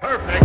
Perfect.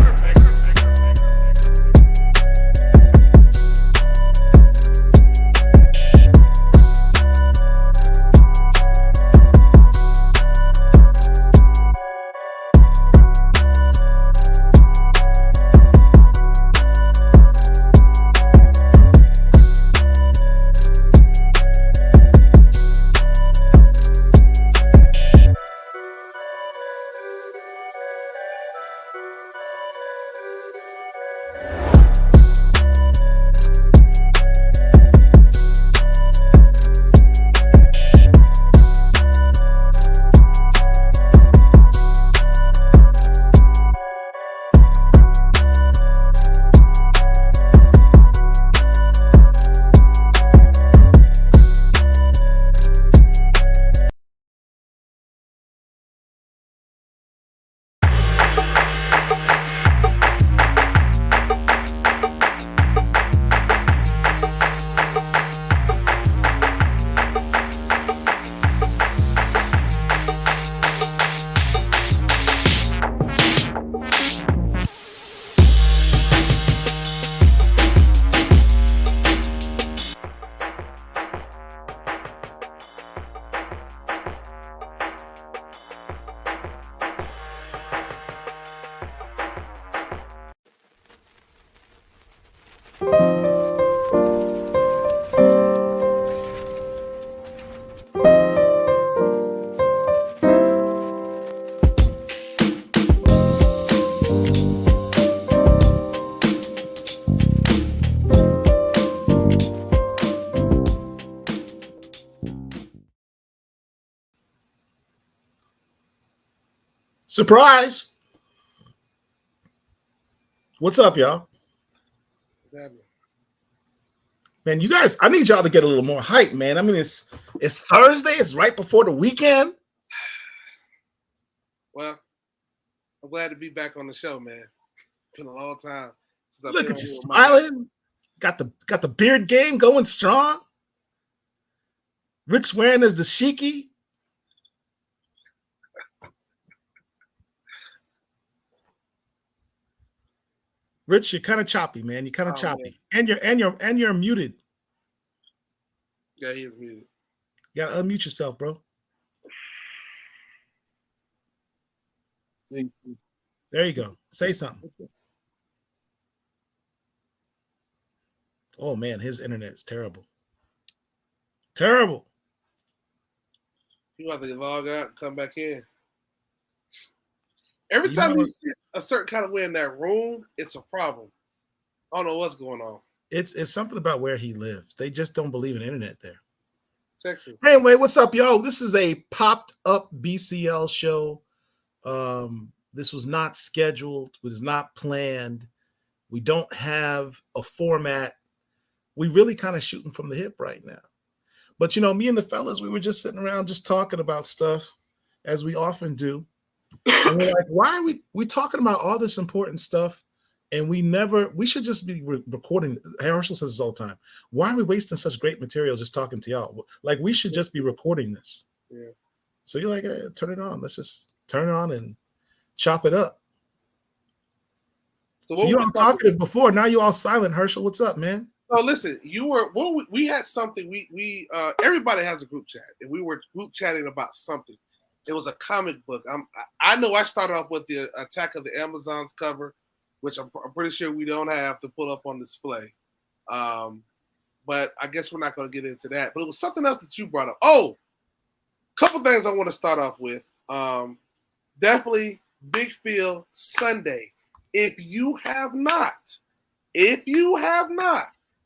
Surprise! What's up, y'all? What's happening? Man, you guys, I need y'all to get a little more hype, man. I mean, it's Thursday. It's right before the weekend. Well, I'm glad to be back on the show, man. It's been a long time since I've Look been at you on here with smiling. Got the beard game going strong. Rich wearing as the sheiky. Rich, you're kind of choppy, man. You're kind of choppy, man. and you're muted. Yeah, he is muted. You gotta unmute yourself, bro. There you go. Say something. Oh man, his internet is terrible. Terrible. You have to log out and come back in. Every time you sit a certain kind of way in that room, it's a problem. I don't know what's going on. It's something about where he lives. They just don't believe in internet there. Texas. Anyway, what's up, y'all? This is a popped up BCL show. This was not scheduled. It was not planned. We don't have a format. We really kind of shooting from the hip right now. But, you know, me and the fellas, we were just sitting around just talking about stuff, as we often do. And we're like, why are we talking about all this important stuff? And we should just be recording. Hershel says this all the time. Why are we wasting such great material just talking to y'all? Like, we should just be recording this. Yeah. So you're like, hey, turn it on. Let's just turn it on and chop it up. So you all talkative before. Now you all silent. Hershel, what's up, man? Oh, listen, we had something. We everybody has a group chat, and we were group chatting about something. It was a comic book. I know I started off with the Attack of the Amazons cover, which I'm pretty sure we don't have to pull up on display. But I guess we're not going to get into that. But it was something else that you brought up. Oh, a couple things I want to start off with. Definitely Big Phil Sunday. If you have not,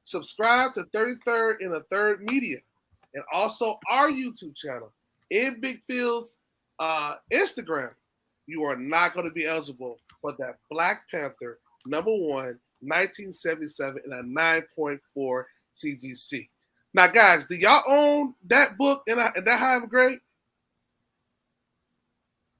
subscribe to 33rd and a Third Media, and also our YouTube channel and Big Phil's Instagram. You are not going to be eligible for that Black Panther #1 1977 and a 9.4 CGC. Now, guys, do y'all own that book and that high grade?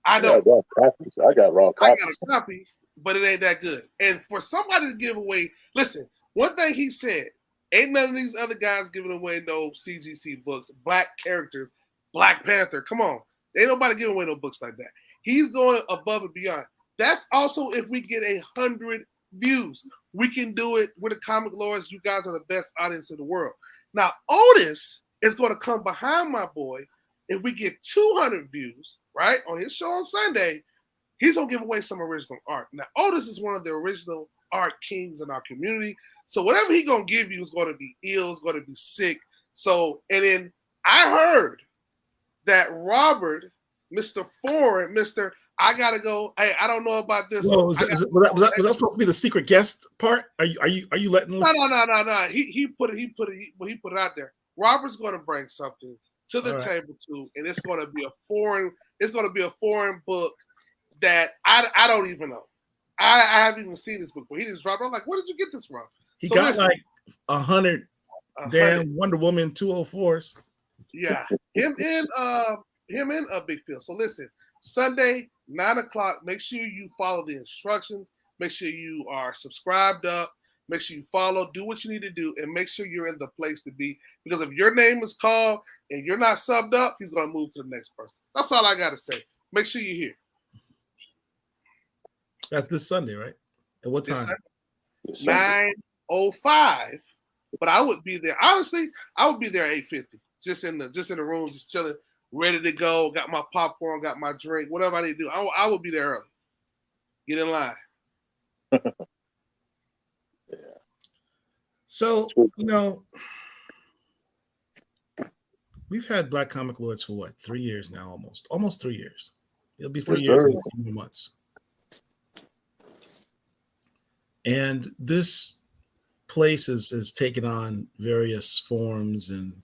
I don't. I got raw copies. I got a copy, but it ain't that good. And for somebody to give away, listen, one thing he said, ain't none of these other guys giving away no CGC books, black characters, Black Panther. Come on. Ain't nobody giving away no books like that. He's going above and beyond. That's also if we get 100 views. We can do it. We're the Comic Lords. You guys are the best audience in the world. Now, Otis is going to come behind my boy. If we get 200 views, right, on his show on Sunday, he's going to give away some original art. Now, Otis is one of the original art kings in our community. So whatever he's going to give you is going to be ill, it's going to be sick. So, and then I heard that Robert, Mr. Foreign, Mr. I gotta go. Hey, I don't know about this. Whoa, was that supposed to be the secret guest part? Are you letting us? No. He put it out there. Robert's going to bring something to the table too, and it's going to be a foreign. It's going to be a foreign book that I don't even know. I haven't even seen this book before. He just dropped. I'm like, where did you get this from? He got like 100 damn Wonder Woman 204s. Yeah, him and Big Phil. So listen, Sunday 9:00. Make sure you follow the instructions. Make sure you are subscribed up. Make sure you follow. Do what you need to do, and make sure you're in the place to be. Because if your name is called and you're not subbed up, he's going to move to the next person. That's all I got to say. Make sure you're here. That's this Sunday, right? At what time? 9:05. But I would be there. Honestly, I would be there at 8:50. Just in the room, just chilling, ready to go. Got my popcorn, got my drink, whatever I need to do. I would be there early. Get in line. Yeah. So, we've had Black Comic Lords for what, 3 years now, almost 3 years. It'll be 3 years in a few months. And this place has taken on various forms and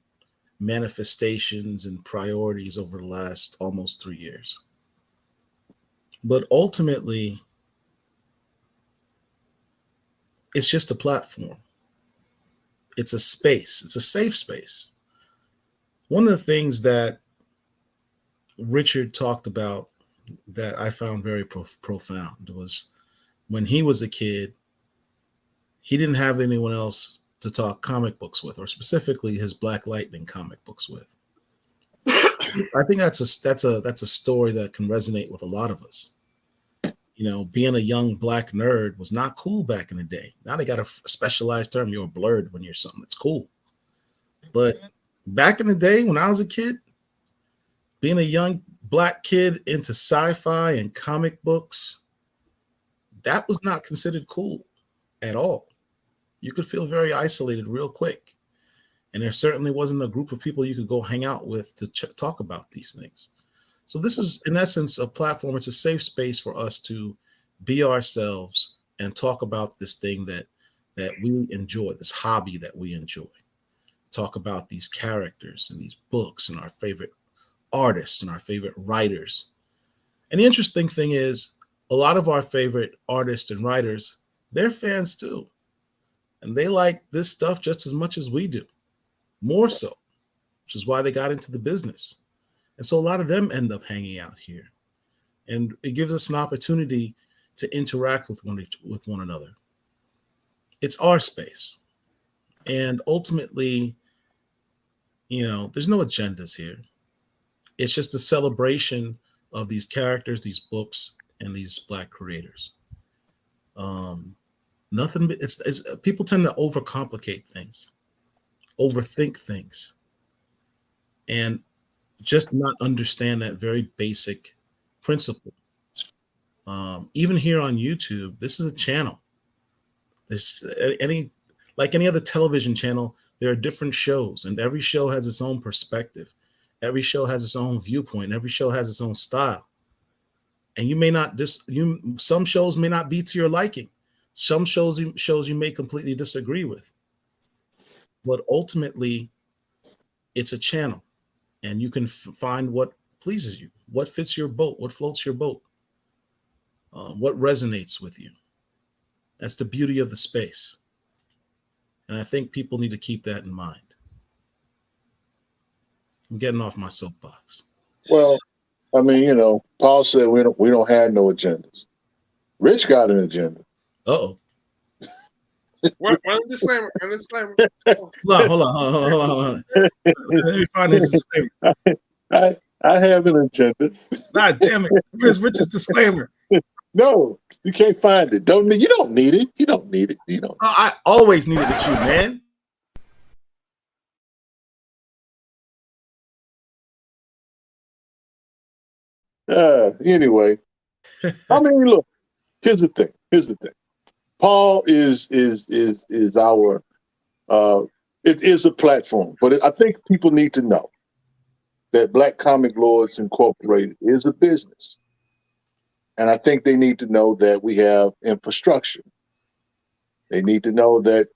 manifestations and priorities over the last almost 3 years. But ultimately, it's just a platform. It's a space. It's a safe space. One of the things that Richard talked about that I found very profound was when he was a kid, he didn't have anyone else to talk comic books with, or specifically his Black Lightning comic books with. I think that's a story that can resonate with a lot of us. Being a young Black nerd was not cool back in the day. Now they got a specialized term. You're blurred when you're something that's cool. But back in the day when I was a kid, being a young Black kid into sci-fi and comic books, that was not considered cool at all. You could feel very isolated real quick. And there certainly wasn't a group of people you could go hang out with to talk about these things. So this is, in essence, a platform. It's a safe space for us to be ourselves and talk about this thing that we enjoy, this hobby that we enjoy. Talk about these characters and these books and our favorite artists and our favorite writers. And the interesting thing is, a lot of our favorite artists and writers, they're fans too. And they like this stuff just as much as we do, more so, which is why they got into the business. And so a lot of them end up hanging out here. And it gives us an opportunity to interact with one another. It's our space. And ultimately, there's no agendas here. It's just a celebration of these characters, these books, and these Black creators. It's people tend to overcomplicate things, overthink things, and just not understand that very basic principle. Even here on YouTube, this is a channel. There's like any other television channel, there are different shows, and every show has its own perspective. Every show has its own viewpoint. Every show has its own style. And you may not some shows may not be to your liking. Some shows you may completely disagree with. But ultimately, it's a channel, and you can find what pleases you, what fits your boat, what floats your boat, what resonates with you. That's the beauty of the space. And I think people need to keep that in mind. I'm getting off my soapbox. Well, I mean, Paul said we don't have no agendas. Rich got an agenda. Run a disclaimer. Hold on. Let me find this disclaimer. I have an agenda. God damn it. Where's Rich's disclaimer? No, you can't find it. You don't need it. You don't need it. You know. I always needed it, you man. Anyway, I mean, look. Here's the thing. Paul is our. It is a platform, but I think people need to know that Black Comic Lords Incorporated is a business, and I think they need to know that we have infrastructure. They need to know that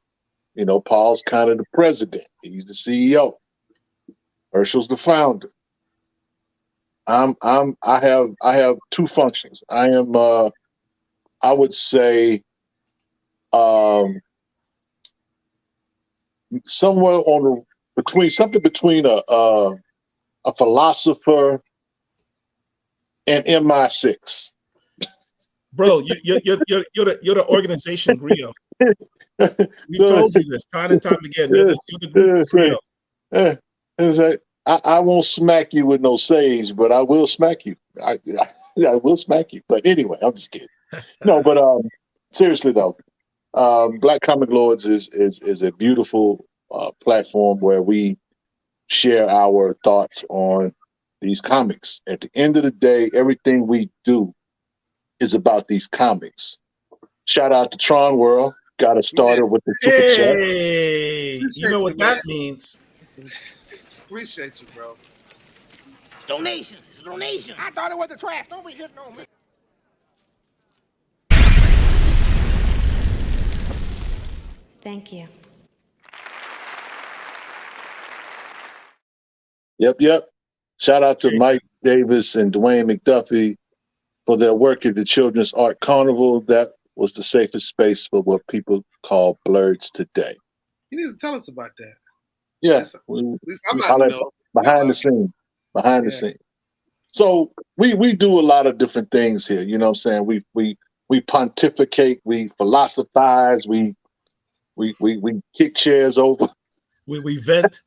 Paul's kind of the president. He's the CEO. Hershel's the founder. I have two functions. I am I would say somewhere between a philosopher and MI6. Bro, you're the organization griot. We've told you this time and time again. You're the group griot. I won't smack you with no sage, but I will smack you. I will smack you. But anyway, I'm just kidding. No, but seriously though, Black Comic Lords is a beautiful platform where we share our thoughts on these comics. At the end of the day, everything we do is about these comics. Shout out to Tron World. Got us started with the super chat. Hey, you know what that means. Appreciate you, bro. Donation. It's a donation. I thought it was the trash. Don't be hitting on me. Thank you. Yep. Shout out to Mike Davis and Dwayne McDuffie for their work at the Children's Art Carnival. That was the safest space for what people call blurs today. You need to tell us about that. Yeah. At least I'm not behind the scene. So we do a lot of different things here. You know what I'm saying? We pontificate, we philosophize, we kick chairs over. We vent.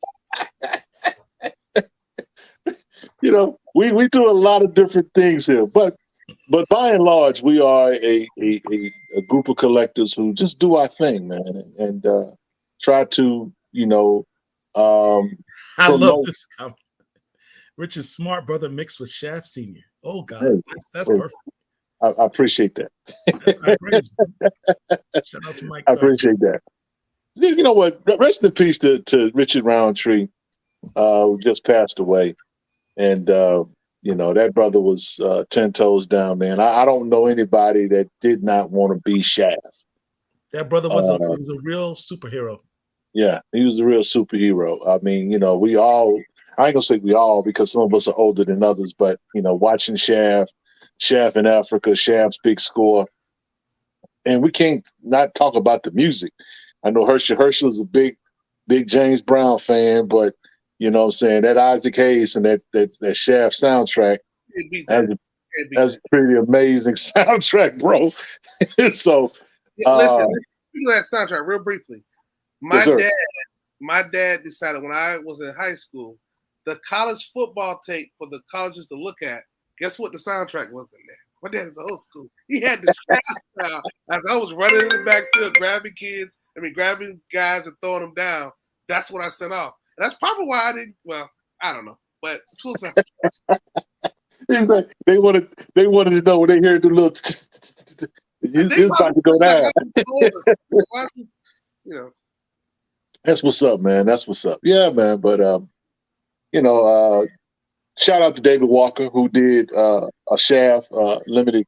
We do a lot of different things here, but by and large, we are a group of collectors who just do our thing, man, and try to I love this comment. Rich's smart brother mixed with Shaft Senior. Oh God, hey, that's perfect. I appreciate that. That's my praise. Shout out to Mike. I appreciate that. You know what? Rest in peace to Richard Roundtree, who just passed away. And, that brother was 10 toes down, man. I don't know anybody that did not want to be Shaft. That brother was a real superhero. Yeah, he was a real superhero. I mean, we all, I ain't going to say we all because some of us are older than others, but, watching Shaft in Africa, Shaft's Big Score. And we can't not talk about the music. I know Hershel is a big James Brown fan, but you know what I'm saying, that Isaac Hayes and that Shaft soundtrack, that's a pretty amazing soundtrack, bro. So listen, do that soundtrack real briefly. My dad decided when I was in high school, the college football tape for the colleges to look at, guess what the soundtrack was in there? My dad is old school. He had the Shaft as I was running in the backfield, grabbing guys and throwing them down. That's what I sent off. And that's probably why I didn't. Well, I don't know, but cool sound. He's like they wanted to know when they hear the little. It's about to go down. That's what's up, man. That's what's up. Yeah, man. But shout out to David Walker who did a Shaft limited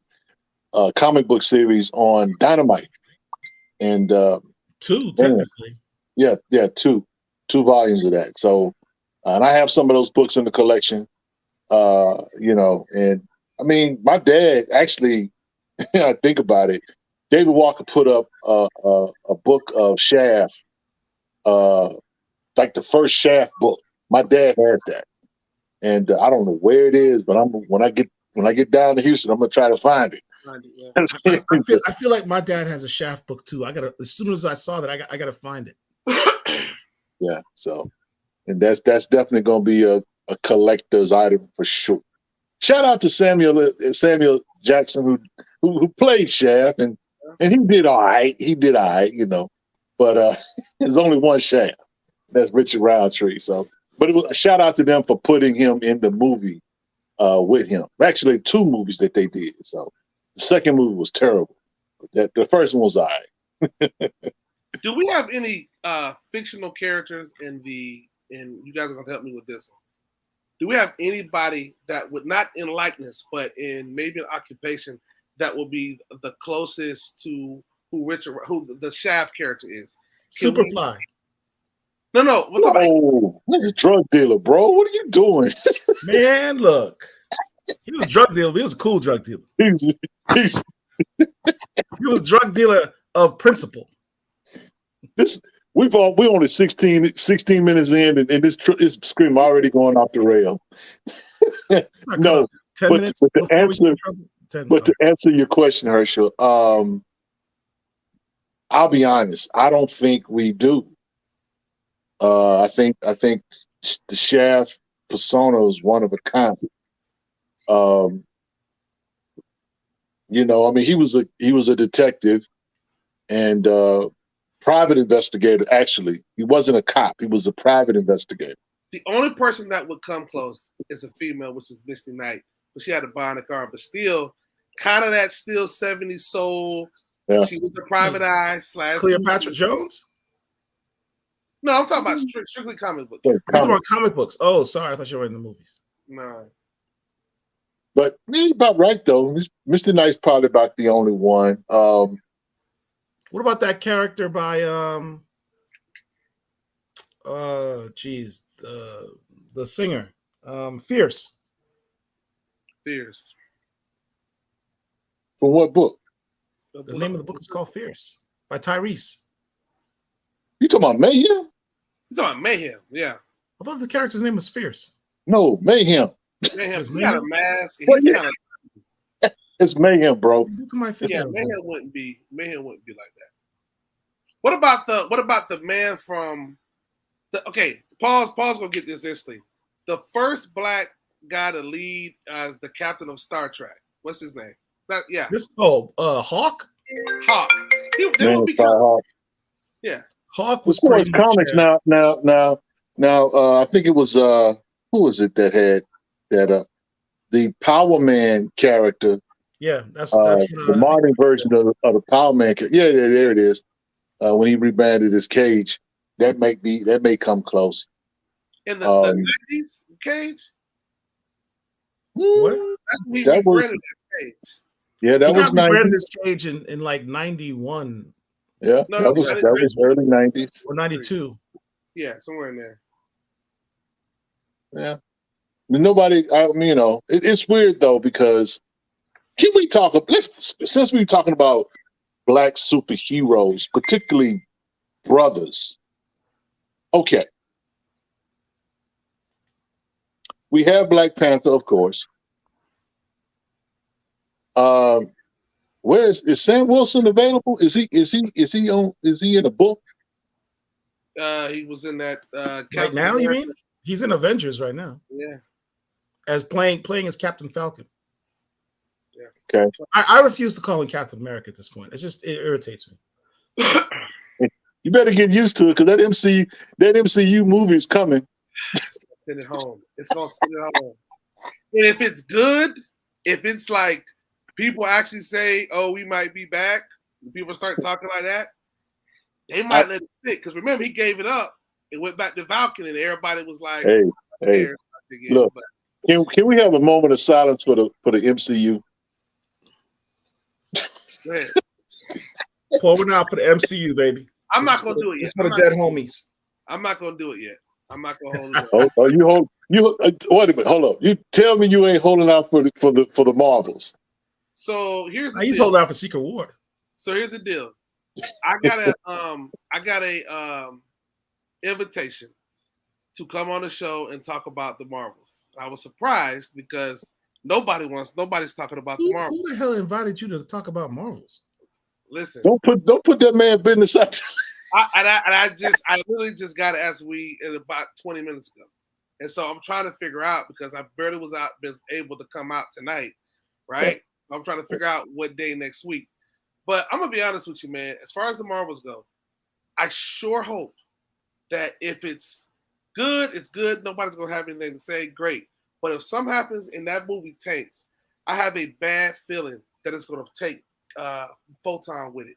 comic book series on Dynamite, and two technically. Yeah, two volumes of that. So, and I have some of those books in the collection. And I mean, my dad actually, I think about it. David Walker put up a book of Shaft, like the first Shaft book. My dad had that, and I don't know where it is, but when I get down to Houston, I'm gonna try to find it. I feel like my dad has a Shaft book too. As soon as I saw that, I gotta find it. Yeah, so, and that's definitely gonna be a collector's item for sure. Shout out to Samuel Jackson who played Shaft, and he did all right. He did all right, you know. But there's only one Shaft. That's Richard Roundtree. So, but it was a shout out to them for putting him in the movie with him. Actually, 2 movies that they did. So the second movie was terrible. But the first one was all right. Do we have any fictional characters and you guys are gonna help me with this one? Do we have anybody that would not in likeness, but in maybe an occupation that will be the closest to who the Shaft character is? Superfly. No. We're talking Oh, he's a drug dealer, bro. What are you doing? Man, look. He was drug dealer. He was a cool drug dealer. he's He was drug dealer of principle. we're only 16 minutes in, and this scream already going off the rail. No, 10 minutes. To answer your question, Herschel, I'll be honest. I don't think we do. I think the Shaft persona is one of a kind. You know, I mean, he was a detective and private investigator. Actually, he wasn't a cop. He was a private investigator. the only person that would come close is a female, which is Misty Knight, but she had a bionic arm, but still kind of that still 70s soul. Yeah. She was a private eye / Cleopatra Jones? No, I'm talking about strictly comic book. You're talking about comic books. Oh, sorry. I thought you were in the movies. No. But he's about right, though. Mr. Knight's probably about the only one. What about that character by the singer, Fierce? Fierce. From what book? The name of the book is called Fierce by Tyrese. You talking about Mayhem? You talking about Mayhem? Yeah. I thought the character's name was Fierce. No, Mayhem. Mayhem. Is He got a Mayhem? mask. Well, He's yeah. kind of It's Mayhem, bro. Look at my face. yeah. Mayhem wouldn't be like that. What about the man from the? Okay, Paul's gonna get this instantly. The first black guy to lead as the captain of Star Trek. What's his name? Hawk. Hawk. Man, Hawk. Yeah. Hawk was As far pretty as much, comics now, I think it was who was it that had that the Power Man character? Yeah, that's the modern version of the Power Man. Yeah, there it is. When he rebranded his Cage, that may come close. In the 90s, Cage. What? That was Cage. Yeah, that was 90s. This Cage in like 91. Yeah, that was early 90s or 92. Yeah, somewhere in there. Yeah, nobody. It's weird though because can we talk? Since we're talking about black superheroes, particularly brothers. Okay, we have Black Panther, of course. Where is Sam Wilson available? Is he in a book? He was in that right now. America. You mean he's in Avengers right now? Yeah, as playing as Captain Falcon. Yeah. Okay. I refuse to call him Captain America at this point. It irritates me. You better get used to it because that MCU movie is coming. Send it home. It's gonna send it home. And if it's good, if it's like people actually say, "Oh, we might be back," and people start talking like that, they might let it stick. Because remember, he gave it up and went back to Falcon, and everybody was like, "Hey, look, can we have a moment of silence for the MCU?" Pouring out for the MCU, baby. I'm not gonna do it yet. It's for the dead homies. I'm not gonna do it yet. I'm not gonna hold it. Wait a minute, hold up. You tell me you ain't holding out for the Marvels. So he's holding out for Secret War. So here's the deal. I got a invitation to come on the show and talk about the Marvels. I was surprised because nobody's talking about the Marvels. Who the hell invited you to talk about Marvels? Listen, don't put that man business out. I literally just got asked in about 20 minutes ago, and so I'm trying to figure out because I barely was been able to come out tonight, right? I'm trying to figure out what day next week. But I'm gonna be honest with you, man. As far as the Marvels go, I sure hope that if it's good, it's good. Nobody's gonna have anything to say. Great. But if something happens and that movie tanks, I have a bad feeling that it's gonna take Photon with it.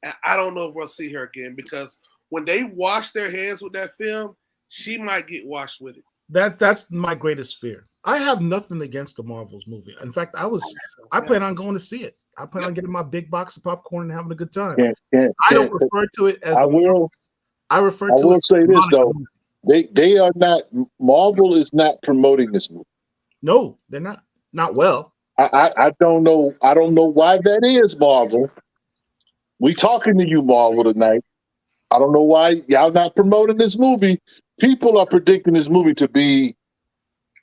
And I don't know if we'll see her again because when they wash their hands with that film, she might get washed with it. That's my greatest fear. I have nothing against the Marvels movie. In fact, I plan on going to see it. I plan on getting my big box of popcorn and having a good time. I don't refer to it as I refer to it. I will say this though. They are not. Marvel is not promoting this movie. No, they're not. Not well. I don't know. I don't know why that is, Marvel. We talking to you, Marvel, tonight. I don't know why y'all not promoting this movie. People are predicting this movie to be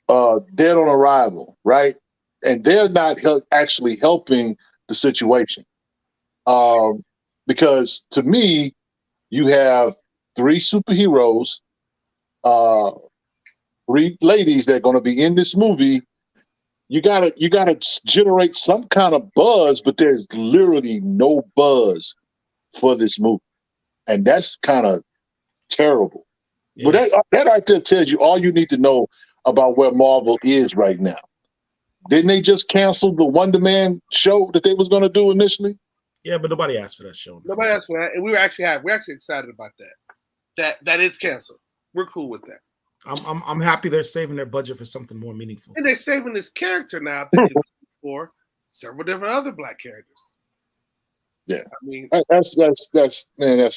dead on arrival, right? And they're not actually helping the situation. Because to me, you have 3 superheroes, 3 ladies that are going to be in this movie. You gotta generate some kind of buzz, but there's literally no buzz for this movie, and that's kind of terrible. Yeah. But that right there tells you all you need to know about where Marvel is right now. Didn't they just cancel the Wonder Man show that they was going to do initially? Yeah, but nobody asked for that show. Nobody asked for that, and we're actually excited about that. That is canceled. We're cool with that. I'm happy they're saving their budget for something more meaningful. And they're saving this character now for several different other black characters. Yeah, I mean that's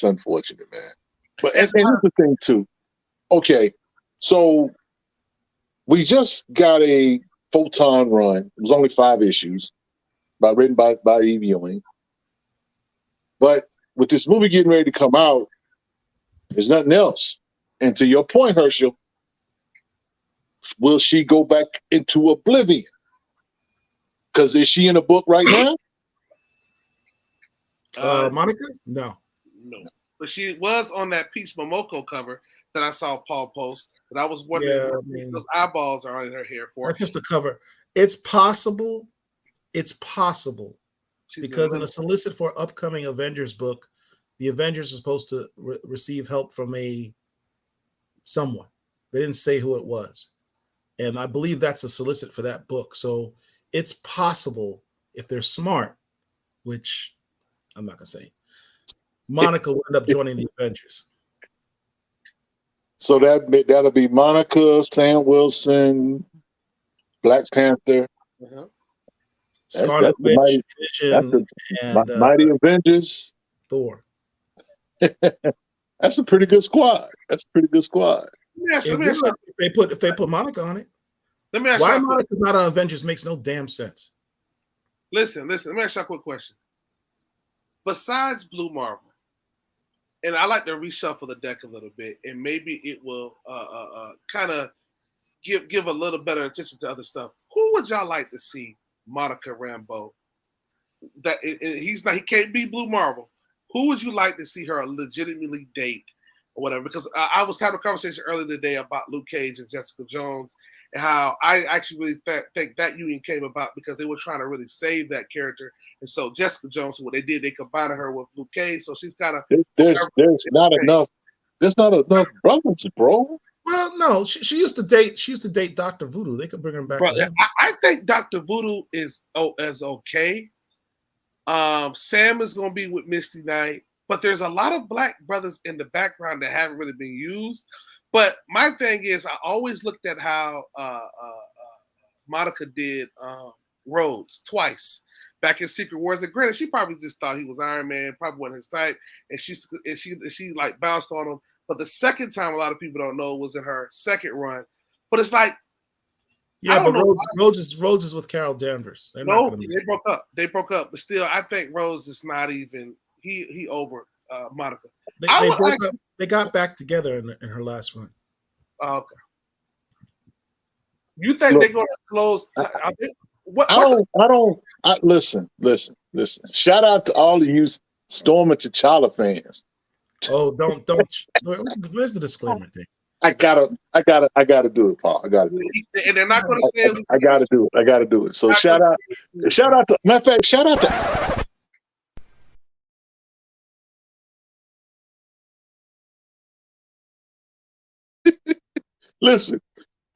unfortunate, man. But and here's the thing too. Okay, so we just got a Photon run. It was only 5 issues, written by Eve Ewing. But with this movie getting ready to come out, there's nothing else. And to your point, Hershel, will she go back into oblivion? Because is she in a book right now? Monica? No. But she was on that Peach Momoko cover that I saw Paul post. But I was wondering what those eyeballs are in her hair for. That's just a cover. It's possible. Because in a solicit for upcoming Avengers book, the Avengers are supposed to receive help from someone. They didn't say who it was. And I believe that's a solicit for that book. So it's possible if they're smart, which I'm not going to say, Monica will end up joining the Avengers. So that'll be Monica, Sam Wilson, Black Panther. Scarlet Witch, Vision, and Mighty Avengers. Thor. That's a pretty good squad. If they put Monica on it. Let me ask why Monica's not on Avengers makes no damn sense. Listen. Let me ask you a quick question. Besides Blue Marvel, and I like to reshuffle the deck a little bit, and maybe it will kind of give a little better attention to other stuff. Who would y'all like to see Monica Rambeau? He can't be Blue Marvel. Who would you like to see her legitimately date or whatever? Because I was having a conversation earlier today about Luke Cage and Jessica Jones and how I actually really think that union came about because they were trying to really save that character. And so Jessica Jones, what they did, they combined her with Luke Cage. So she's kind of there's not enough brothers, bro. Well, no, she used to date. She used to date Dr. Voodoo. They could bring her back. Bro, I think Dr. Voodoo is okay. Sam is going to be with Misty Knight, but there's a lot of black brothers in the background that haven't really been used. But my thing is, I always looked at how Monica did Rhodes twice back in Secret Wars. And granted, she probably just thought he was Iron Man, probably wasn't his type, and she like bounced on him. But the second time, a lot of people don't know, was in her second run. But it's like, yeah, but Rhodes is with Carol Danvers. They broke up. But still, I think Rhodes is not even he over Monica. They got back together in her last run. Okay. You think they're going to close? Listen. Shout out to all of you Storm and T'Challa fans. Oh, don't. Where's the disclaimer thing? gotta do it, Paul. I gotta do it. And they're not going to say it. I gotta do it. I gotta do it. So shout out to matter of fact, shout out to listen.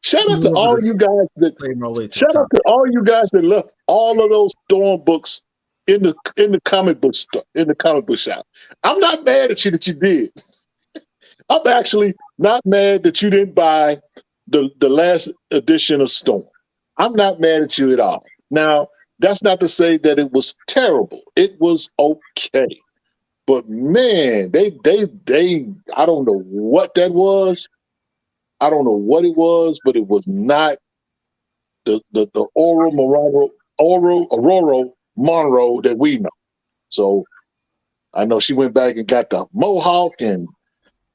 Shout out to all you guys that left all of those Storm books in the comic book shop. I'm not mad at you that you did. I'm actually not mad that you didn't buy the last edition of Storm. I'm not mad at you at all. Now, that's not to say that it was terrible. It was okay. But man, they I don't know what that was. I don't know what it was, but it was not the Aurora Monroe that we know. So I know she went back and got the Mohawk and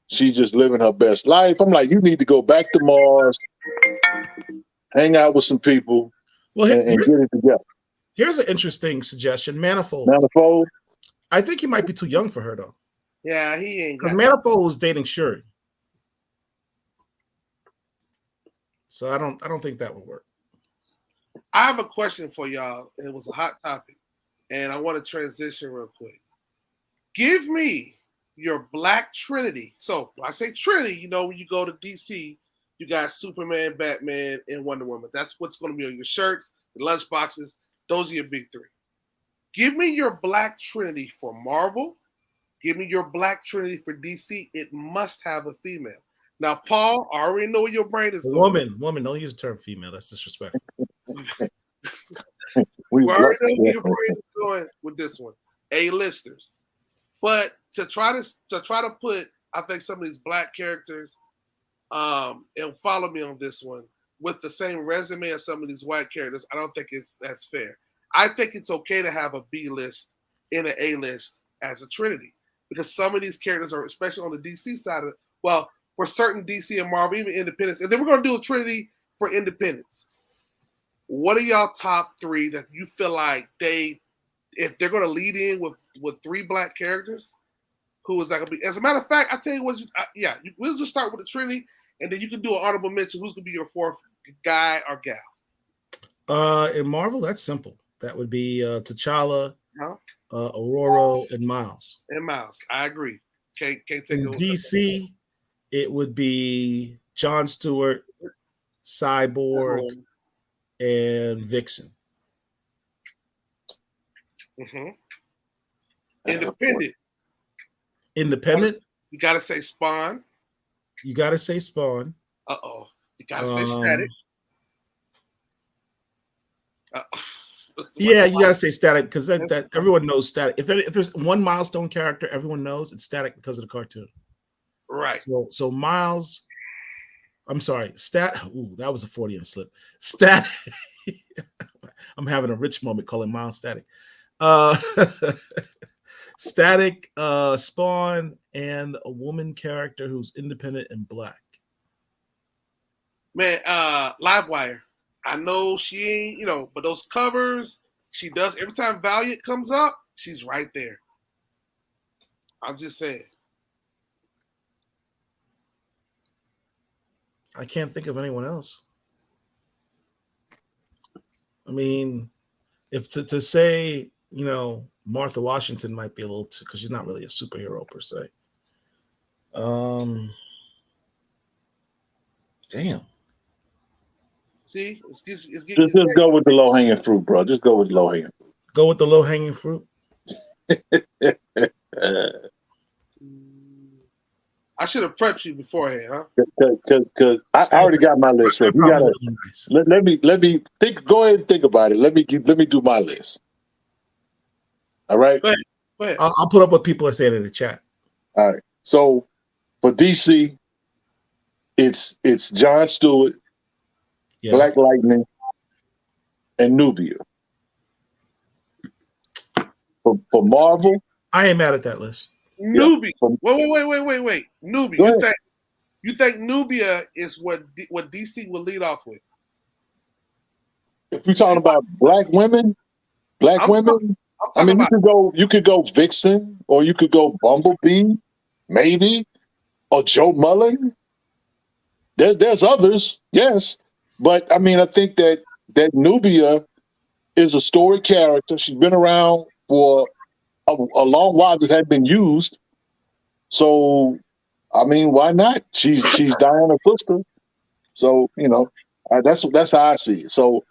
she's just living her best life. I'm like, you need to go back to Mars, hang out with some people, and get it together. Here's an interesting suggestion. Manifold. I think he might be too young for her, though. Yeah, he ain't got Manifold was dating Shuri. So I don't think that would work. I have a question for y'all. It was a hot topic, and I want to transition real quick. Give me your Black Trinity. So when I say Trinity, you know, when you go to DC, you got Superman, Batman, and Wonder Woman. That's what's going to be on your shirts, your lunch boxes. Those are your big three. Give me your Black Trinity for Marvel. Give me your Black Trinity for DC. It must have a female. Now, Paul, I already know where your brain is going. Woman, don't use the term female. That's disrespectful. We already know where your brain is going with this one. A-listers. But to try to put, I think, some of these Black characters, and follow me on this one, with the same resume as some of these white characters, I don't think that's fair. I think it's okay to have a B-list and an A-list as a Trinity, because some of these characters are, especially on the DC side of it, well, for certain DC and Marvel, even Independence, and then we're going to do a Trinity for Independence. What are y'all top three that you feel like if they're going to lead in with three Black characters, who is that going to be? As a matter of fact, I tell you what, we'll just start with the Trinity, and then you can do an honorable mention. Who's going to be your fourth guy or gal? In Marvel, that's simple. That would be T'Challa, Aurora, and Miles. I agree. Can't take in DC, it would be John Stewart, Cyborg, and Vixen. Mm-hmm. Independent. You gotta say Spawn. You gotta say Spawn. Uh-oh. You gotta say Static. Yeah, you gotta say Static, because that everyone knows Static. If there's one milestone character everyone knows, it's Static because of the cartoon. Right. So Miles, I'm sorry, Ooh, that was a Freudian slip. Static. I'm having a rich moment calling Miles Static. Static, Spawn, and a woman character who's independent and Black. Man, Livewire. I know she ain't, but those covers, she does. Every time Valiant comes up, she's right there. I'm just saying. I can't think of anyone else. I mean, if to say, Martha Washington might be a little too, because she's not really a superhero per se. Damn. See, it's just go with the low hanging fruit, bro. Just go with the low hanging fruit. Go with the low hanging fruit. I should have prepped you beforehand, huh? Because I already got my list. So you gotta let me think. Go ahead and think about it. Let me do my list. All right. Go ahead. I'll put up what people are saying in the chat. All right. So for DC, it's John Stewart, Black Lightning, and Nubia. For Marvel, I ain't mad at that list. Nubia. Wait. Nubia. You think Nubia is what DC will lead off with? If you're talking about black women, you could go Vixen, or you could go Bumblebee, maybe, or Joe Mullen. There's others, yes, but I mean, I think that Nubia is a story character. She's been around for a long while, just hadn't been used. So, I mean, why not? She's Diana's sister. So, that's how I see it. So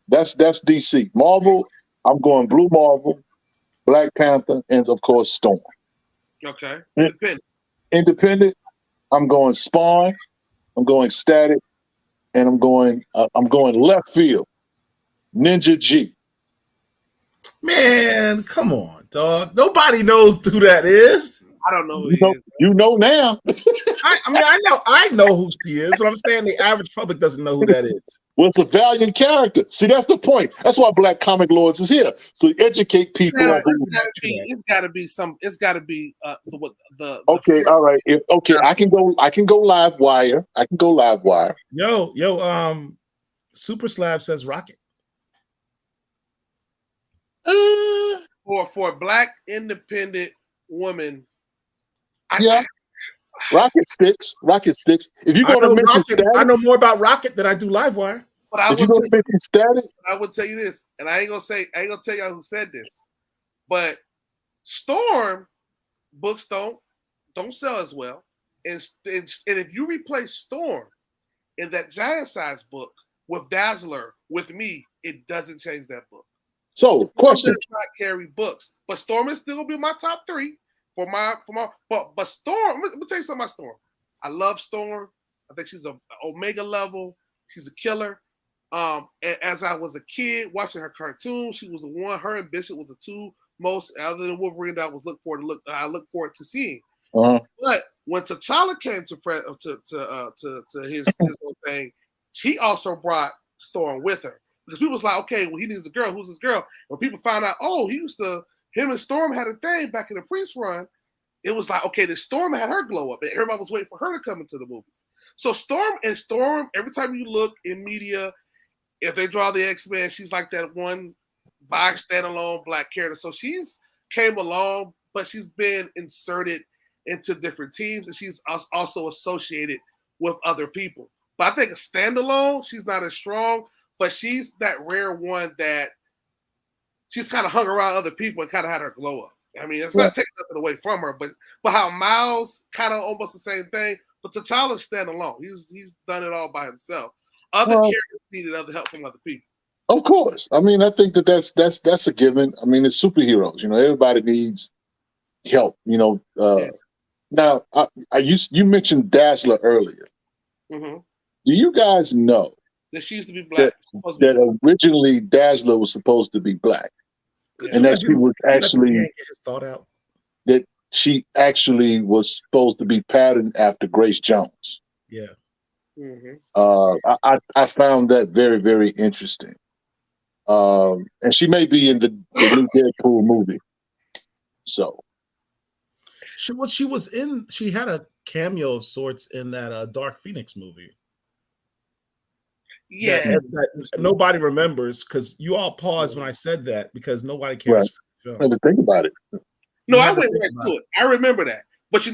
that's DC. Marvel, I'm going Blue Marvel, Black Panther, and of course Storm. Okay. Independent. Independent, I'm going Spawn, I'm going Static, and I'm going left field. Ninja G. Man, come on, dog. Nobody knows who that is. I don't know who he is. You know now. I know who she is, but I'm saying the average public doesn't know who that is. Well, it's a valiant character. See, that's the point. That's why Black Comic Lords is here. So educate people. It's got to be some. It's got to be the. Okay, all right. I can go live wire. Yo, Super Slab says Rocket. For a Black independent woman. Rocket sticks. If you're going to mention Static, I know more about Rocket than I do Livewire. But I would tell you this, and I ain't gonna tell y'all who said this, but Storm books don't sell as well, and if you replace Storm in that giant size book with Dazzler with me, it doesn't change that book. So, question: does not carry books, but Storm is still gonna be my top 3 for my. But Storm, let me tell you something about Storm. I love Storm. I think she's a Omega level. She's a killer. And as I was a kid watching her cartoons, she was the one. Her and Bishop was the two most, other than Wolverine, that I was look forward to seeing. Uh-huh. But when T'Challa came to his whole thing, he also brought Storm with her, because people was like, okay, well, he needs a girl. Who's this girl? When people found out, oh, him and Storm had a thing back in the Priest run, it was like, okay, the Storm had her glow up, and everybody was waiting for her to come into the movies. So Storm, every time you look in media, if they draw the X-Men, she's like that one box standalone Black character. So she's came along, but she's been inserted into different teams, and she's also associated with other people. But I think a standalone, she's not as strong, but she's that rare one that she's kind of hung around other people and kind of had her glow up. I mean, it's not taking nothing away from her, but how Miles kind of almost the same thing, but T'Challa's standalone. He's done it all by himself. Other characters needed other help from other people. Of course. I mean, I think that's a given. I mean, it's superheroes. Everybody needs help. Now, you mentioned Dazzler earlier. Mm-hmm. Do you guys know that she used to be Black? That originally Dazzler was supposed to be Black, and that she was actually thought out. That she actually was supposed to be patterned after Grace Jones. Yeah. Mm-hmm. I found that very, very interesting. And she may be in the new Deadpool movie. So she had a cameo of sorts in that Dark Phoenix movie. Yeah. That nobody remembers, because you all paused when I said that, because nobody cares for the film. I had to think about it. No, I went right to it. I remember that. But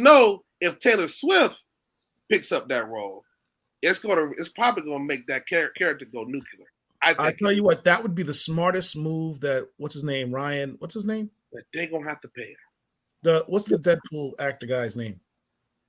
if Taylor Swift picks up that role, it's probably gonna make that character go nuclear. I tell you what, that would be the smartest move. That what's his name? Ryan. What's his name? They're gonna have to pay her. What's the Deadpool actor guy's name?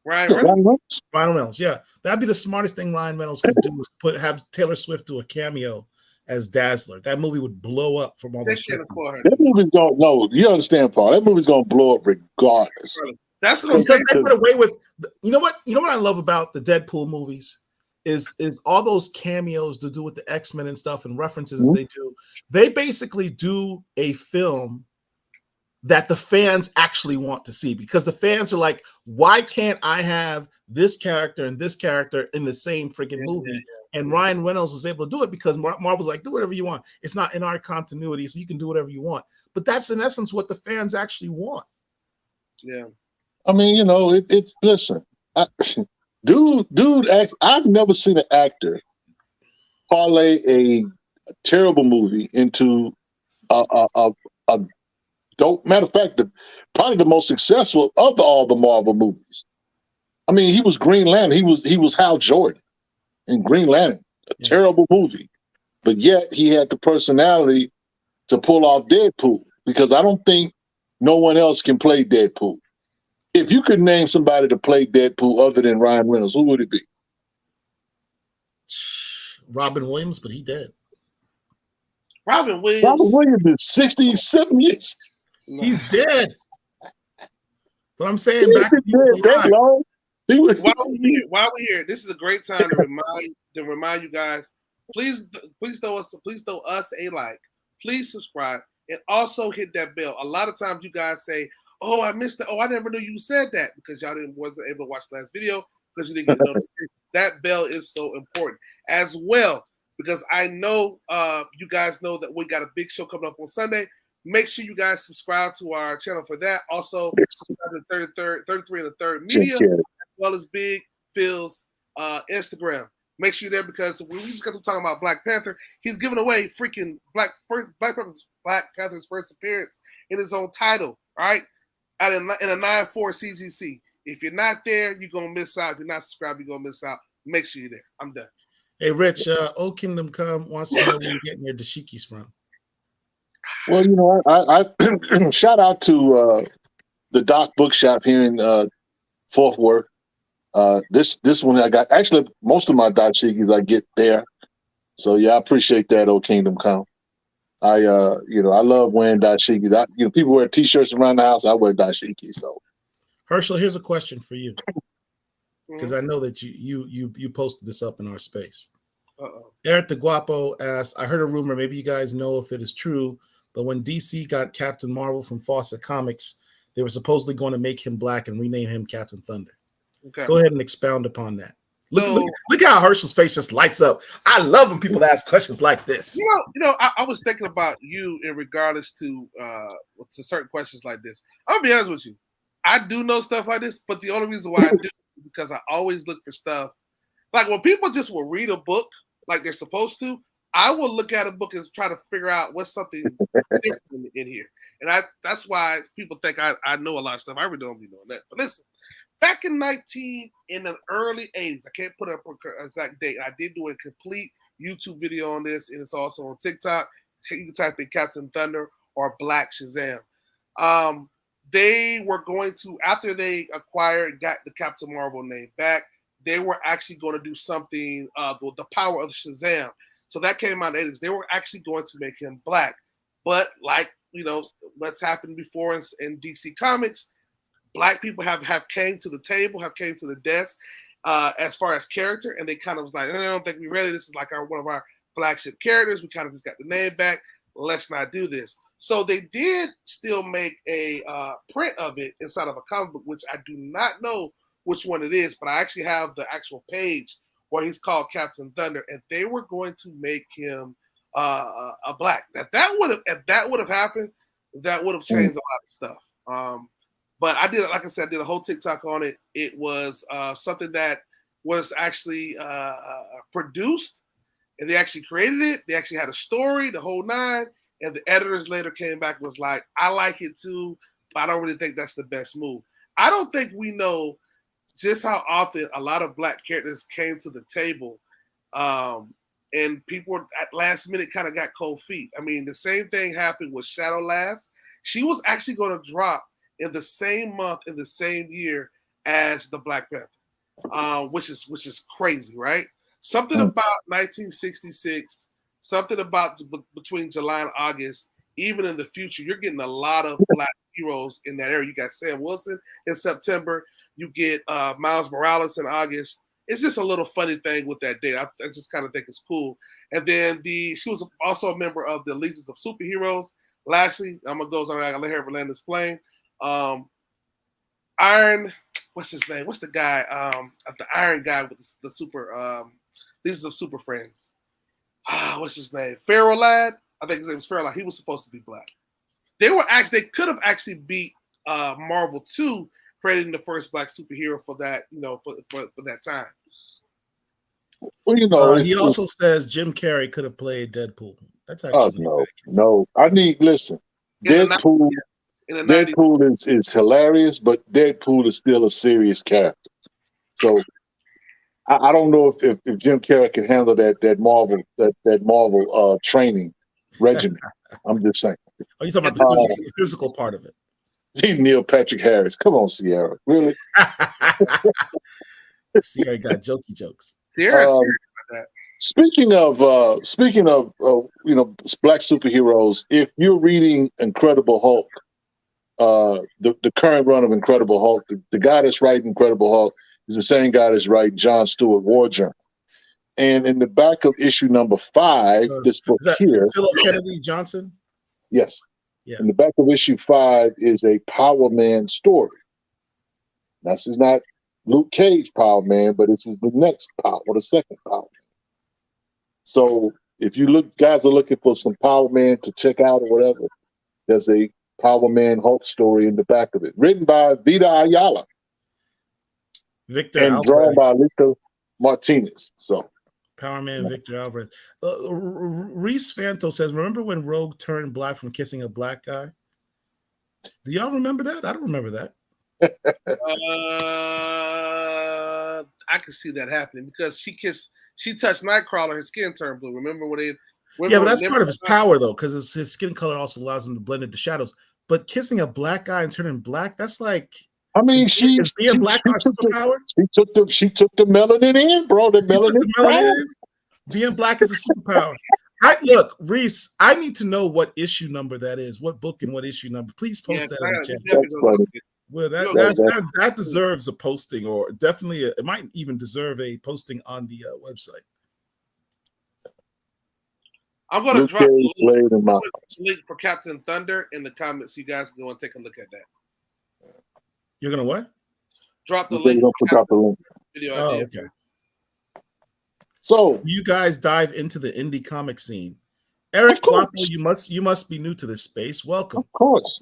Ryan Reynolds. Ryan Reynolds. Yeah, that'd be the smartest thing Ryan Reynolds could do, is have Taylor Swift do a cameo as Dazzler. That movie would blow up from all this. That movie's gonna you understand, Paul? That movie's gonna blow up regardless. That's because they put away with. You know what I love about the Deadpool movies is all those cameos to do with the X-Men and stuff and references they do. They basically do a film that the fans actually want to see, because the fans are like, why can't I have this character and this character in the same freaking movie? And Ryan Reynolds was able to do it because Marvel's like, do whatever you want. It's not in our continuity, so you can do whatever you want. But that's in essence what the fans actually want. Yeah. I mean, it's listen. Dude acts. I've never seen an actor parlay a terrible movie into a dope. Matter of fact, probably the most successful of all the Marvel movies. I mean, he was Green Lantern. He was Hal Jordan. in Green Lantern, a Yeah. terrible movie. But yet he had the personality to pull off Deadpool, because I don't think no one else can play Deadpool. If you could name somebody to play Deadpool other than Ryan Reynolds, who would it be? Robin Williams, but he dead. Robin Robert Williams. Williams is 67 years. No. He's dead. But I'm saying He back when he was was dead that alive. long. He was, While we're here, this is a great time to remind you guys. Please throw us a like. Please subscribe and also hit that bell. A lot of times you guys say, "Oh, I missed it. Oh, I never knew you said that," because y'all wasn't able to watch the last video because you didn't get notifications. That bell is so important as well, because I know you guys know that we got a big show coming up on Sunday. Make sure you guys subscribe to our channel for that. Also, subscribe to 33 and the Third Media, as well as Big Phil's Instagram. Make sure you're there, because when we just got to talking about Black Panther, he's giving away freaking Black Panther's first appearance in his own title, all right? In a 9-4 CGC. If you're not there, you're going to miss out. If you're not subscribed, you're going to miss out. Make sure you're there. I'm done. Hey, Rich, Old Kingdom Come wants to know where you're getting your dashikis from. well, you know, I shout out to the Doc Bookshop here in Fort Worth. This one I got, actually most of my dashikis I get there. So yeah, I appreciate that, Old Kingdom Come. I love wearing dashikis. People wear t-shirts around the house. I wear dashikis. So Hershel, here's a question for you, because I know that you posted this up in our space. Eric the Guapo asked, I heard a rumor, maybe you guys know if it is true, but when DC got Captain Marvel from Fawcett Comics, they were supposedly going to make him black and rename him Captain Thunder. Okay. Go ahead and expound upon that. Look how Hershel's face just lights up. I love when people ask questions like this. I was thinking about you in regards to certain questions like this. I'll be honest with you. I do know stuff like this, but the only reason why I do is because I always look for stuff. Like when people just will read a book like they're supposed to, I will look at a book and try to figure out what's something different in here. And that's why people think I know a lot of stuff. I really don't be knowing that. But listen, back in the early 80s, I can't put up an exact date. I did do a complete YouTube video on this, and it's also on TikTok. You can type in Captain Thunder or Black Shazam. They were going to, after they acquired and got the Captain Marvel name back, they were actually going to do something, the power of Shazam. So that came out in the 80s. They were actually going to make him black. But like, what's happened before in DC Comics, Black people have came to the table, have came to the desk as far as character, and they kind of was like, I don't think we're ready. This is like one of our flagship characters. We kind of just got the name back. Let's not do this. So they did still make a print of it inside of a comic book, which I do not know which one it is, but I actually have the actual page where he's called Captain Thunder, and they were going to make him a black. If that would have happened, that would have changed a lot of stuff. But I did, like I said, I did a whole TikTok on it. It was something that was actually produced, and they actually created it. They actually had a story, the whole nine, and the editors later came back and was like, I like it too, but I don't really think that's the best move. I don't think we know just how often a lot of Black characters came to the table, and people at last minute kind of got cold feet. I mean, the same thing happened with Shadow Lass. She was actually going to drop in the same month, in the same year as the Black Panther, which is crazy, right? Something about 1966, something about between July and August, even in the future, you're getting a lot of Black heroes in that era. You got Sam Wilson in September. You get Miles Morales in August. It's just a little funny thing with that date. I just kind of think it's cool. And then she was also a member of the Legions of Superheroes. Lastly, I'm gonna go on. I let her land this plane. Iron, what's his name? What's the guy? The Iron guy with the super. Legions of Super Friends. What's his name? Pharaoh Lad. I think his name was Pharaoh Lad. He was supposed to be black. They could have actually beat Marvel 2, creating the first black superhero for that, for that time. Well, he also says Jim Carrey could have played Deadpool. That's actually no. Listen. Deadpool is hilarious, but Deadpool is still a serious character. So I don't know if Jim Carrey can handle that Marvel training regimen. I'm just saying. Oh, you talking about the physical part of it? Neil Patrick Harris. Come on, Sierra. Really? Sierra got jokey jokes. Sierra's serious about that. Speaking of black superheroes, if you're reading Incredible Hulk, the current run of Incredible Hulk, the guy that's writing Incredible Hulk is the same guy that's writing John Stewart War Journal. And in the back of issue number 5, this book is that here, Philip Kennedy Johnson. yes, yeah. In the back of issue 5 is a Power Man story. This is not Luke Cage Power Man, but this is the next Power, or the second Power Man. So if you guys are looking for some Power Man to check out or whatever, there's a Power Man Hulk story in the back of it, written by Vita Ayala, Victor and Alvarez. drawn by Lito Martinez. So Power Man Victor Alvarez. Reese Fanto says, "Remember when Rogue turned black from kissing a black guy? Do y'all remember that? I don't remember that." I can see that happening because she touched Nightcrawler, his skin turned blue. Remember when they? Yeah, but that's part of his power though, because his skin color also allows him to blend into shadows. But kissing a black guy and turning black, that's like, I mean, is being black our superpower? She took the melanin in, bro. The melanin in. Being black is a superpower. Look, Reese, I need to know what issue number that is, what book and what issue number. Please post that in the chat. That's funny. Well, that deserves a posting, or definitely it might even deserve a posting on the website. I'm going to drop the link for Captain Thunder in the comments. You guys go and take a look at that. You're going to what? Drop the link. Video. Oh, okay. So you guys dive into the indie comic scene. Eric Guapo, you must be new to this space. Welcome. Of course.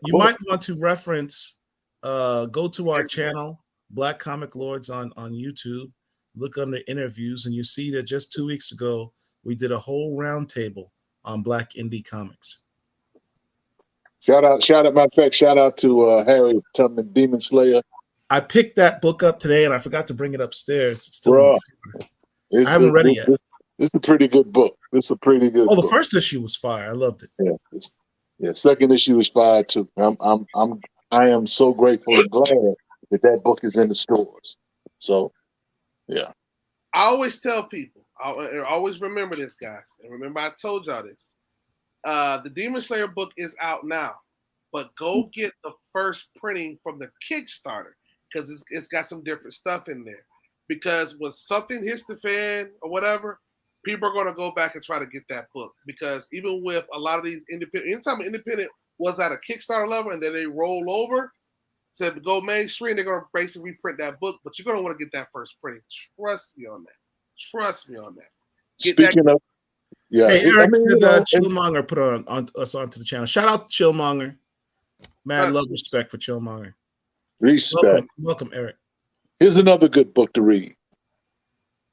You might want to reference, go to our channel, Black Comic Lords on YouTube, look under interviews, and you see that just 2 weeks ago, we did a whole roundtable on Black indie comics. Shout out, matter of fact, shout out to Harry Tubman, Demon Slayer. I picked that book up today and I forgot to bring it upstairs. It's still I haven't read it yet. This is a pretty good book. This is a pretty good book. The first issue was fire. I loved it. Yeah. Second issue was fire too. I am so grateful and glad that book is in the stores. So, yeah. I always tell people, I always remember this, guys. And remember, I told y'all this. The Demon Slayer book is out now, but go get the first printing from the Kickstarter because it's got some different stuff in there. Because when something hits the fan or whatever, people are going to go back and try to get that book. Because even with a lot of these independent, anytime an independent was at a Kickstarter level and then they roll over to go mainstream, they're going to basically reprint that book. But you're going to want to get that first printing. Trust me on that. Speaking of, yeah. Hey, Eric said Chillmonger put on us onto the channel. Shout out to Chillmonger. Mad love, respect for Chillmonger. Respect. Welcome, Eric. Here's another good book to read.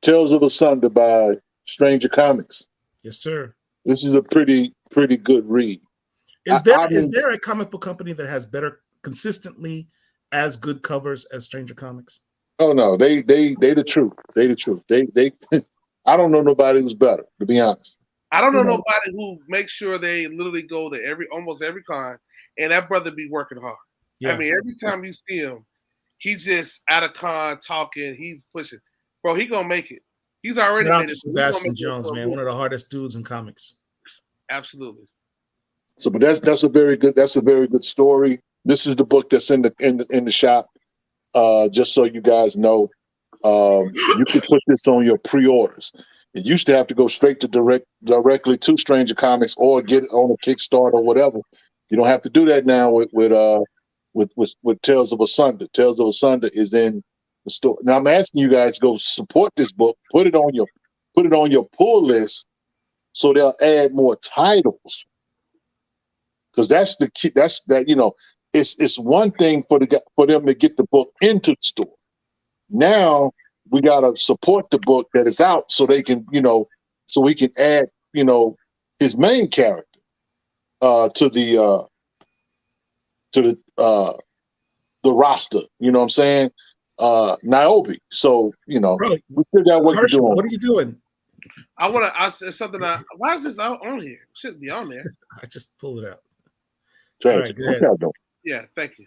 Tales of Asunder by Stranger Comics. Yes, sir. This is a pretty good read. Is there a comic book company that has consistently as good covers as Stranger Comics? Oh no, they the truth. They the truth. They I don't know nobody who's better, to be honest. I don't know nobody who makes sure they literally go to almost every con, and that brother be working hard. Yeah. I mean, every time you see him, he's just at a con talking. He's pushing, bro. He gonna make it. He's already made it. Sebastian Jones, man, one of the hardest dudes in comics. Absolutely. So, but that's a very good story. This is the book that's in the shop. Just so you guys know, you can put this on your pre-orders. It used to have to go straight to directly to Stranger Comics or get it on a Kickstarter or whatever. You don't have to do that now with Tales of Asunder. Tales of Asunder is in the store. Now I'm asking you guys to go support this book, put it on your pull list, so they'll add more titles. Because that's the key. It's one thing for them to get the book into the store. Now we gotta support the book that is out so they can, so we can add, his main character to the roster. You know what I'm saying? Niobe. So you know, Bro, we still got work to do. Hershel, what are you doing? I said something. Why is this on here? It shouldn't be on there. I just pulled it out. Tragic. All right, go What ahead. y'all doing? Yeah, thank you.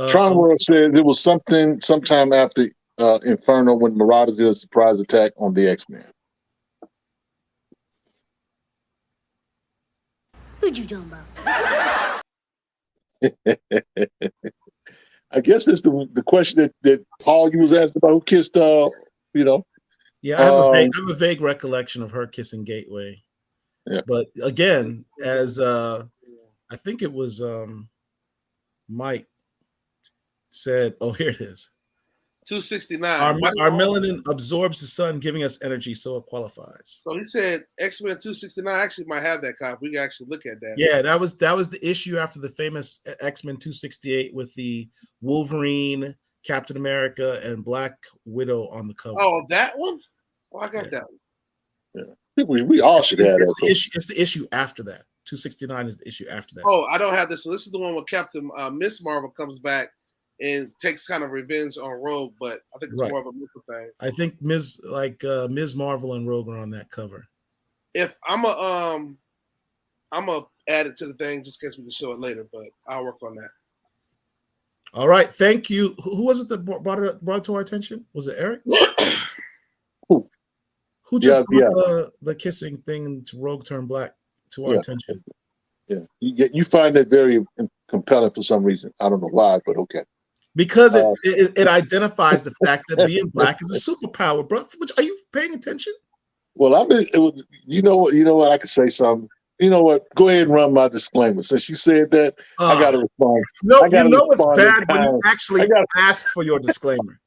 Tron World says it was sometime after Inferno when Marauders did a surprise attack on the X-Men. Who'd you talking about? I guess it's the question that Paul you was asking about who kissed you know. Yeah, I have a vague recollection of her kissing Gateway. Yeah. But again, as I think it was Mike said, oh, here it is. 269. Our melanin absorbs the sun, giving us energy, so it qualifies. So he said X-Men 269 actually might have that copy. We can actually look at that. Yeah, that was the issue after the famous X-Men 268 with the Wolverine, Captain America, and Black Widow on the cover. Oh, that one? Oh, I got that one. Yeah. I think we all should have that. It's the issue after that. 269 is the issue after that. Oh, I don't have this. So this is the one where Captain Miss Marvel comes back and takes kind of revenge on Rogue, but I think it's more of a mental thing. I think Ms. Marvel and Rogue are on that cover. If I'm a add it to the thing just in case we can show it later, but I'll work on that. All right, thank you. Who was it that brought it to our attention? Was it Eric? Who just brought the kissing thing to Rogue Turn Black to our attention? Yeah, you find that very compelling for some reason. I don't know why, but okay. Because it identifies the fact that being black is a superpower, bro. Are you paying attention? Well, you know what? I could say something. You know what? Go ahead and run my disclaimer. Since you said that, I got to respond. No, you know it's bad when you actually ask for your disclaimer.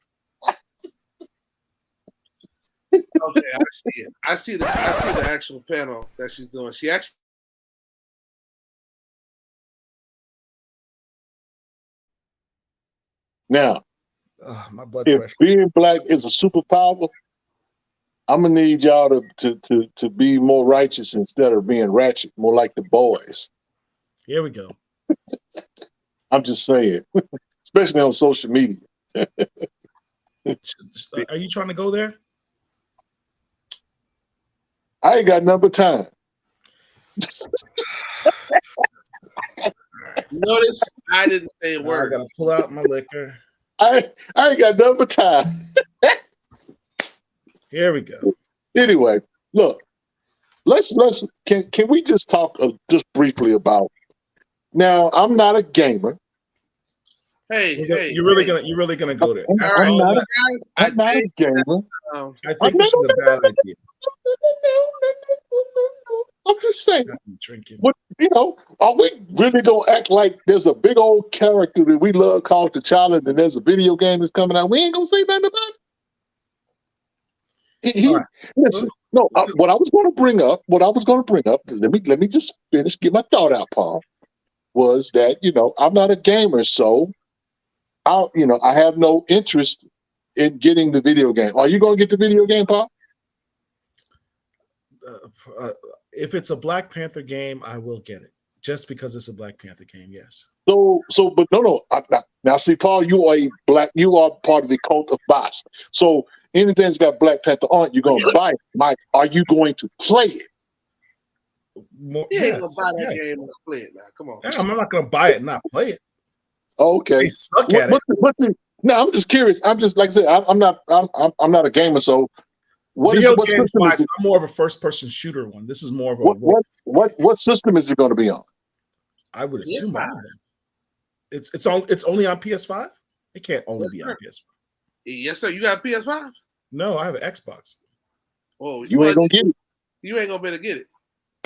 Okay, I see it. I see the actual panel that she's doing. She actually. Now, my blood if pressure. being black is a superpower, I'm gonna need y'all to be more righteous instead of being ratchet, more like the boys. Here we go. I'm just saying, especially on social media. Are you trying to go there? I ain't got none but time. Notice I didn't say a word. I gotta pull out my liquor. I ain't got none but time. Here we go. Anyway, look, can we just talk just briefly about? Now, I'm not a gamer. You're really gonna go there. I'm not a gamer. I think this is a bad idea. I'm just saying. I'm drinking. What, are we really gonna act like there's a big old character that we love called T'Challa, and there's a video game that's coming out? We ain't gonna say nothing about it. Listen, no. What I was going to bring up. Let me just finish. Get my thought out, Paul. Was that I'm not a gamer, so I have no interest in getting the video game. Are you going to get the video game, Paul? If it's a Black Panther game, I will get it. Just because it's a Black Panther game, yes. But no. Now, see, Paul, you are part of the cult of bots. So anything that's got Black Panther on, you're going to buy it. Mike, are you going to play it? You ain't gonna buy that game and play it now. Come on. Yeah, I'm not gonna buy it and not play it. Okay. They suck at it. No, I'm just curious. I'm just like I said, I'm not a gamer, so video games wise, I'm more of a first person shooter one. This is more of a what system is it going to be on? I would assume it's only on PS5. It can't only be on PS5. Yes, sir. You got a PS5? No, I have an Xbox. Oh, you ain't gonna get it. You ain't gonna be able to get it.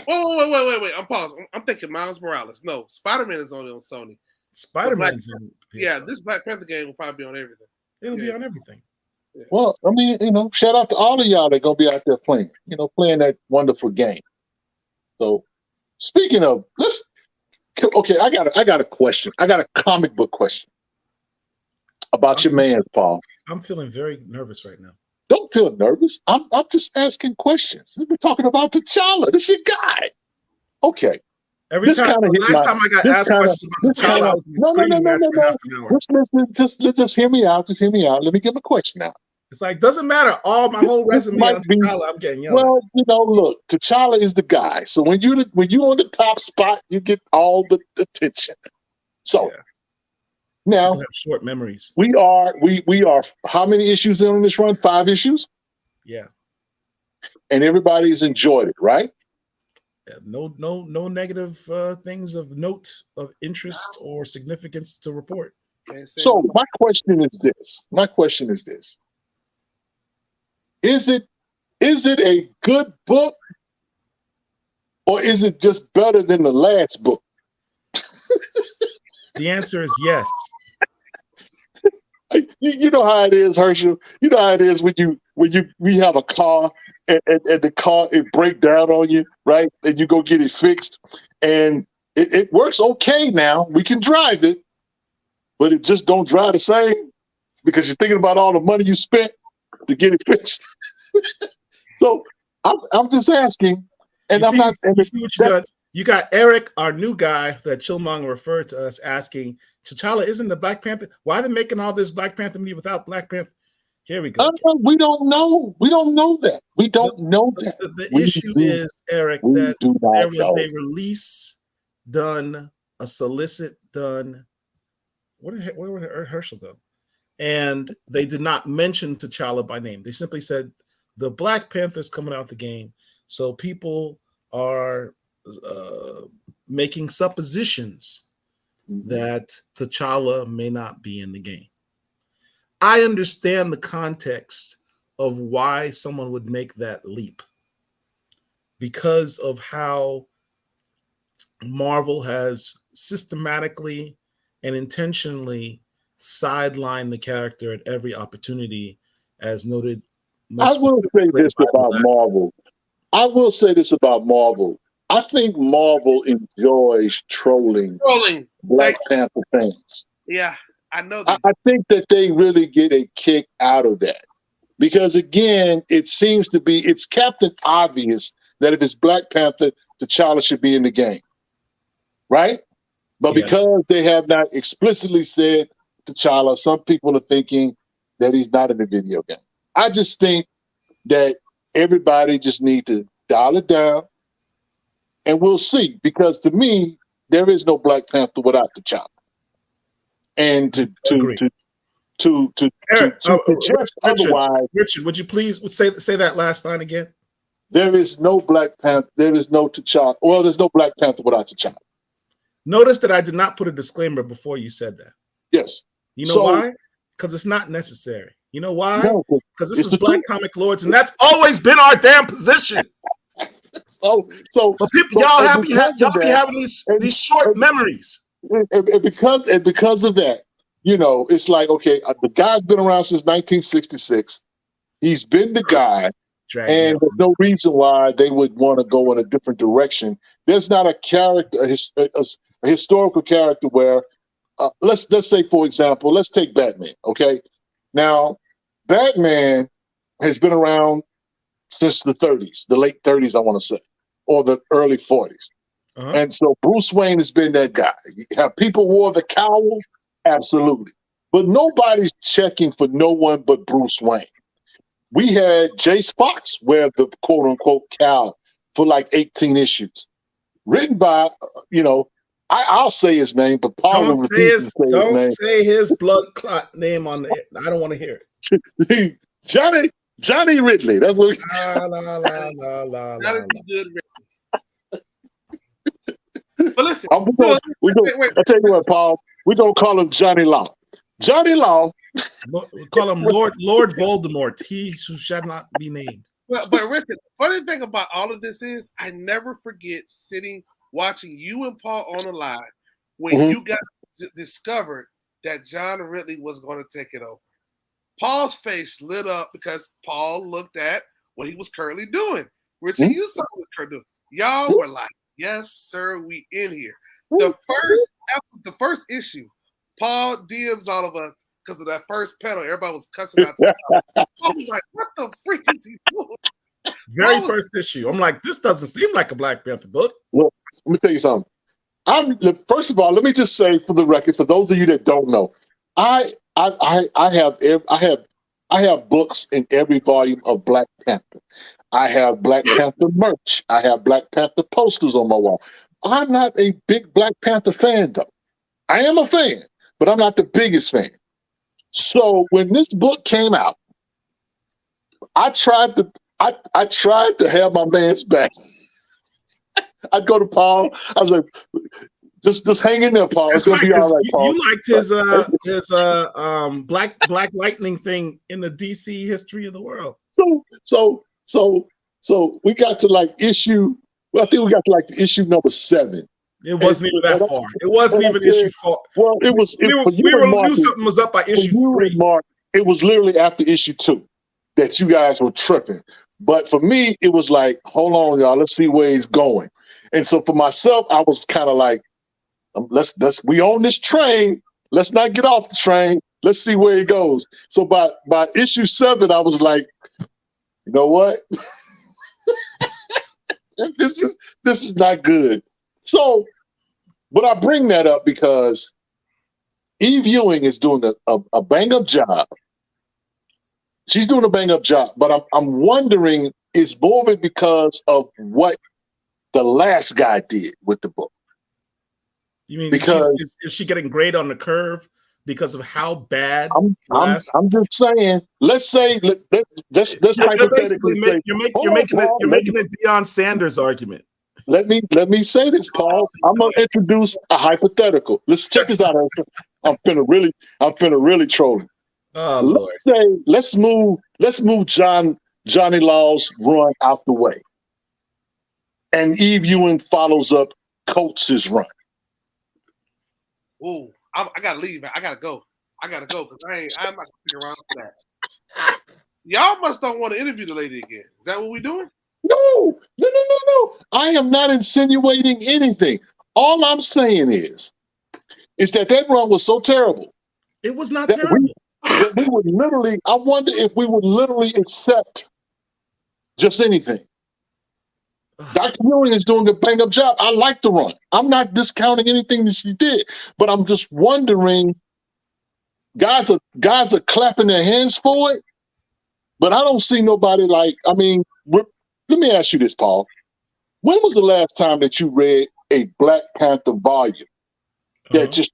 Oh, wait. I'm pausing. I'm thinking Miles Morales. No, Spider-Man is only on Sony. Spider-Man's on PS5. Yeah, this Black Panther game will probably be on everything. It'll be on everything. Yeah. Well, I mean, shout out to all of y'all that gonna be out there playing that wonderful game. So, speaking of, I got a question. I got a comic book question about your man, Paul. I'm feeling very nervous right now. Don't feel nervous. I'm just asking questions. We're talking about T'Challa. This your guy. Okay. Every time, last time I got asked questions about T'Challa, I was in a screaming match for half an hour. Just hear me out. Just hear me out. Let me get my question out. It's like, doesn't matter. My whole resume on T'Challa, I'm getting yelled well, you know, look, T'Challa is the guy. So when you on the top spot, you get all the attention. So now people have short memories. We are how many issues in on this run? 5 issues? Yeah. And everybody's enjoyed it, right? Yeah, no negative things of note, of interest, or significance to report. So my question is this. Is it a good book, or is it just better than the last book? The answer is yes. You know how it is, Hershel. You know how it is when we have a car and the car it break down on you, right? And you go get it fixed, and it works okay now. We can drive it, but it just don't drive the same because you're thinking about all the money you spent to get it fixed. So I'm just asking, and I'm not. You see what you got? You got Eric, our new guy that Chillmong referred to us, asking, T'Challa isn't the Black Panther? Why are they making all this Black Panther movie without Black Panther? Here we go. We don't know. We don't know that. We don't know that. The issue is, Eric, that there was a release done, a solicit done. Where would Hershel go? And they did not mention T'Challa by name. They simply said the Black Panther's coming out the game. So people are making suppositions that T'Challa may not be in the game. I understand the context of why someone would make that leap because of how Marvel has systematically and intentionally sidelined the character at every opportunity, as noted. I will say this about Marvel. I think Marvel enjoys trolling Black Panther fans. Yeah, I know that. I think that they really get a kick out of that. Because again, it seems to be, it's Captain Obvious that if it's Black Panther, T'Challa should be in the game. Right? But because they have not explicitly said T'Challa, some people are thinking that he's not in the video game. I just think that everybody just need to dial it down, and we'll see. Because to me, there is no Black Panther without T'Challa. And to suggest otherwise, Richard, would you please say that last line again? There is no Black Panther. There is no T'Challa. Well, there's no Black Panther without T'Challa. Notice that I did not put a disclaimer before you said that. Yes. You know why? Because it's not necessary. You know why? Because this is Black Comic Lords, and that's always been our damn position. But people, y'all be having these short memories. And because of that, you know, it's like, okay, the guy's been around since 1966. He's been the guy. And there's no reason why they would want to go in a different direction. There's not a character, a historical character where, let's say, for example, let's take Batman, okay? Now, Batman has been around since the 30s, the late 30s, I want to say, or the early 40s. And so Bruce Wayne has been that guy. Have people wore the cowl? Absolutely. But nobody's checking for no one but Bruce Wayne. We had Jace Fox wear the quote-unquote cowl for like 18 issues. Written by, you know, I'll say his name, but Paul don't say his blood clot name on it. I don't want to hear it. Johnny Ridley. That's what But listen, I'll tell you what, Paul. We're gonna call him Johnny Law. Johnny Law. We call him Lord Voldemort. He who shall not be named. But Richard, the funny thing about all of this is I never forget watching you and Paul on the live when you got discovered that John Ridley was going to take it over. Paul's face lit up because Paul looked at what he was currently doing. Richard, you saw what he was currently doing. Y'all were like, yes, sir, we in here. The first issue, Paul DMs all of us because of that first panel. Everybody was cussing out. I was like, what the freak is he doing? First issue. I'm like, this doesn't seem like a Black Panther book. Look, let me tell you something. First of all, let me just say for the record, for those of you that don't know, I have books in every volume of Black Panther. I have Black Panther merch. I have Black Panther posters on my wall. I'm not a big Black Panther fan, though. I am a fan, but I'm not the biggest fan. So when this book came out, I tried to have my man's back. I'd go to Paul. I was like, just hang in there, Paul. That's it's gonna be all right, Paul. You liked his Black Lightning thing in the DC history of the world. So we got to like issue. Well, I think we got to like the issue number 7. It wasn't even that far. It wasn't even issue 4. Well, it was. We knew something was up by issue 3. Mark, it was literally after issue 2 that you guys were tripping. But for me, it was like, hold on, y'all. Let's see where he's going. And so for myself, I was kind of like, we on this train. Let's not get off the train. Let's see where it goes. So by issue 7, I was like, you know what? This is not good. So, but I bring that up because Eve Ewing is doing a bang-up job. She's doing a bang-up job, but I'm wondering, is more of it because of what the last guy did with the book? You mean because is she getting grade on the curve because of how bad? I'm just saying. Let's say let's hypothetically say you're making a Deion Sanders argument. Let me say this, Paul. I'm gonna introduce a hypothetical. Let's check this out. I'm finna really troll him. Oh, Lord. Let's move Johnny Law's run out the way, and Eve Ewing follows up Coates' run. Ooh, I gotta leave, man. I gotta go because I'm not gonna stick around for that. Y'all must don't want to interview the lady again. Is that what we're doing? No. I am not insinuating anything. All I'm saying is that run was so terrible. It was not terrible. We would literally, I wonder if we would literally accept just anything. Dr. Ewing is doing a bang-up job. I like the run. I'm not discounting anything that she did, but I'm just wondering, guys are clapping their hands for it, but I don't see nobody like, I mean, let me ask you this, Paul. When was the last time that you read a Black Panther volume that you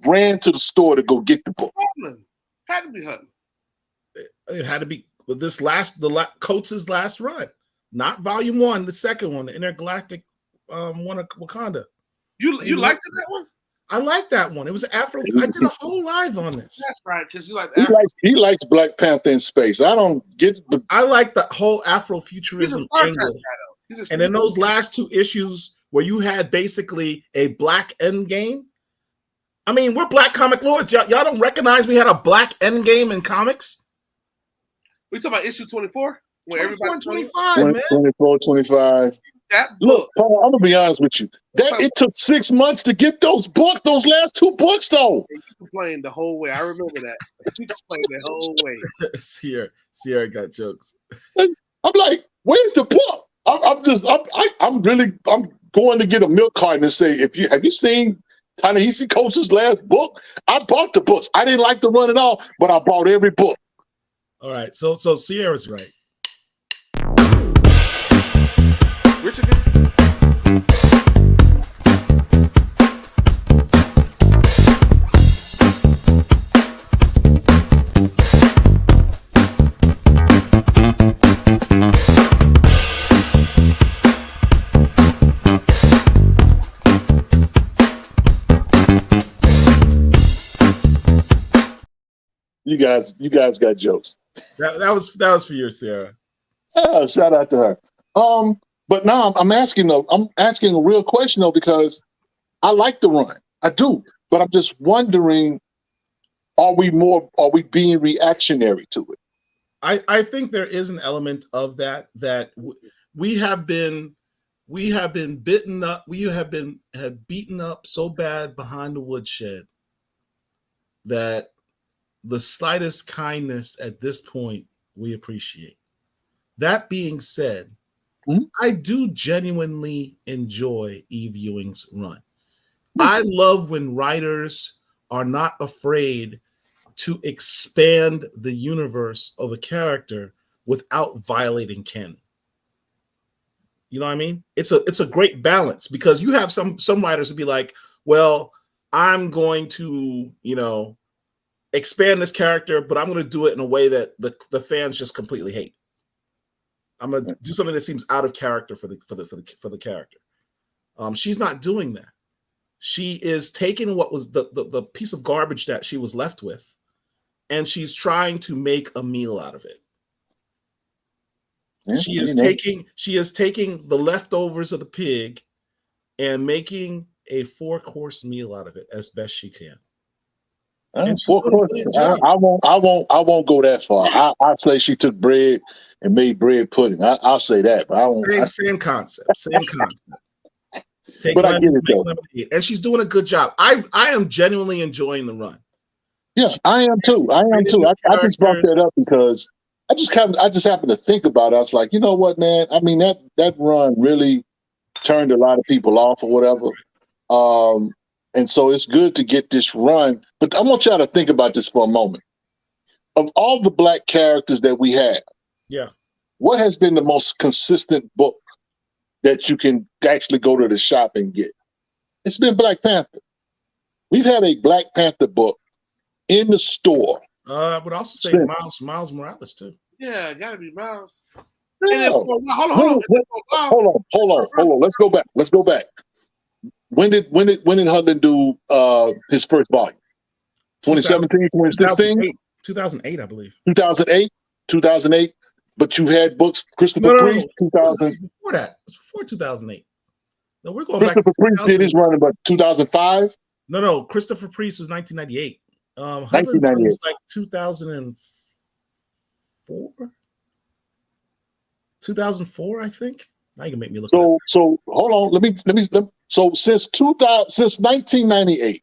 ran to the store to go get the book? Had to be Hutton. It had to be Coates' last run, not volume 1, the second one, the intergalactic one of Wakanda. You liked that one? I like that one. It was Afro. I did a whole live on this. That's right, because you like he likes Black Panther in space. I don't get the. I like the whole Afrofuturism angle. And in those last 2 issues where you had basically a black end game. I mean, we're Black comic lords. Y'all don't recognize we had a black end game in comics? We talking about issue 24? Where 24 25, man. 24, 25. That book. Look, Paul, I'm gonna be honest with you. It took 6 months to get those last 2 books, though. You complained the whole way. I remember that. You complained the whole way. Sierra got jokes. I'm like, where's the book? I'm going to get a milk carton and say, have you seen Ta-Nehisi Coates' last book? I bought the books. I didn't like the run at all, but I bought every book. All right, so Sierra's right. Richard. You guys got jokes. That was for you, Sarah. Oh, shout out to her. But now I'm asking a real question though, because I like the run. I do, but I'm just wondering, are we being reactionary to it? I think there is an element of that we have been beaten up so bad behind the woodshed that the slightest kindness at this point we appreciate. That being said, I do genuinely enjoy Eve Ewing's run. I love when writers are not afraid to expand the universe of a character without violating canon. You know what I mean? It's a great balance, because you have some writers would be like, well, I'm going to, expand this character, but I'm going to do it in a way that the fans just completely hate. I'm going to do something that seems out of character for the character. She's not doing that. She is taking what was the piece of garbage that she was left with, and she's trying to make a meal out of it. Yeah, she is taking the leftovers of the pig and making a 4-course meal out of it as best she can. And 4 courses. I won't go that far. I say she took bread and made bread pudding. I'll say that, but I won't. Same concept. Take but I get it though. Lemonade, and she's doing a good job. I am genuinely enjoying the run. Yeah, I am too. I just brought that up because I just happened to think about it. I was like, you know what, man? I mean, that run really turned a lot of people off or whatever. And so it's good to get this run. But I want y'all to think about this for a moment. Of all the Black characters that we have, what has been the most consistent book that you can actually go to the shop and get? It's been Black Panther. We've had a Black Panther book in the store. I would also say Miles Morales too. Yeah, gotta be Miles. No. Hold on. Let's go back. When did Hudlin do his first volume? 2017, 2016? 2008, I believe. 2008. But you've had books, Christopher Priest, 2000. Before that. It's before 2008. No, we're going Christopher back. Priest did his run about 2005. No. Christopher Priest was 1998. 1998 was like 2004. 2004, I think. Now you can make me look. So hold on. Let me. So since 1998,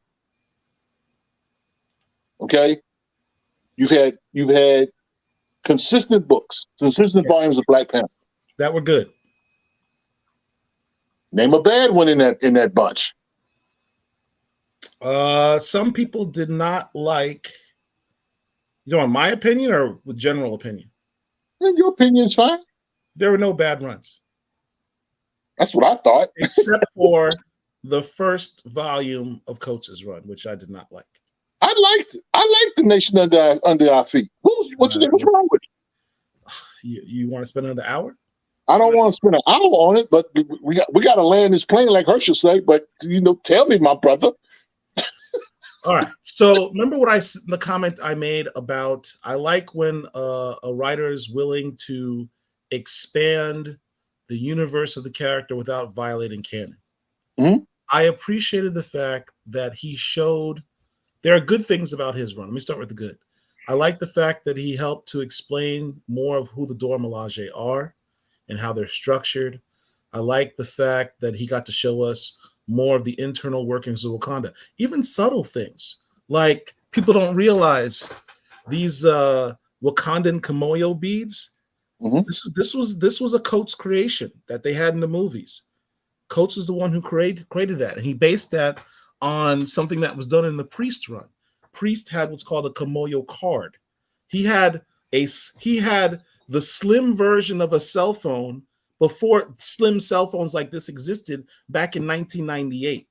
okay, you've had consistent books, consistent volumes of Black Panther that were good. Name a bad one in that bunch. Some people did not like. You want my opinion or with general opinion? Your opinion is fine. There were no bad runs. That's what I thought. Except for the first volume of Coates' run, which I did not like. I liked The Nation Under Our Feet. What's wrong with you? You want to spend another hour? I don't want to spend an hour on it, but we got to land this plane, like Hershel say. But tell me, my brother. All right. So remember the comment I made about I like when a writer is willing to expand the universe of the character without violating canon. Mm-hmm. I appreciated the fact that he showed there are good things about his run. Let me start with the good. I like the fact that he helped to explain more of who the Dora Milaje are and how they're structured. I like the fact that he got to show us more of the internal workings of Wakanda, even subtle things like people don't realize these Wakandan Kamoyo beads. Mm-hmm. This was a Coates creation that they had in the movies. Coates is the one who created that, and he based that on something that was done in the Priest run. Priest had what's called a Kamoyo card. He had the slim version of a cell phone before slim cell phones like this existed back in 1998.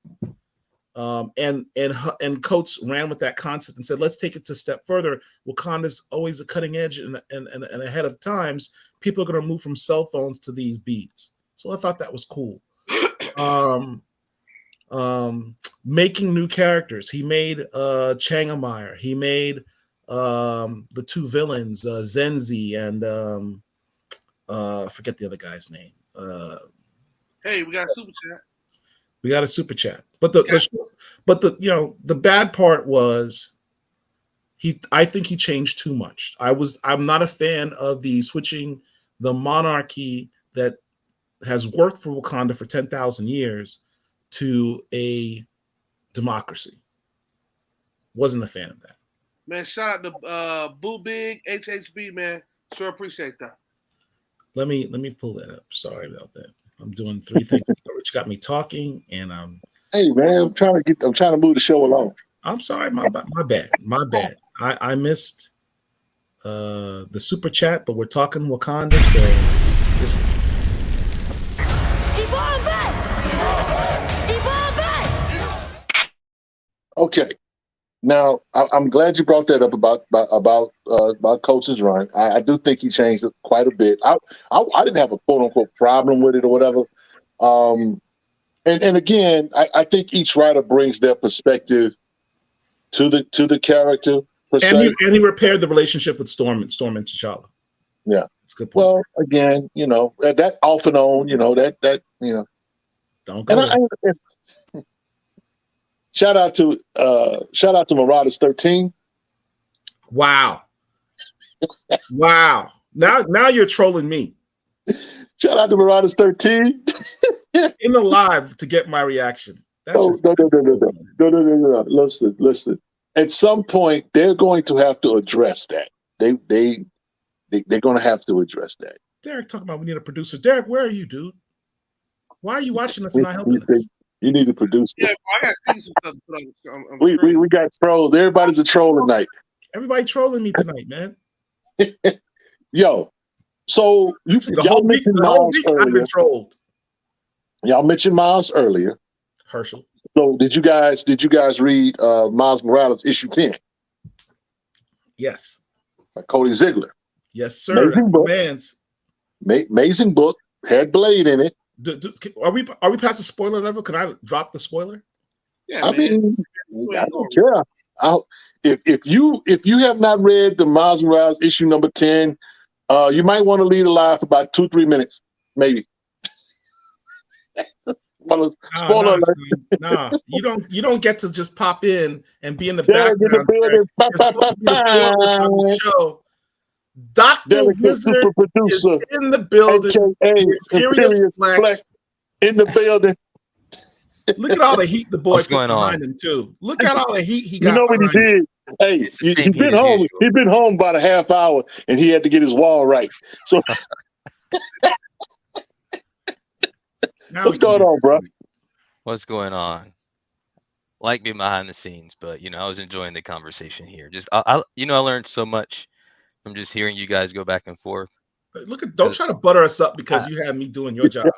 And Coates ran with that concept and said, let's take it to a step further. Wakanda's always a cutting edge and ahead of times. People are going to move from cell phones to these beads. So I thought that was cool. Making new characters. He made Changameyer. He made the two villains, Zenzi and forget the other guy's name. Hey, we got a super chat. We got a super chat. But the bad part was I think he changed too much. I'm not a fan of the switching the monarchy that has worked for Wakanda for 10,000 years to a democracy. Wasn't a fan of that. Man, shout out to Boo Big HHB, man. Sure appreciate that. Let me pull that up. Sorry about that. I'm doing three things. Rich got me talking, and Hey man, I'm trying to move the show along. I'm sorry. My bad. I missed the super chat, but we're talking Wakanda, so this. Okay. Now, I'm glad you brought that up about Coach's run. I do think he changed it quite a bit. I didn't have a quote unquote problem with it or whatever. And again, I think each writer brings their perspective to the character per se. And he repaired the relationship with Storm and T'Challa. Yeah, it's a good point. Well, again, that off and on, that don't go. Shout out to Marauders 13. Wow. Now you're trolling me. Shout out to Marauders 13. In the live to get my reaction. No. Listen. At some point, they're going to have to address that. They're going to have to address that. Derek talking about we need a producer. Derek, where are you, dude? Why are you watching us and not helping us? You need a producer. Yeah, I got to see some stuff. We got trolls. Everybody's a troll tonight. Everybody trolling me tonight, man. Yo, so y'all mentioned Miles earlier. I've been trolled. Y'all mentioned Miles earlier. Hershel. So did you guys read Miles Morales issue 10? Yes. By Cody Ziegler. Yes, sir. Amazing book. Had Blade in it. Are we past the spoiler level? Can I drop the spoiler? Yeah, I mean, I don't care. If you have not read the Miles Morales issue number 10, you might want to leave alive for about 2-3 minutes, maybe. Spoiler alert. Nah, you don't get to just pop in and be in the background. Show. Dr. Wizard is in the building. Imperious Flex in the building. Look at all the heat the boy What's going behind on? him too. Look at all the heat he got. You know what he did? Hey, he's been home. He's been home about a half hour, and he had to get his wall right. So, what's going on, bro? What's going on? Like being behind the scenes, but I was enjoying the conversation here. Just I learned so much from just hearing you guys go back and forth. Don't try to butter us up because you had me doing your job.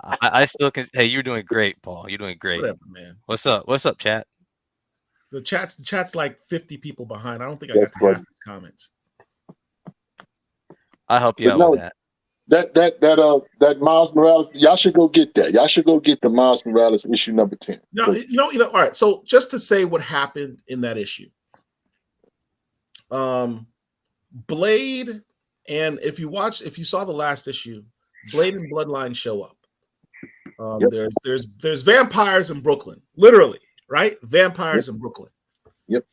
I still can. Hey, you're doing great, Paul. You're doing great. Whatever, man. What's up, chat? The chat's like 50 people behind. I don't think I got to half these comments. I'll help you out with that. That Miles Morales, y'all should go get that. Y'all should go get the Miles Morales issue number 10. All right. So just to say what happened in that issue. Blade, and if you saw the last issue, Blade and Bloodline show up. Yep. There's vampires in Brooklyn, literally, right? Vampires in Brooklyn. Yep.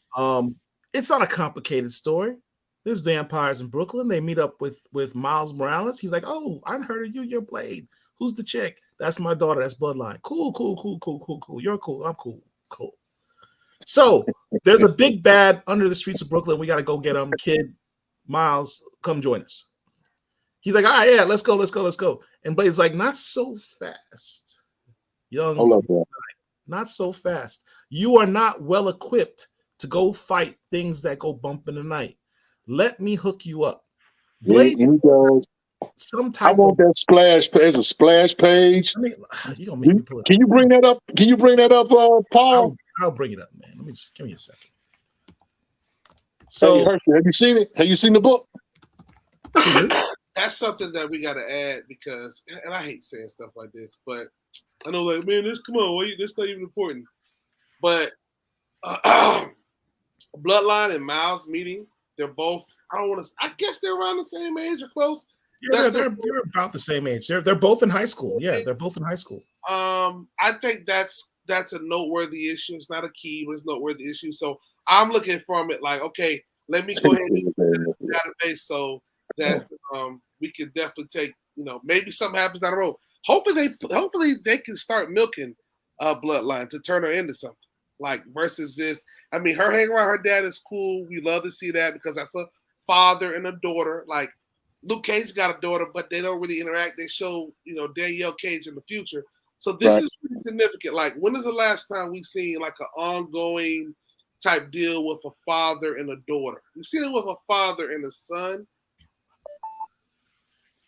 It's not a complicated story. There's vampires in Brooklyn. They meet up with Miles Morales. He's like, "Oh, I heard of you. You're Blade. Who's the chick? That's my daughter. That's Bloodline. Cool. You're cool. I'm cool. Cool." So there's a big bad under the streets of Brooklyn. We got to go get him. Kid, Miles, come join us. He's like, "All right, yeah, let's go." And Blade's like, "Not so fast, young. Not so fast. You are not well equipped to go fight things that go bump in the night. Let me hook you up." Blade, he does. I want that splash. There's a splash page. You gonna make me pull it. Can you bring that up? Can you bring that up, Paul? I'll bring it up, man. Let me just give me a second. So, hey, Hershel, have you seen it? Have you seen the book? That's something that we got to add because, and I hate saying stuff like this, but I know, like, man, this not even important. But Bloodline and Miles meeting, they're both. I guess they're around the same age or close. Yeah, they're about the same age. They're both in high school. Yeah, they're both in high school. I think that's a noteworthy issue. It's not a key, but it's a noteworthy issue. So I'm looking from it like, okay, let me go ahead and get the database so that we can definitely take, maybe something happens down the road. Hopefully they can start milking Bloodline to turn her into something. Like versus this. I mean, her hanging around her dad is cool. We love to see that because that's a father and a daughter. Like, Luke Cage got a daughter, but they don't really interact. They show, Danielle Cage in the future. So this is pretty significant. Like, when is the last time we seen like an ongoing type deal with a father and a daughter? We've seen it with a father and a son.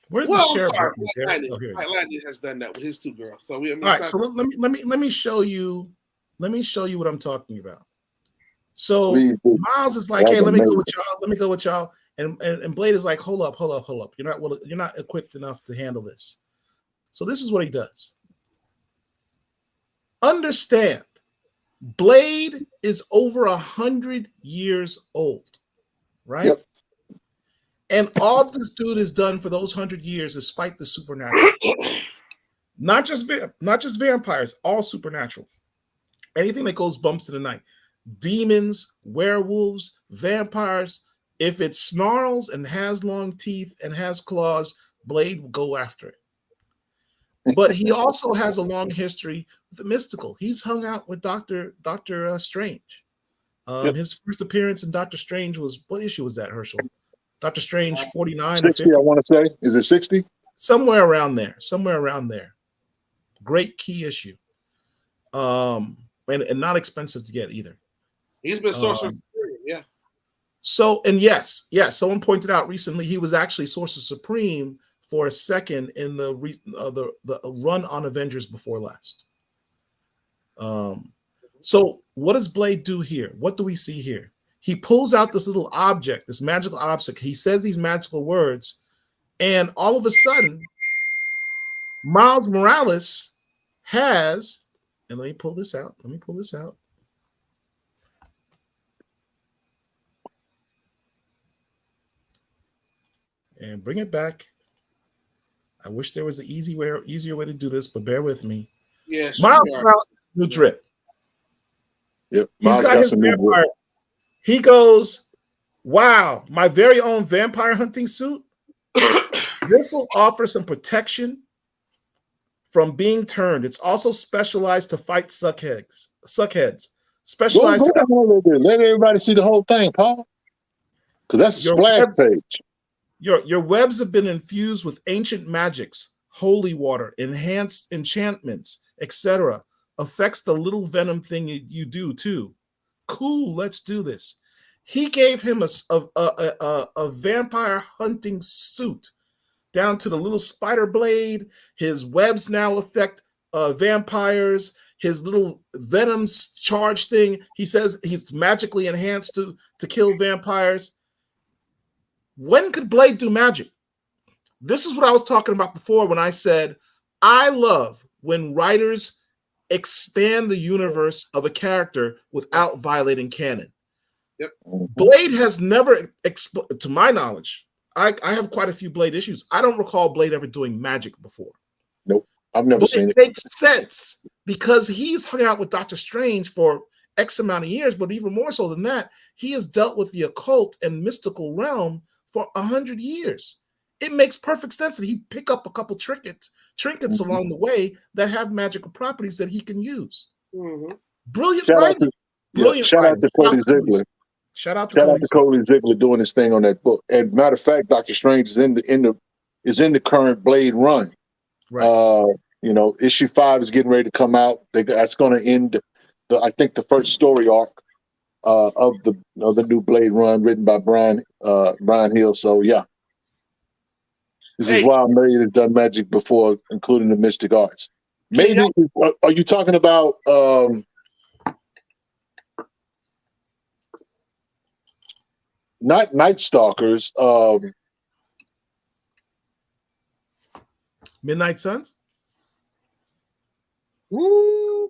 Where's the share button? Black Lightning has done that with his two girls. So all right. So let me show you. Let me show you what I'm talking about. So Miles is like, hey, let me go with y'all. Let me go with y'all. And Blade is like, hold up. You're not equipped enough to handle this. So this is what he does. Understand, Blade is over 100 years old, right? Yep. And all this dude has done for those 100 years is fight the supernatural. not just vampires, all supernatural. Anything that goes bumps in the night. Demons, werewolves, vampires. If it snarls and has long teeth and has claws, Blade will go after it. But he also has a long history with the mystical. He's hung out with Doctor Strange. His first appearance in Doctor Strange was, what issue was that, Herschel? Doctor Strange 49 60, or 50? I want to say. Is it 60? Somewhere around there. Great key issue. And not expensive to get either. He's been Sorcerer Supreme, yeah. So, and yes, someone pointed out recently he was actually Sorcerer Supreme for a second in the run on Avengers Before Last. So what does Blade do here? What do we see here? He pulls out this little object, this magical object. He says these magical words, and all of a sudden, Miles Morales has, and let me pull this out. And bring it back. I wish there was an easier way to do this, but bear with me. Yeah, Miles Morales, new drip. Yep, he's got his vampire. He goes, wow, my very own vampire hunting suit. This will offer some protection from being turned. It's also specialized to fight suckheads. Specialized. Let everybody see the whole thing, Paul. Because that's a splash page. Your webs have been infused with ancient magics, holy water, enhanced enchantments, etc. Affects the little venom thing you do too. Cool, let's do this. He gave him a vampire hunting suit down to the little spider blade. His webs now affect vampires. His little venom charge thing, he says he's magically enhanced to kill vampires. When could Blade do magic? This is what I was talking about before when I said, I love when writers expand the universe of a character without violating canon. Yep. Blade has never, to my knowledge, I have quite a few Blade issues. I don't recall Blade ever doing magic before. Nope, I've never seen it. It makes sense because he's hung out with Doctor Strange for X amount of years, but even more so than that, he has dealt with the occult and mystical realm for 100 years. It makes perfect sense that he pick up a couple trinkets along the way that have magical properties that he can use. Brilliant writing. Shout out to Cody Ziegler. Shout out to Cody Ziegler doing his thing on that book. And matter of fact, Doctor Strange is in the current Blade run. Right. Issue 5 is getting ready to come out. That's going to end I think the first story arc of the new Blade run written by Brian Hill. So yeah. This is why Mary has done magic before, including the mystic arts. Maybe are you talking about not Night Stalkers? Midnight Suns? I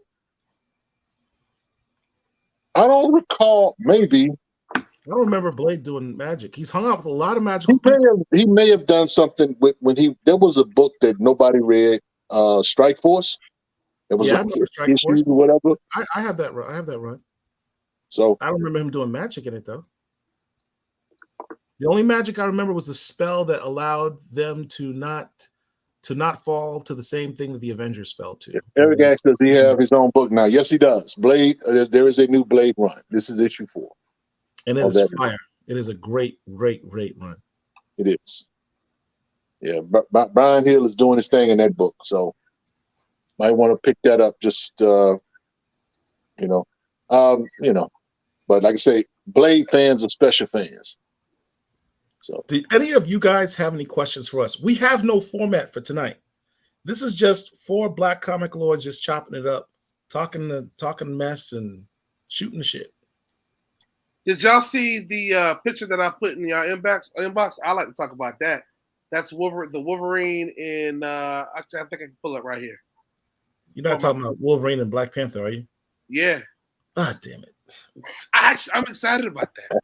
don't recall. Maybe. I don't remember Blade doing magic. He's hung out with a lot of magical people. He may have done something when there was a book that nobody read, Strike Force. It was Strike Force or whatever. I have that run. So I don't remember him doing magic in it though. The only magic I remember was a spell that allowed them to not fall to the same thing that the Avengers fell to. Eric asks, does he have his own book now? Yes, he does. Blade. There is a new Blade run. This is issue 4. And it is fire. It is a great, great, great run. It is. Yeah, Brian Hill is doing his thing in that book, so might want to pick that up. Just you know, but like I say, Blade fans are special fans. So, do any of you guys have any questions for us? We have no format for tonight. This is just 4 black comic lords just chopping it up, talking mess and shooting the shit. Did y'all see the picture that I put in your inbox? I like to talk about that. That's the Wolverine in. Actually, I think I can pull it right here. You're not talking about Wolverine and Black Panther, are you? Yeah. Ah, damn it! I'm excited about that.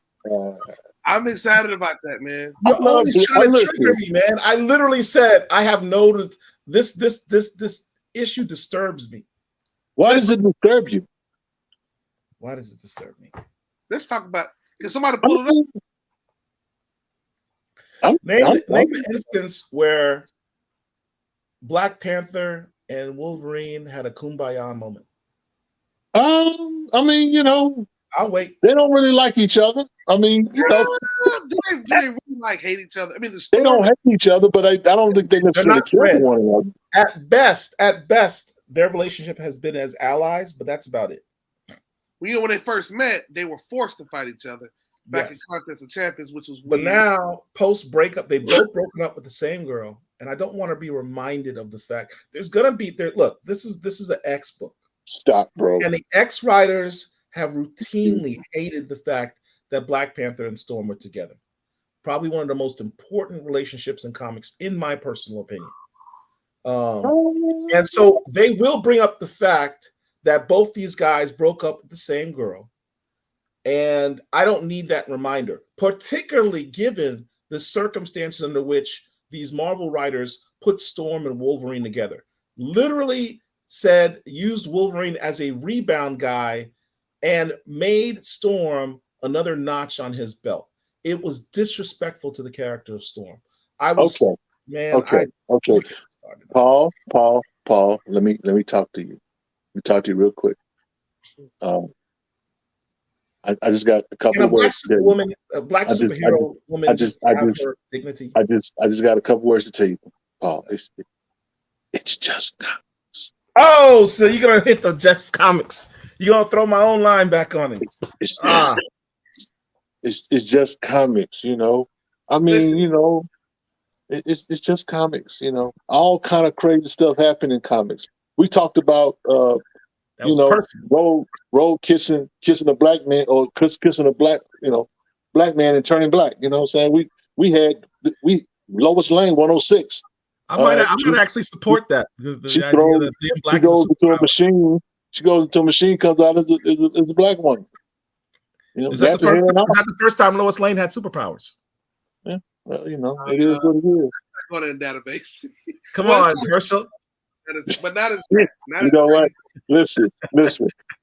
I'm excited about that, man. You're always trying to trigger me, man. I literally said I have noticed this issue disturbs me. Why does it disturb you? Why does it disturb me? Let's talk about. Can somebody pull it up? Name an instance where Black Panther and Wolverine had a kumbaya moment. I mean, I'll wait. They don't really like each other. I mean, do they really like hate each other? I mean, they don't hate each other, but I don't think they necessarily care for one another. At best, their relationship has been as allies, but that's about it. Well, when they first met, they were forced to fight each other back in Contest of Champions, which was weird. But now, post breakup, they both broken up with the same girl, and I don't want to be reminded of the fact there's gonna be there. Look, this is an X book. Stop, bro. And the X writers have routinely hated the fact that Black Panther and Storm were together. Probably one of the most important relationships in comics, in my personal opinion. And so they will bring up the fact that both these guys broke up with the same girl. And I don't need that reminder, particularly given the circumstances under which these Marvel writers put Storm and Wolverine together. Literally used Wolverine as a rebound guy and made Storm another notch on his belt. It was disrespectful to the character of Storm. Okay. Paul, let me talk to you. Let me talk to you real quick. I just got a couple of words. A black superhero woman. I just dignity. I just got a couple words to tell you, Paul. It's just comics. Oh, so you're gonna hit the Just Comics. You're gonna throw my own line back on it. It's just comics, I mean, it's just comics, All kind of crazy stuff happened in comics. We talked about Rogue kissing a black man, or kissing a black man and turning black. You know what I'm saying? We had Lois Lane 106. I might actually support that. She goes into a machine. She goes into a machine, comes out as a black woman. Is that the first time Lois Lane had superpowers? Yeah, well, it is what it is. Going in the database. Come on, Hershel. But not as you know what? Listen.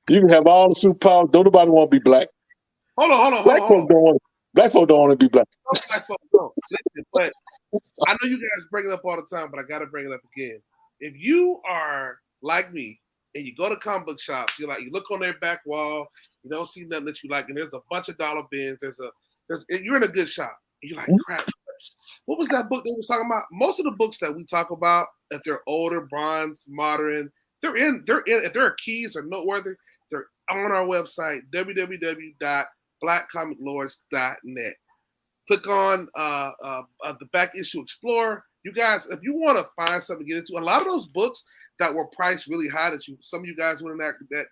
You can have all the superpowers. Don't nobody want to be black. Hold on. Black folk don't want to be black. Black folk don't. Listen, but I know you guys bring it up all the time, but I got to bring it up again. If you are like me and you go to comic book shops, you look on their back wall, you don't see nothing that you like, and there's a bunch of dollar bins. You're in a good shop, and you're like, crap. What was that book they were talking about? Most of the books that we talk about, if they're older, bronze, modern, if there are keys or noteworthy, they're on our website, www.blackcomiclords.net. Click on the back issue Explorer. You guys, if you want to find something to get into, a lot of those books that were priced really high that some of you guys went in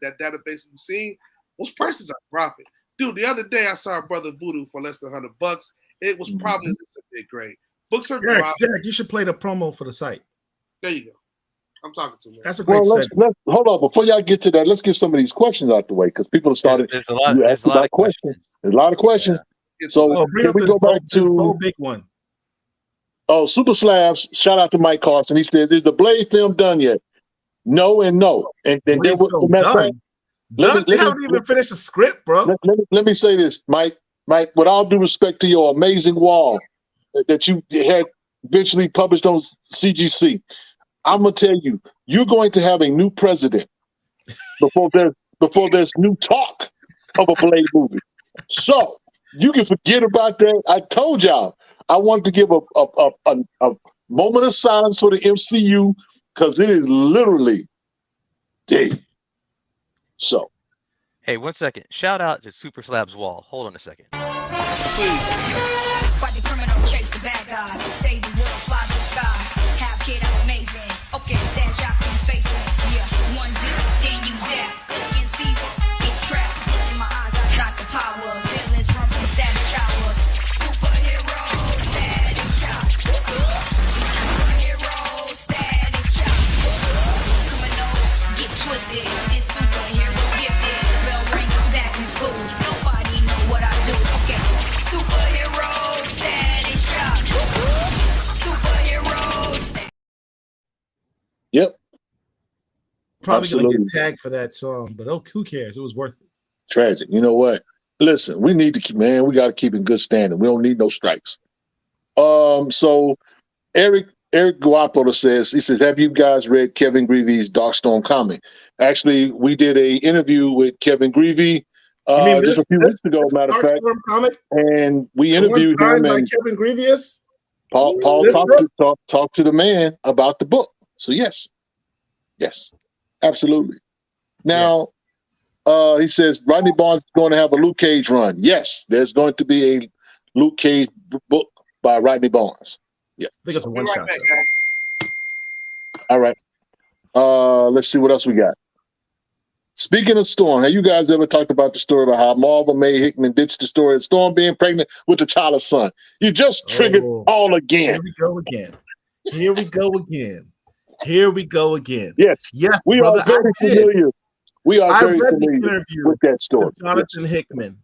that database you've seen, those prices are dropping. Dude, the other day I saw Brother Voodoo for less than $100. It was probably a bit great. Books are dropping. Derek, you should play the promo for the site. There you go. I'm talking to you. That's a great let's hold on. Before y'all get to that, let's get some of these questions out the way, because people have started. There's a lot of questions. There's a lot of questions. Yeah. So can we go back to the big one? Oh, Super Slabs! Shout out to Mike Carson. He says, "Is the Blade film done yet?" No and no. And then they haven't even finished the script, bro. Let me say this, Mike. Mike, with all due respect to your amazing wall that you had eventually published on CGC, I'm gonna tell you, you're going to have a new president before there's new talk of a Blade movie. So you can forget about that. I told y'all I wanted to give a Moment of silence for the MCU, because it is literally dead. So, Hey, 1 second. Shout out to Super Slab's Wall. Hold on a second. Fight the criminal, chase the bad guy. Save the world, fly to the sky. Half kid, I'm amazing. Okay, stand shot in the face. Yeah, 1-0, then you zap. Good against evil, get trapped. Look in my eyes, I got the power. Villains run from the static shower. Superhero, static shock. Superhero, static shock. Criminals, get twisted. This superhero gifted. Bell ring, back in school. Nobody know what I do. Okay, superhero, static shock. Superhero, static. yep, Probably gonna Absolutely. get tagged for that song, but who cares? It was worth it. tragic. You know what? Listen, we need to keep, man, we got to keep in good standing. We don't need no strikes. So Eric Guapo says, he says, have you guys read Kevin Greavy's Darkstorm comic? Actually, we did a interview with Kevin Greavy You mean just a few weeks ago, matter of fact, Darkstorm comic? and we The one interviewed him, signed by and Kevin Grievous? Paul This talked to the man about the book. So yes, absolutely. Now, he says Rodney Barnes is going to have a Luke Cage run. Yes, there's going to be a Luke Cage book by Rodney Barnes. Yeah. I think it's a Be one right shot. back, guys. All right. Let's see what else we got. Speaking of Storm, have you guys ever talked about the story about how Marvel May Hickman ditched the story of Storm being pregnant with T'Challa's son? You just triggered all again. Here we go again. Here we go again. Here we go again. Yes, Yes, we brother, are very familiar. We are I very read the familiar interview with that story. with Jonathan Hickman.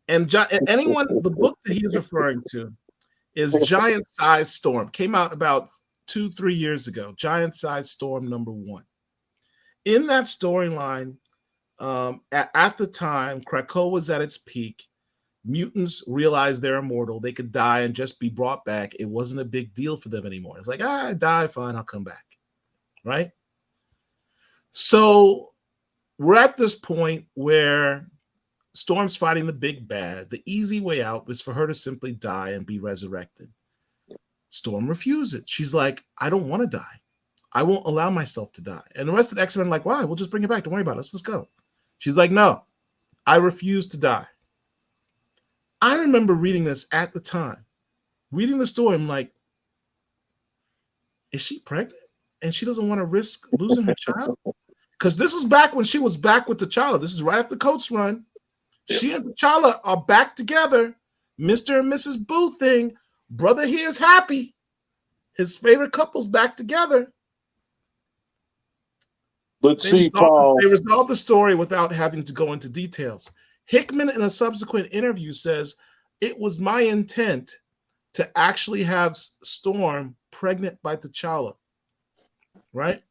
And the book that he's referring to is Giant Size Storm. Came out about 2-3 years ago. Giant Size Storm #1. In that storyline, at the time, Krakoa was at its peak. Mutants realized they're immortal. They could die and just be brought back. It wasn't a big deal for them anymore. It's like, I die, fine, I'll come back. Right? So we're at this point where Storm's fighting the big bad. The easy way out is for her to simply die and be resurrected. Storm refuses. She's like, I don't want to die. I won't allow myself to die. And the rest of the X-Men are like, why? We'll just bring it back. Don't worry about it. Let's go. She's like, no, I refuse to die. I remember reading this at the time. Reading the story, I'm like, is she pregnant? And she doesn't want to risk losing her child? Because this is back when she was back with T'Challa. This is right after Coates run. She and T'Challa are back together. Mr. and Mrs. Boo thing. Brother here's happy. His favorite couple's back together. But see, Paul, they resolved the story without having to go into details. Hickman, in a subsequent interview, says, it was my intent to actually have Storm pregnant by T'Challa. Right?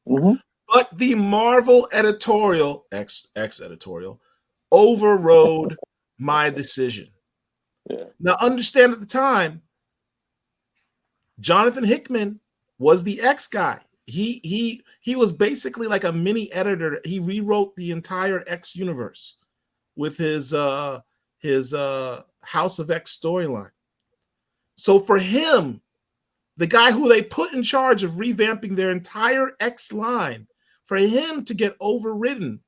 Mhm. But the Marvel editorial, X-editorial, overrode my decision. Yeah. Now, understand at the time, Jonathan Hickman was the X guy. He was basically like a mini editor. He rewrote the entire X universe with his House of X storyline. So for him, the guy who they put in charge of revamping their entire X line, for him to get overridden,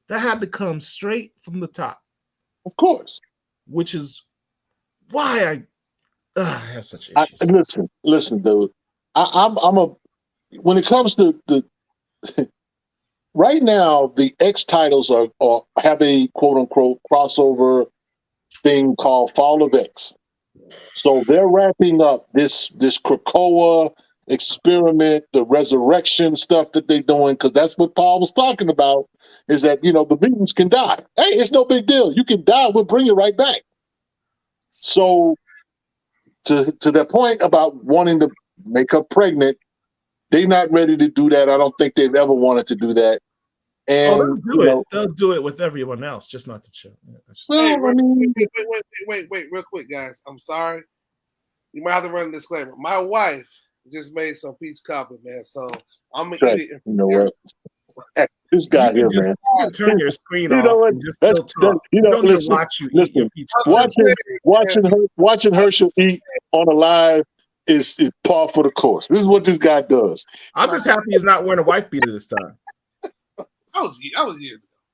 that had to come straight from the top. Of course. Which is why I have such issues. Listen, dude. When it comes to the right now, the X titles are have a quote unquote crossover thing called Fall of X. So they're wrapping up this Krakoa experiment, the resurrection stuff that they're doing, because that's what Paul was talking about, is that, the mutants can die. Hey, it's no big deal. You can die, we'll bring you right back. So to that point about wanting to make her pregnant, they're not ready to do that. I don't think they've ever wanted to do that. And they'll do it. They'll do it with everyone else, just not the show. Hey, wait, real quick, guys. I'm sorry. You might have to run a disclaimer. My wife just made some peach cobbler, man. So I'm gonna eat it. You know what? This guy here, man. You can turn your screen off. What? And just still talk. Don't listen, watch you eat your peach cobbler. watching Hershel eat on a live is par for the course. This is what this guy does. I'm just happy he's not wearing a wife beater this time. That was years ago.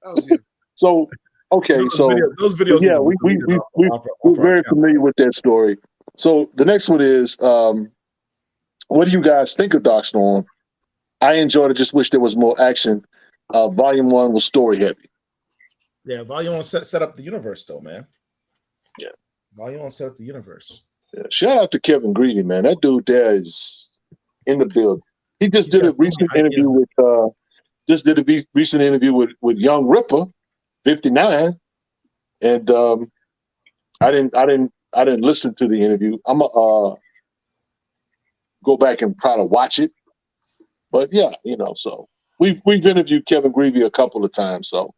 That was years ago. So okay, those videos. Yeah, we're very familiar with that story. So the next one is, what do you guys think of Doc Storm? I enjoyed it. Just wish there was more action. Volume 1 was story heavy. Yeah, Volume 1 set up the universe, though, man. Yeah, Volume 1 set up the universe. Yeah. Shout out to Kevin Greedy, man. That dude there is in the building. He just did a recent interview with Young Ripper, 59, and I didn't listen to the interview. I'm gonna go back and try to watch it. But yeah, so we've interviewed Kevin Greavy a couple of times. So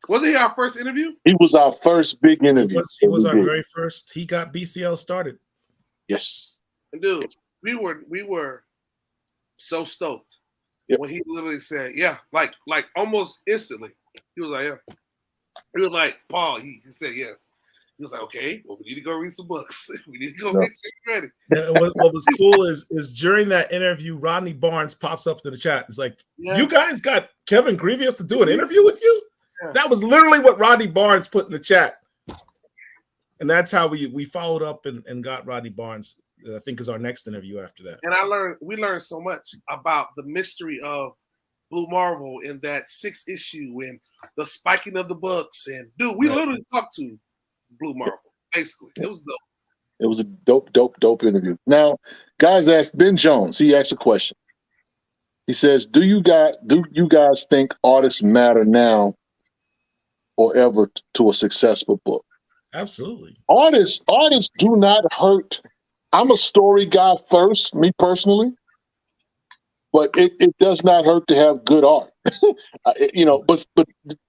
wasn't he our first interview? He was our first big interview. He was our very first. He got BCL started. Yes. And dude, we were so stoked when he literally said, "Yeah," like almost instantly. He was like, "Yeah." He was like, "Paul." He said, "Yes." He was like, "Okay, well, we need to go read some books. We need to go get ready." And what was cool is during that interview, Rodney Barnes pops up to the chat. It's like, "You guys got Kevin Greavious to do an interview with you?" Yeah. That was literally what Rodney Barnes put in the chat, and that's how we followed up and got Rodney Barnes. I think is our next interview after that. And we learned so much about the mystery of Blue Marvel in that 6th issue and the spiking of the books. And dude, we literally talked to Blue Marvel. Basically, it was dope. It was a dope interview. Now, guys asked Ben Jones. He asked a question. He says, "Do you guys think artists matter now or ever to a successful book?" Absolutely. Artists do not hurt. I'm a story guy first, me personally, but it does not hurt to have good art.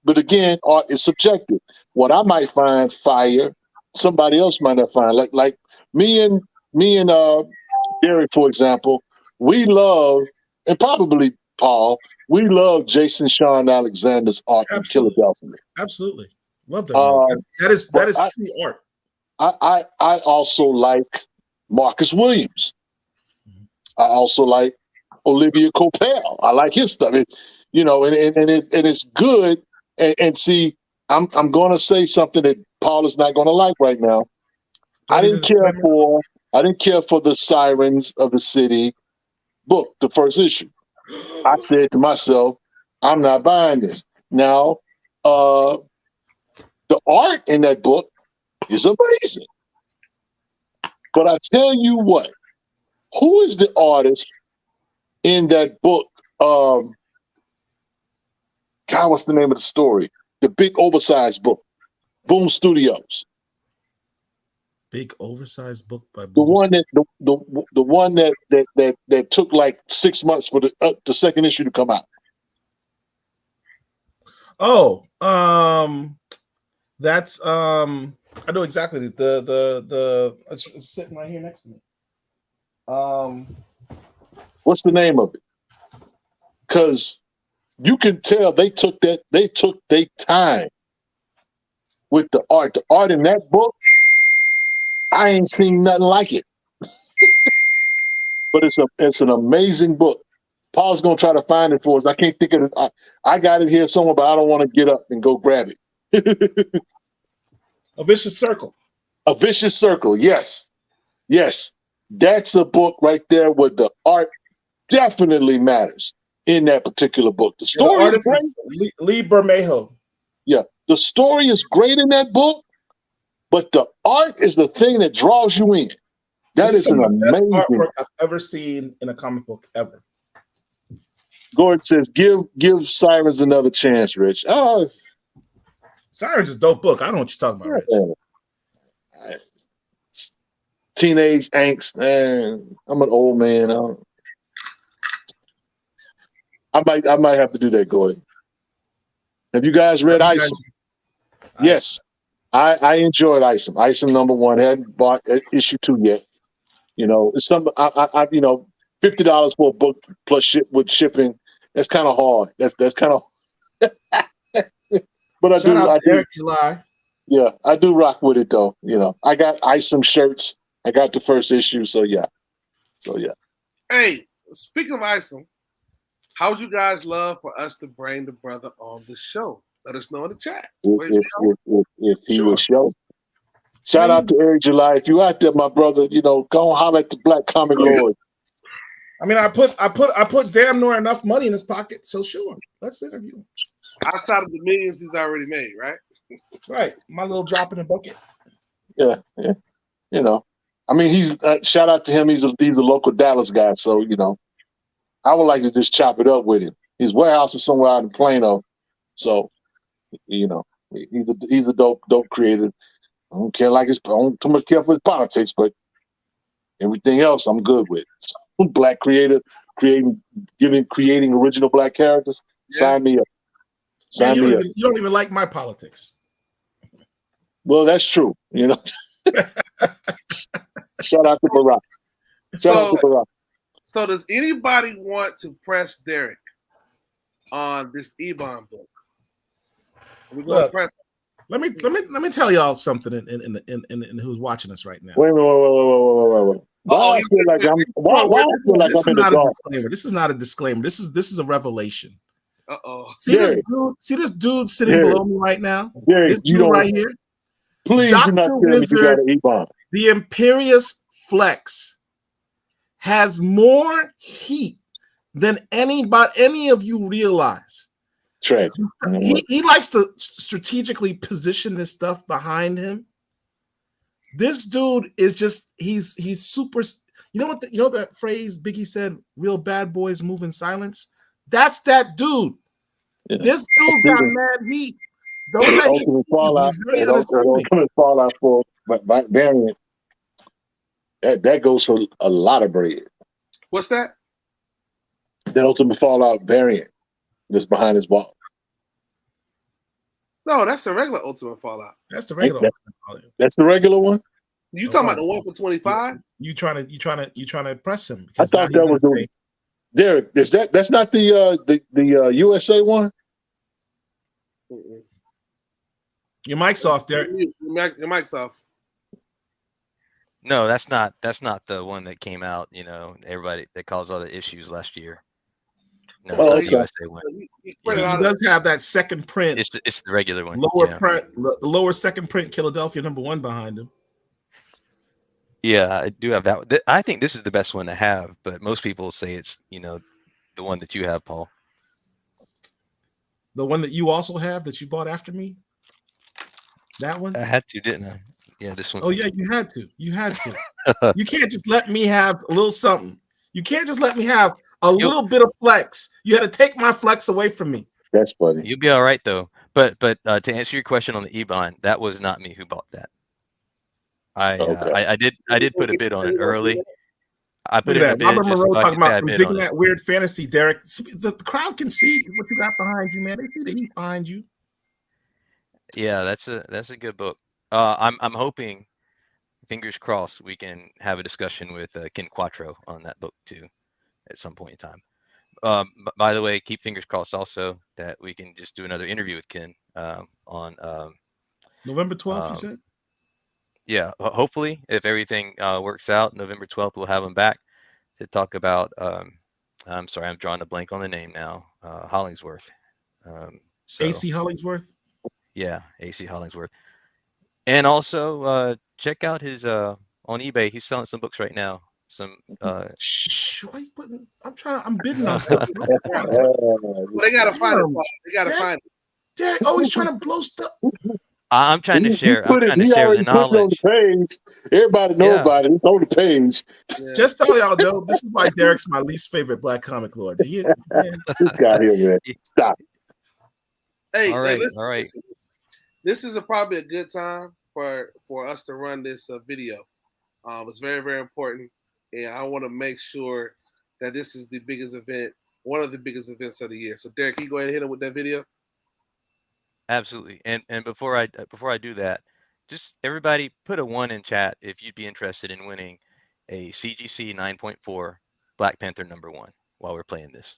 But again, art is subjective. What I might find fire, somebody else might not find. Like me and Derek, for example, we love, and probably Paul, we love Jason Sean Alexander's art in Philadelphia. Absolutely. Love that. That is true art. I also like Marcus Williams. I also like Olivia Coppell. I like his stuff. And it's good. And see, I'm going to say something that Paul is not going to like right now. I didn't care for the Sirens of the City book, the first issue. I said to myself, I'm not buying this. Now, the art in that book is amazing. But I tell you what, who is the artist in that book? God, what's the name of the story? The big oversized book, Boom Studios. Big oversized book by Boom. The one that took like 6 months for the second issue to come out. Oh, that's I know exactly the it's sitting right here next to me. What's the name of it? Because you can tell they took their time with the art. The art in that book, I ain't seen nothing like it. But it's an amazing book. Paul's gonna try to find it for us. I can't think of it. I got it here somewhere, but I don't want to get up and go grab it. A Vicious Circle. A Vicious Circle, yes. Yes. That's a book right there where the art definitely matters in that particular book. The story is great. Lee Bermejo. Yeah. The story is great in that book, but the art is the thing that draws you in. That is an amazing best artwork I've ever seen in a comic book ever. Gordon says, give Sirens another chance, Rich. Oh, Sirens is a dope book. I don't know what you're talking about, Rich. Teenage angst, man. I'm an old man. I might have to do that, Gordon. Have you guys read Isom? Yes. I enjoyed Isom. Isom #1. Hadn't bought issue 2 yet. It's some I $50 for a book plus shipping. That's kind of hard. That's kind of. But Shout out to Eric July. Yeah, I do rock with it though. I got Isom shirts. I got the first issue, so yeah. Hey, speaking of ISOM, how would you guys love for us to bring the brother on the show? Let us know in the chat. If he Sure. would show. Shout out to Eric July. If you out there, my brother, go and holler at the Black Comic Lord. I mean, I put damn near enough money in his pocket, so sure, let's interview him. Outside of the millions he's already made, right? Right, my little drop in the bucket. Yeah. I mean, he's shout out to him. He's a local Dallas guy, so I would like to just chop it up with him. His warehouse is somewhere out in Plano, so he's a dope creator. I don't too much care for his politics, but everything else I'm good with. So, Black creator, creating original Black characters. Yeah. Sign me up. You don't even like my politics. Well, that's true. Shout out to Barack. So does anybody want to press Derek on this Ebon book? We're going to press. Let me tell y'all something in who's watching us right now. Wait. Why I feel like I'm in the dark? This is not a disclaimer. This is a revelation. Uh-oh. See this dude sitting below me right now? Derek, this dude right here? Please do not tell me you got an Ebon. The Imperious Flex has more heat than any of you realize. Tragic. He likes to strategically position this stuff behind him. This dude is he's super. You know that phrase Biggie said, "Real bad boys move in silence." That's that dude. Yeah. This dude got mad heat. Ultimate fallout for variant. That goes for a lot of bread. What's that? That Ultimate Fallout variant that's behind his wall. No, that's the regular Ultimate Fallout. That's the regular Ultimate Fallout. That's the regular one. You talking about the one for 25? You trying to press him? I thought that was the Derek. That's not the USA one? Your mic's off, Derek. Your mic's off. No, that's not the one that came out. Everybody that caused all the issues last year. No, okay. The USA one. He does have that second print. It's the regular one. Print, the lower second print, Philadelphia #1 behind him. Yeah, I do have that. I think this is the best one to have, but most people say it's the one that you have, Paul. The one that you also have that you bought after me. That one. I had to, didn't I? Yeah, this one. Oh yeah, you had to. You can't just let me have a little something. You can't just let me have a little bit of flex. You had to take my flex away from me. That's funny. You'll be all right though. But to answer your question on the Ebon, that was not me who bought that. I did put a bid on it early. I put in a bid. Robert Monroe talking about digging that weird fantasy, Derek. The crowd can see what you got behind you, man. They see the heat behind you. Yeah, that's a good book. I'm hoping, fingers crossed, we can have a discussion with Ken Quattro on that book too, at some point in time. By the way, keep fingers crossed also that we can just do another interview with Ken on November 12th. You said. Yeah, hopefully, if everything works out, November 12th, we'll have him back to talk about. I'm sorry, I'm drawing a blank on the name now. Hollingsworth. AC Hollingsworth. Yeah, AC Hollingsworth. And also check out his on eBay. He's selling some books right now. Some. Shh! Why you putting? I'm bidding on stuff. Well, they gotta find it. They gotta find it. Derek always trying to blow stuff. I'm trying to share. I'm trying to share the knowledge. On the page. Everybody knows about it. It's on the page. Yeah. Just so y'all know, this is why Derek's my least favorite Black comic lord. This guy here, man. Stop. Hey, all right, listen, all right. Listen. This is probably a good time for us to run this video. It's very, very important, and I want to make sure that this is the biggest event, one of the biggest events of the year. So, Derek, can you go ahead and hit him with that video? Absolutely. And before I do that, just everybody put a 1 in chat if you'd be interested in winning a CGC 9.4 Black Panther #1 while we're playing this.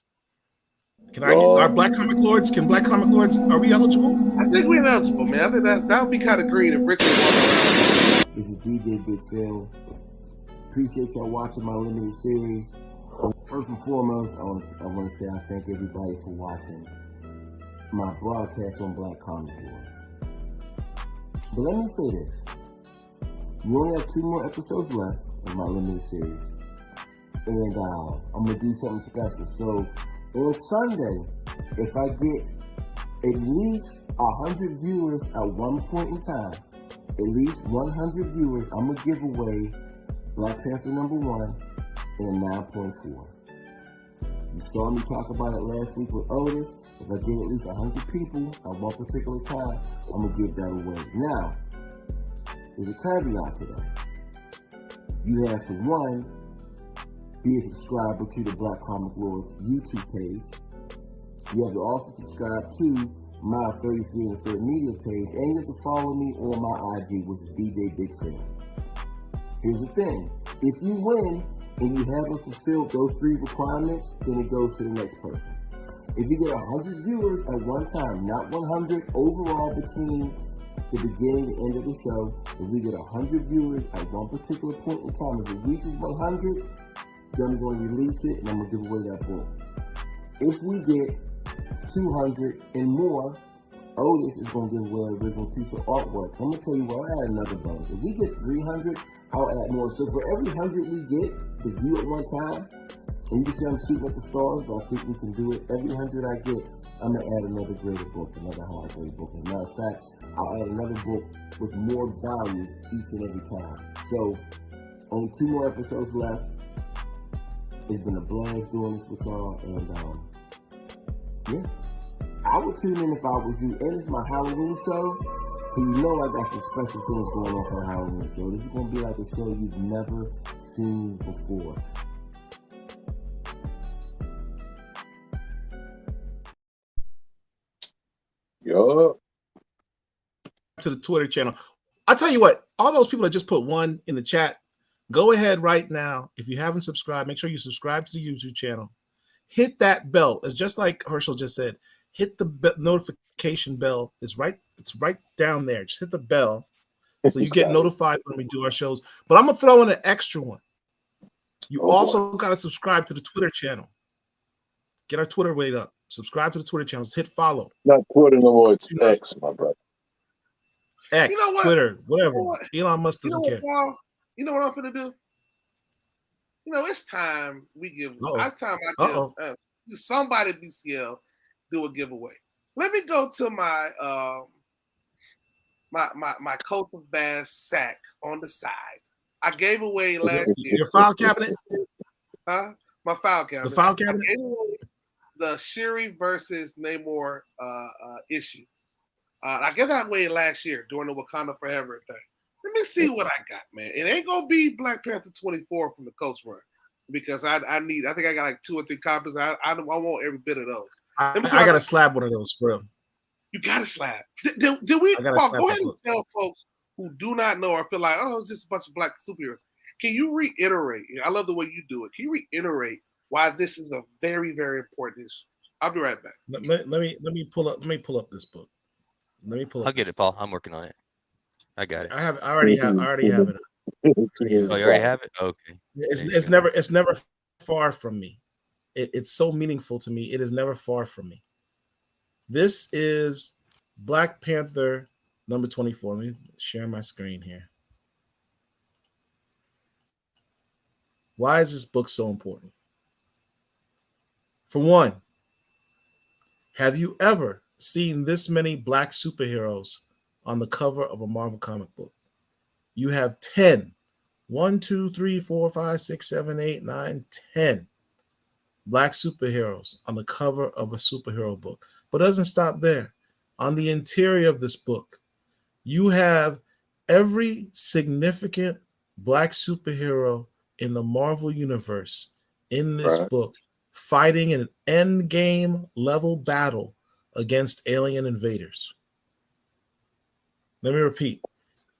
Can I get our Black Comic Lords? Can Black Comic Lords, are we eligible? I think we're eligible, man. I think that would be kind of green if Richard walked around. This is DJ Big Phil, appreciate y'all watching my limited series. First and foremost, I want to say I thank everybody for watching my broadcast on Black Comic Wars. But let me say this. We only have 2 more episodes left of my limited series. And I'm going to do something special. So on Sunday, if I get at least 100 viewers at one point in time, at least 100 viewers, I'm going to give away Black Panther #1 and a 9.4. You saw me talk about it last week with Otis. If I get at least 100 people at one particular time, I'm going to give that away. Now, there's a caveat to that. You have to, 1, be a subscriber to the Black Comic Lords YouTube page. You have to also subscribe to my 33 and the 3rd media page, and you have to follow me on my IG, which is DJ Big Fan. Here's the thing. If you win, and you haven't fulfilled those 3 requirements, then it goes to the next person. If you get 100 viewers at one time, not 100 overall between the beginning and the end of the show, if we get 100 viewers at one particular point in time, if it reaches 100, then I'm going to release it and I'm going to give away that book. If we get 200 and more, Otis is going to give away an original piece of artwork. I'm going to tell you what, I'll add another bonus. If we get 300, I'll add more. So for every 100 we get to view at one time, and you can see I'm shooting at the stars, but I think we can do it. Every 100 I get, I'm going to add another graded book, another hard graded book. As a matter of fact, I'll add another book with more value each and every time. So only 2 more episodes left. It's been a blast doing this with y'all, and yeah. I would tune in if I was you, and it's my Halloween show, so you know I got some special things going on for the Halloween show. This is going to be like a show you've never seen before. Yup. To the Twitter channel. I'll tell you what, all those people that just put 1 in the chat, go ahead right now. If you haven't subscribed, make sure you subscribe to the YouTube channel. Hit that bell. It's just like Hershel just said. Hit the notification bell. It's right down there. Just hit the bell so you get notified when we do our shows. But I'm going to throw in an extra one. You also got to subscribe to the Twitter channel. Get our Twitter weight up. Subscribe to the Twitter channel. Hit follow. Not Twitter no more. It's X, my brother. X, You know what? Twitter, whatever. You know what? Elon Musk doesn't care. Paul? You know what I'm going to do? You know, it's time we give. Somebody BCL do a giveaway. Let me go to my my coat of bass sack on the side. I gave away last year. Your file cabinet? Huh? My file cabinet. The file cabinet? I gave away the Shuri versus Namor issue. I gave that away last year during the Wakanda Forever thing. Let me see what I got, man. It ain't gonna be Black Panther 24 from the Coast Run because I think I got like 2 or 3 copies. I want every bit of those. I got to slab one of those for him. You got to slab. Did we? Go ahead and tell folks who do not know or feel like, oh, it's just a bunch of black superheroes. Can you reiterate? I love the way you do it. Can you reiterate why this is a very, very important issue? I'll be right back. Let me pull up this book. I'll get it, Paul. I'm working on it. I got it. I already have it. Oh, you already have it? Okay. It's never far from me. It's so meaningful to me. It is never far from me. This is Black Panther #24. Let me share my screen here. Why is this book so important? For one, have you ever seen this many black superheroes on the cover of a Marvel comic book? You have 10. 1, 2, 3, 4, 5, 6, 7, 8, 9, 10 black superheroes on the cover of a superhero book. But it doesn't stop there. On the interior of this book, you have every significant black superhero in the Marvel universe in this book fighting an endgame level battle against alien invaders. Let me repeat.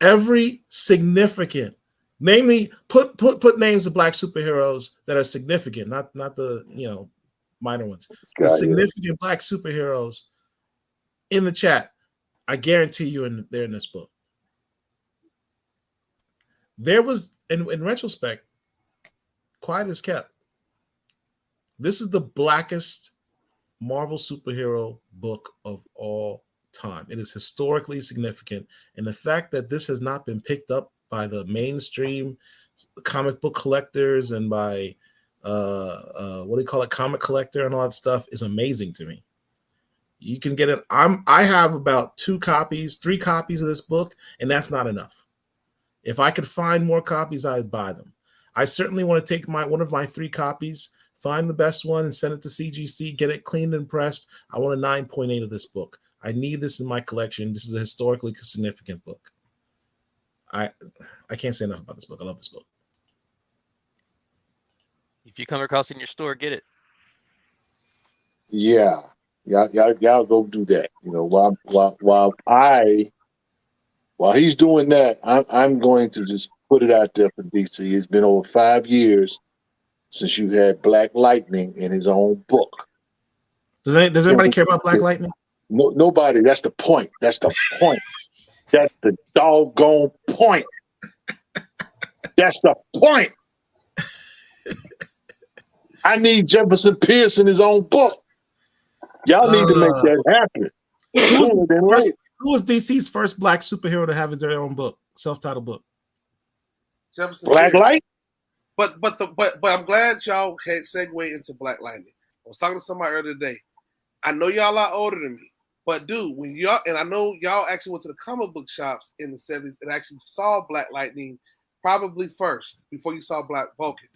Every significant, namely, put names of black superheroes that are significant, not the minor ones. The significant black superheroes in the chat. I guarantee you they're in this book. There was, in retrospect, quiet as kept. This is the blackest Marvel superhero book of all time. It is historically significant. And the fact that this has not been picked up by the mainstream comic book collectors and by what do you call it, comic collector and all that stuff is amazing to me. You can get it. I have about 3 copies of this book, and that's not enough. If I could find more copies, I'd buy them. I certainly want to take one of my 3 copies, find the best one, and send it to CGC, get it cleaned and pressed. I want a 9.8 of this book. I need this in my collection. This is a historically significant book. I can't say enough about this book. I love this book. If you come across it in your store, get it. Yeah. Y'all go do that. You know, while he's doing that, I'm going to just put it out there for DC. It's been over 5 years since you had Black Lightning in his own book. Does anybody care about Black Lightning? No, nobody. That's the point. That's the point. That's the doggone point. That's the point. I need Jefferson Pierce in his own book. Y'all need to make that happen. Who was DC's first black superhero to have his own book, self-titled book? Jefferson Black Pierce. Light. But I'm glad y'all had segue into Black Lightning. I was talking to somebody earlier today. I know y'all are older than me, but dude, when y'all, and I know y'all actually went to the comic book shops in the 70s and actually saw Black Lightning probably first before you saw Black Vulcan.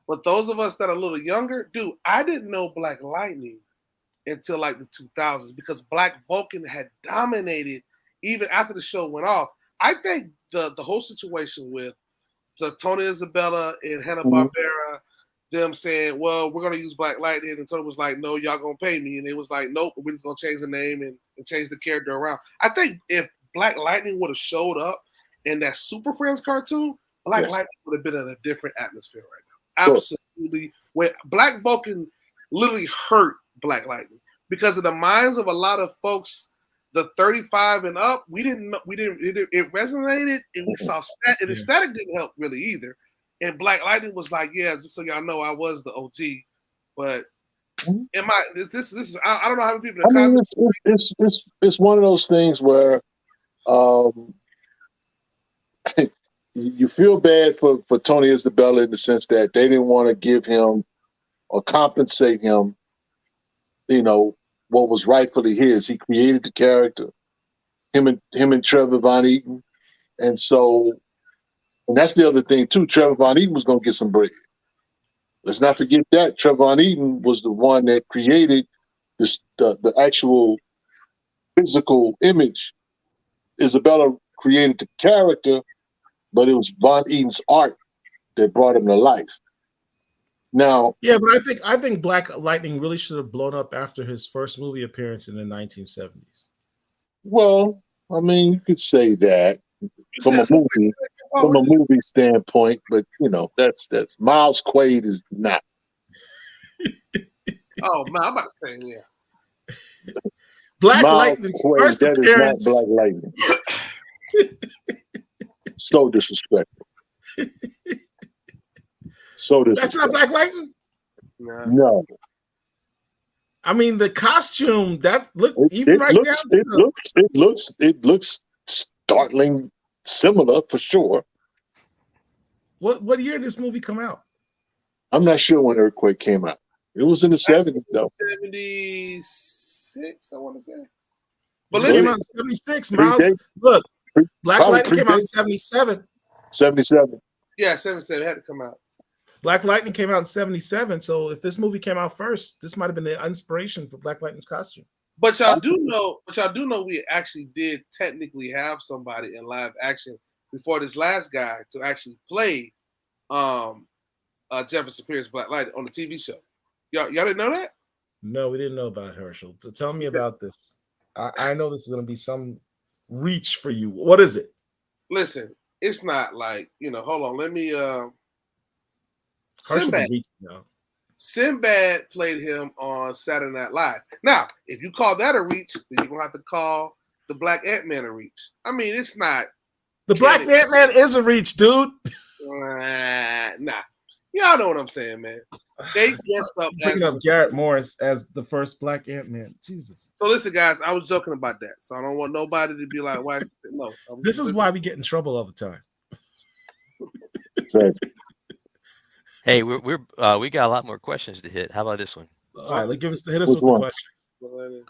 But those of us that are a little younger, dude, I didn't know Black Lightning until like the 2000s because Black Vulcan had dominated even after the show went off. I think the whole situation with Tony Isabella and Hanna-Barbera, them saying, well, we're going to use Black Lightning, and Tony was like, no, y'all going to pay me. And it was like, nope, we're just going to change the name and change the character around. I think if Black Lightning would have showed up in that Super Friends cartoon, Black Lightning would have been in a different atmosphere right now. Absolutely. Where Black Vulcan literally hurt Black Lightning because in the minds of a lot of folks, the 35 and up, it resonated, and we saw Static, and the Static didn't help really either. And Black Lightning was like, yeah, just so y'all know, I was the OG, but this is I don't know how many people. It's one of those things where you feel bad for Tony Isabella in the sense that they didn't want to give him or compensate him, you know, what was rightfully his. He created the character, him and Trevor Von Eaton, and that's the other thing too. Trevor Von Eaton was going to get some bread. Let's not forget that Trevor Von Eaton was the one that created the actual physical image. Isabella created the character, but it was Von Eaton's art that brought him to life. Now, yeah, but I think Black Lightning really should have blown up after his first movie appearance in the 1970s. Well, I mean, you could say that from a movie standpoint, but you know, that's Miles Quaid is not. Oh man, I'm about to say yeah. Black Miles Lightning's Quaid, first that appearance. is not Black Lightning. So disrespectful. So disrespectful. That's not Black Lightning? No. I mean, the costume that it looks startling similar for sure. What year did this movie come out? I'm not sure when Earthquake came out. It was in the 70s though. 76, I want to say. But listen, 76. Miles, look, Black Lightning came out in 77. 77. Yeah, 77 had to come out. Black Lightning came out in 77. So if this movie came out first, this might have been the inspiration for Black Lightning's costume. But y'all do know we actually did technically have somebody in live action before this last guy to actually play Jefferson Pierce Black Lightning on the TV show. Y'all didn't know that? No, we didn't know about Hershel. So tell me about this. I know this is going to be some reach for you. What is it? Listen, it's not like, hold on. Let me Sinbad played him on Saturday Night Live. Now, if you call that a reach, then you're going to have to call the Black Ant-Man a reach. I mean, it's not. The Black Ant-Man is a reach, dude. Nah. Y'all know what I'm saying, man. They dressed up Picking up Garrett Morris as the first Black Ant-Man. Jesus. So listen, guys, I was joking about that. So I don't want nobody to be like, "Why?" No. This is why we get in trouble all the time. Hey, we got a lot more questions to hit. How about this one? All right, hit us with the questions.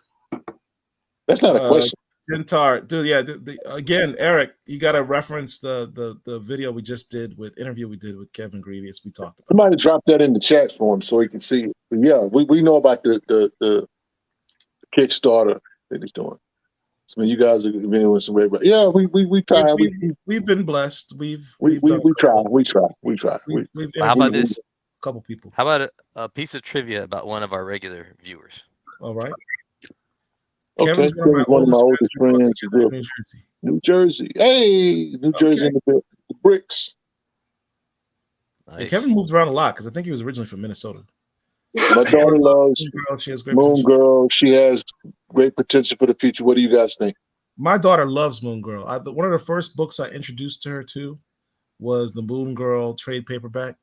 That's not a question. Tintar, dude, yeah. Again, Eric, you got to reference the video we just did interview we did with Kevin Grevious. We talked about. Somebody drop that in the chat for him so he can see it. But yeah, we know about the Kickstarter that he's doing. So, I mean, you guys have been doing some great. Yeah, we try. We've been blessed. We try. How about this? A couple people. How about a piece of trivia about one of our regular viewers? All right. Okay, Kevin's one of my oldest friends. New Jersey. Hey, New Jersey in the bricks. Nice. Kevin moved around a lot because I think he was originally from Minnesota. My daughter loves Moon Girl. She has great potential for the future. What do you guys think? My daughter loves Moon Girl. One of the first books I introduced her to was the Moon Girl trade paperback.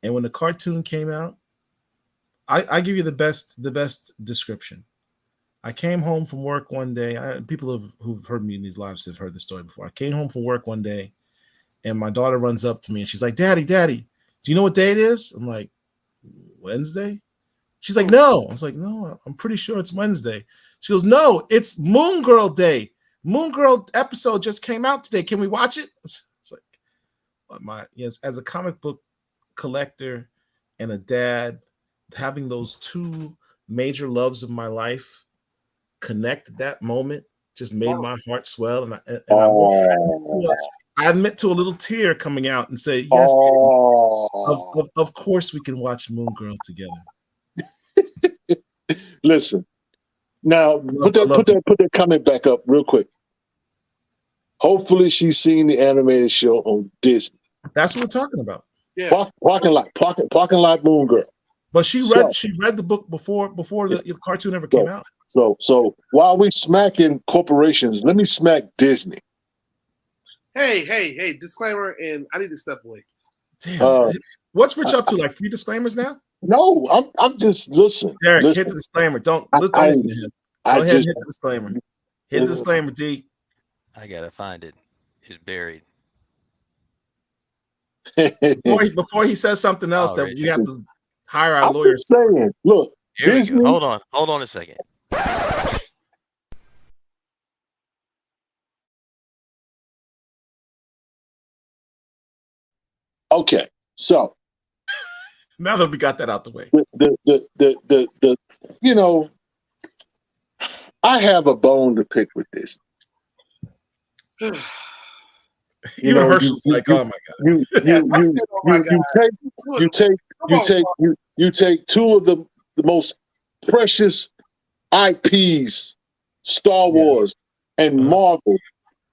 And when the cartoon came out, I give you the best description. I came home from work one day. People who've heard me in these lives have heard the story before. I came home from work one day, and my daughter runs up to me, and she's like, Daddy, do you know what day it is? I'm like, Wednesday? She's like, no. I was like, no, I'm pretty sure it's Wednesday. She goes, no, it's Moon Girl Day. Moon Girl episode just came out today. Can we watch it? It's like, yes, as a comic book collector and a dad, having those two major loves of my life connect at that moment just made my heart swell, and I admit to a little tear coming out and say, yes, of course we can watch Moon Girl together. Listen, now put that comment back up real quick. Hopefully she's seen the animated show on Disney. That's what we're talking about. Yeah, parking lot Moon Girl. But she read the book before the cartoon ever came out. So while we smacking corporations, let me smack Disney. Hey, disclaimer, and I need to step away. Damn. What's Rich up to? Like 3 disclaimers now? No, I'm just listen. Derek, hit the disclaimer. Don't listen to him. Go ahead and hit the disclaimer. Hit the disclaimer, D. I gotta find it. It's buried. Before he says something else that we have to hire our lawyers. Saying, look, Disney. Hold on a second. Okay, so now that we got that out the way, the you know, I have a bone to pick with this. Even Hershel's like, oh my god! You take two of the most precious IPs, Star Wars and Marvel,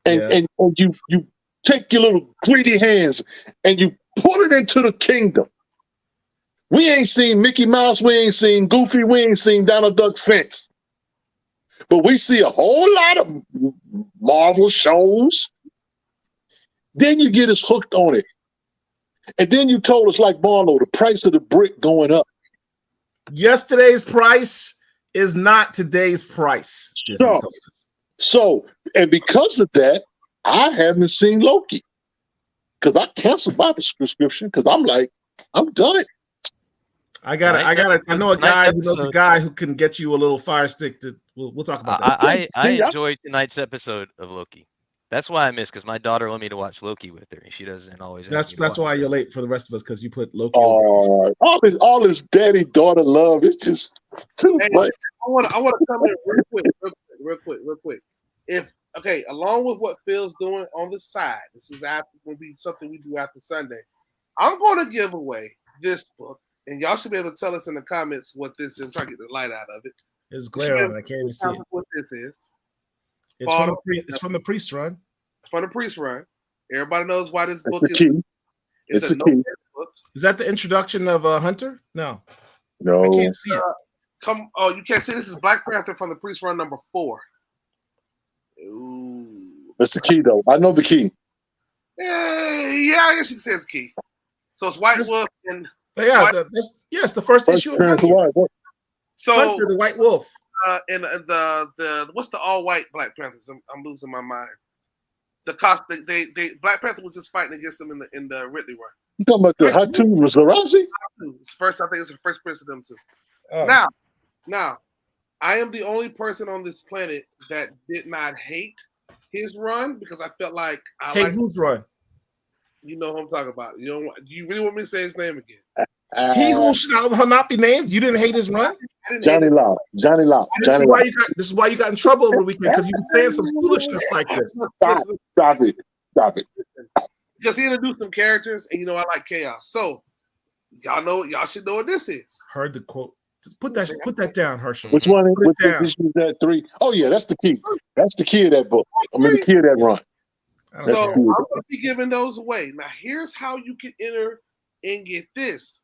and you take your little greedy hands and you put it into the kingdom. We ain't seen Mickey Mouse, we ain't seen Goofy, we ain't seen Donald Duck since. But we see a whole lot of Marvel shows. Then you get us hooked on it. And then you told us, like Marlo, the price of the brick going up. Yesterday's price is not today's price. So, and because of that, I haven't seen Loki. Because I canceled my subscription because I'm like, I'm done. I know a guy who knows a guy who can get you a little fire stick to we'll talk about that. I enjoyed tonight's episode of Loki. That's why I missed, because my daughter wanted me to watch Loki with her, and she doesn't always. That's why you're late for the rest of us, because you put Loki. All this daddy-daughter love. It's just too much. I want to come in real quick. Along with what Phil's doing on the side, this is going to be something we do after Sunday. I'm going to give away this book, and y'all should be able to tell us in the comments what this is. Try to get the light out of it. It's glaring. I can't even see it. What this is. It's from the Priest Run. It's from the Priest Run. Everybody knows why this book is. It's a key. Book. Is that the introduction of Hunter? No. I can't see it. You can't see. This is Black Panther from the Priest Run number 4. Ooh. That's the key, though. I know the key. Yeah, I guess you can say it's key. So it's White Wolf and Yeah, it's the first issue of Parents Hunter. of White. so Hunter, the White Wolf. and the what's the all white Black Panthers? I'm losing my mind. The cost they Black Panther was just fighting against them in the Ridley run. You talking about the Hatu Mizrazi? It's first, I think it's the first person of them too. Oh. Now, I am the only person on this planet that did not hate his run because I felt like Whose run? You know who I'm talking about. Do you really want me to say his name again? He who shall not be named. You didn't hate his run. Johnny Law. Johnny Law. This is why you got in trouble over the weekend because you were saying some foolishness like this. Stop it. Because he introduced some characters, and I like chaos. So y'all should know what this is. Heard the quote. Put that down, Hershel. Which one? Put it down. Which issue is that? 3? Oh yeah, that's the key. That's the key of that book. I mean, the key of that run. So I'm going to be giving those away. Now, here's how you can enter and get this.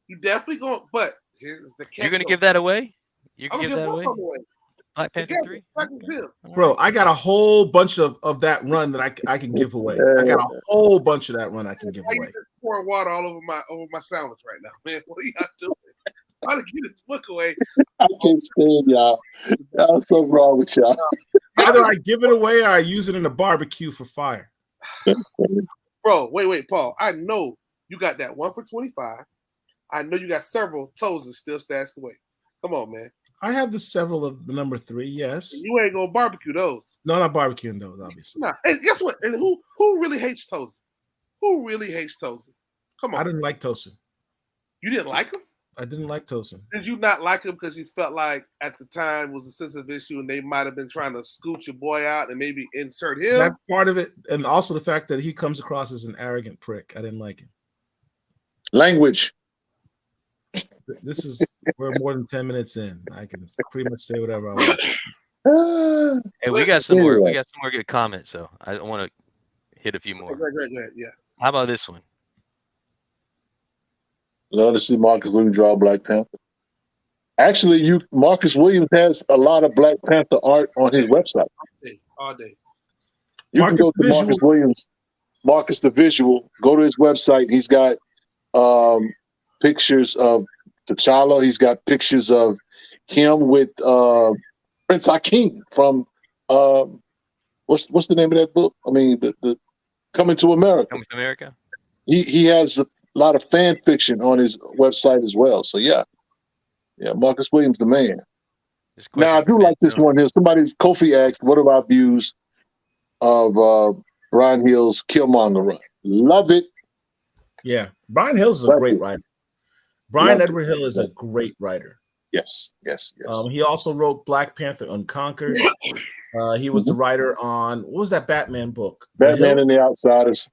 You definitely going, but here's the catch. You're going to give that away? You can I'm give that away? Black Panther 3? Bro, I got a whole bunch of that run that I can give away. I got a whole bunch of that run I can give away. Just pouring water all over my sandwich right now, man. What are y'all doing? I'm trying to get this book away. I can't stand y'all. Y'all so wrong with y'all. Either I give it away or I use it in a barbecue for fire. Bro, wait, Paul. I know you got that 1 for 25. I know you got several toes still stashed away. Come on, man. I have the several of the number 3, yes. And you ain't gonna barbecue those. No, not barbecuing those, obviously. Nah. Hey, guess what? And who really hates Tozen? Who really hates Tozen? Come on. I didn't like Tosin. You didn't like him? I didn't like Tosin. Did you not like him because you felt like at the time was a sensitive issue and they might have been trying to scoot your boy out and maybe insert him? That's part of it. And also the fact that he comes across as an arrogant prick. I didn't like him. Language. We're more than 10 minutes in. I can pretty much say whatever I want. Hey, we got some more. We got some more good comments, so I want to hit a few more. Go ahead. Yeah. How about this one? Love to see Marcus Williams draw Black Panther. Actually, Marcus Williams has a lot of Black Panther art on his website. All day. You can go to Marcus Williams, Marcus the Visual. Go to his website. He's got pictures of T'Challa. He's got pictures of him with Prince Hakeem from what's the name of that book? I mean, the Coming to America. Coming to America. He has a lot of fan fiction on his website as well. So yeah, Marcus Williams, the man. Now I do like this one here. Kofi asked, "What are our views of Brian Hill's Killmonger run?" Love it. Yeah, Brian Hill's a great writer. Brian Edward Hill is a great writer. Yes. He also wrote Black Panther Unconquered. He was the writer on what was that Batman book? Batman and the Outsiders.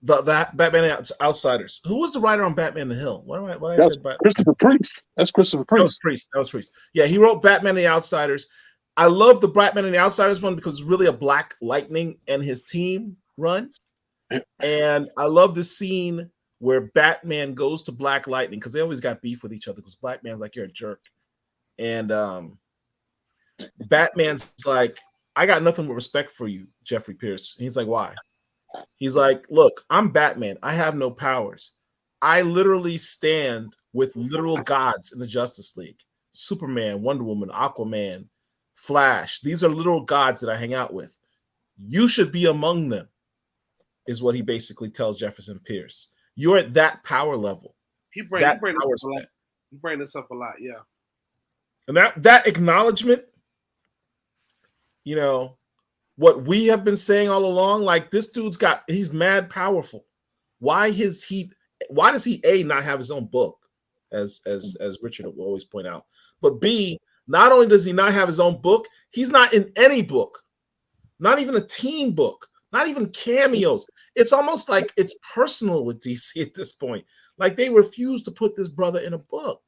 That Batman and the Outsiders. Who was the writer on Batman and the Hill? Christopher Priest. That's Christopher Priest. That was Priest. Yeah, he wrote Batman and the Outsiders. I love the Batman and the Outsiders one because it's really a Black Lightning and his team run. And I love the scene where Batman goes to Black Lightning because they always got beef with each other because Black Man's like, you're a jerk. And Batman's like, I got nothing but respect for you, Jeffrey Pierce. And he's like, why? He's like, look, I'm Batman. I have no powers. I literally stand with literal gods in the Justice League. Superman, Wonder Woman, Aquaman, Flash. These are literal gods that I hang out with. You should be among them, is what he basically tells Jefferson Pierce. You're at that power level. He bring this up a lot, yeah. And that acknowledgement, what we have been saying all along, like this he's mad powerful. Why does he not have his own book, as Richard will always point out, but B, not only does he not have his own book, he's not in any book, not even a team book, not even cameos. It's almost like it's personal with DC at this point. Like they refuse to put this brother in a book.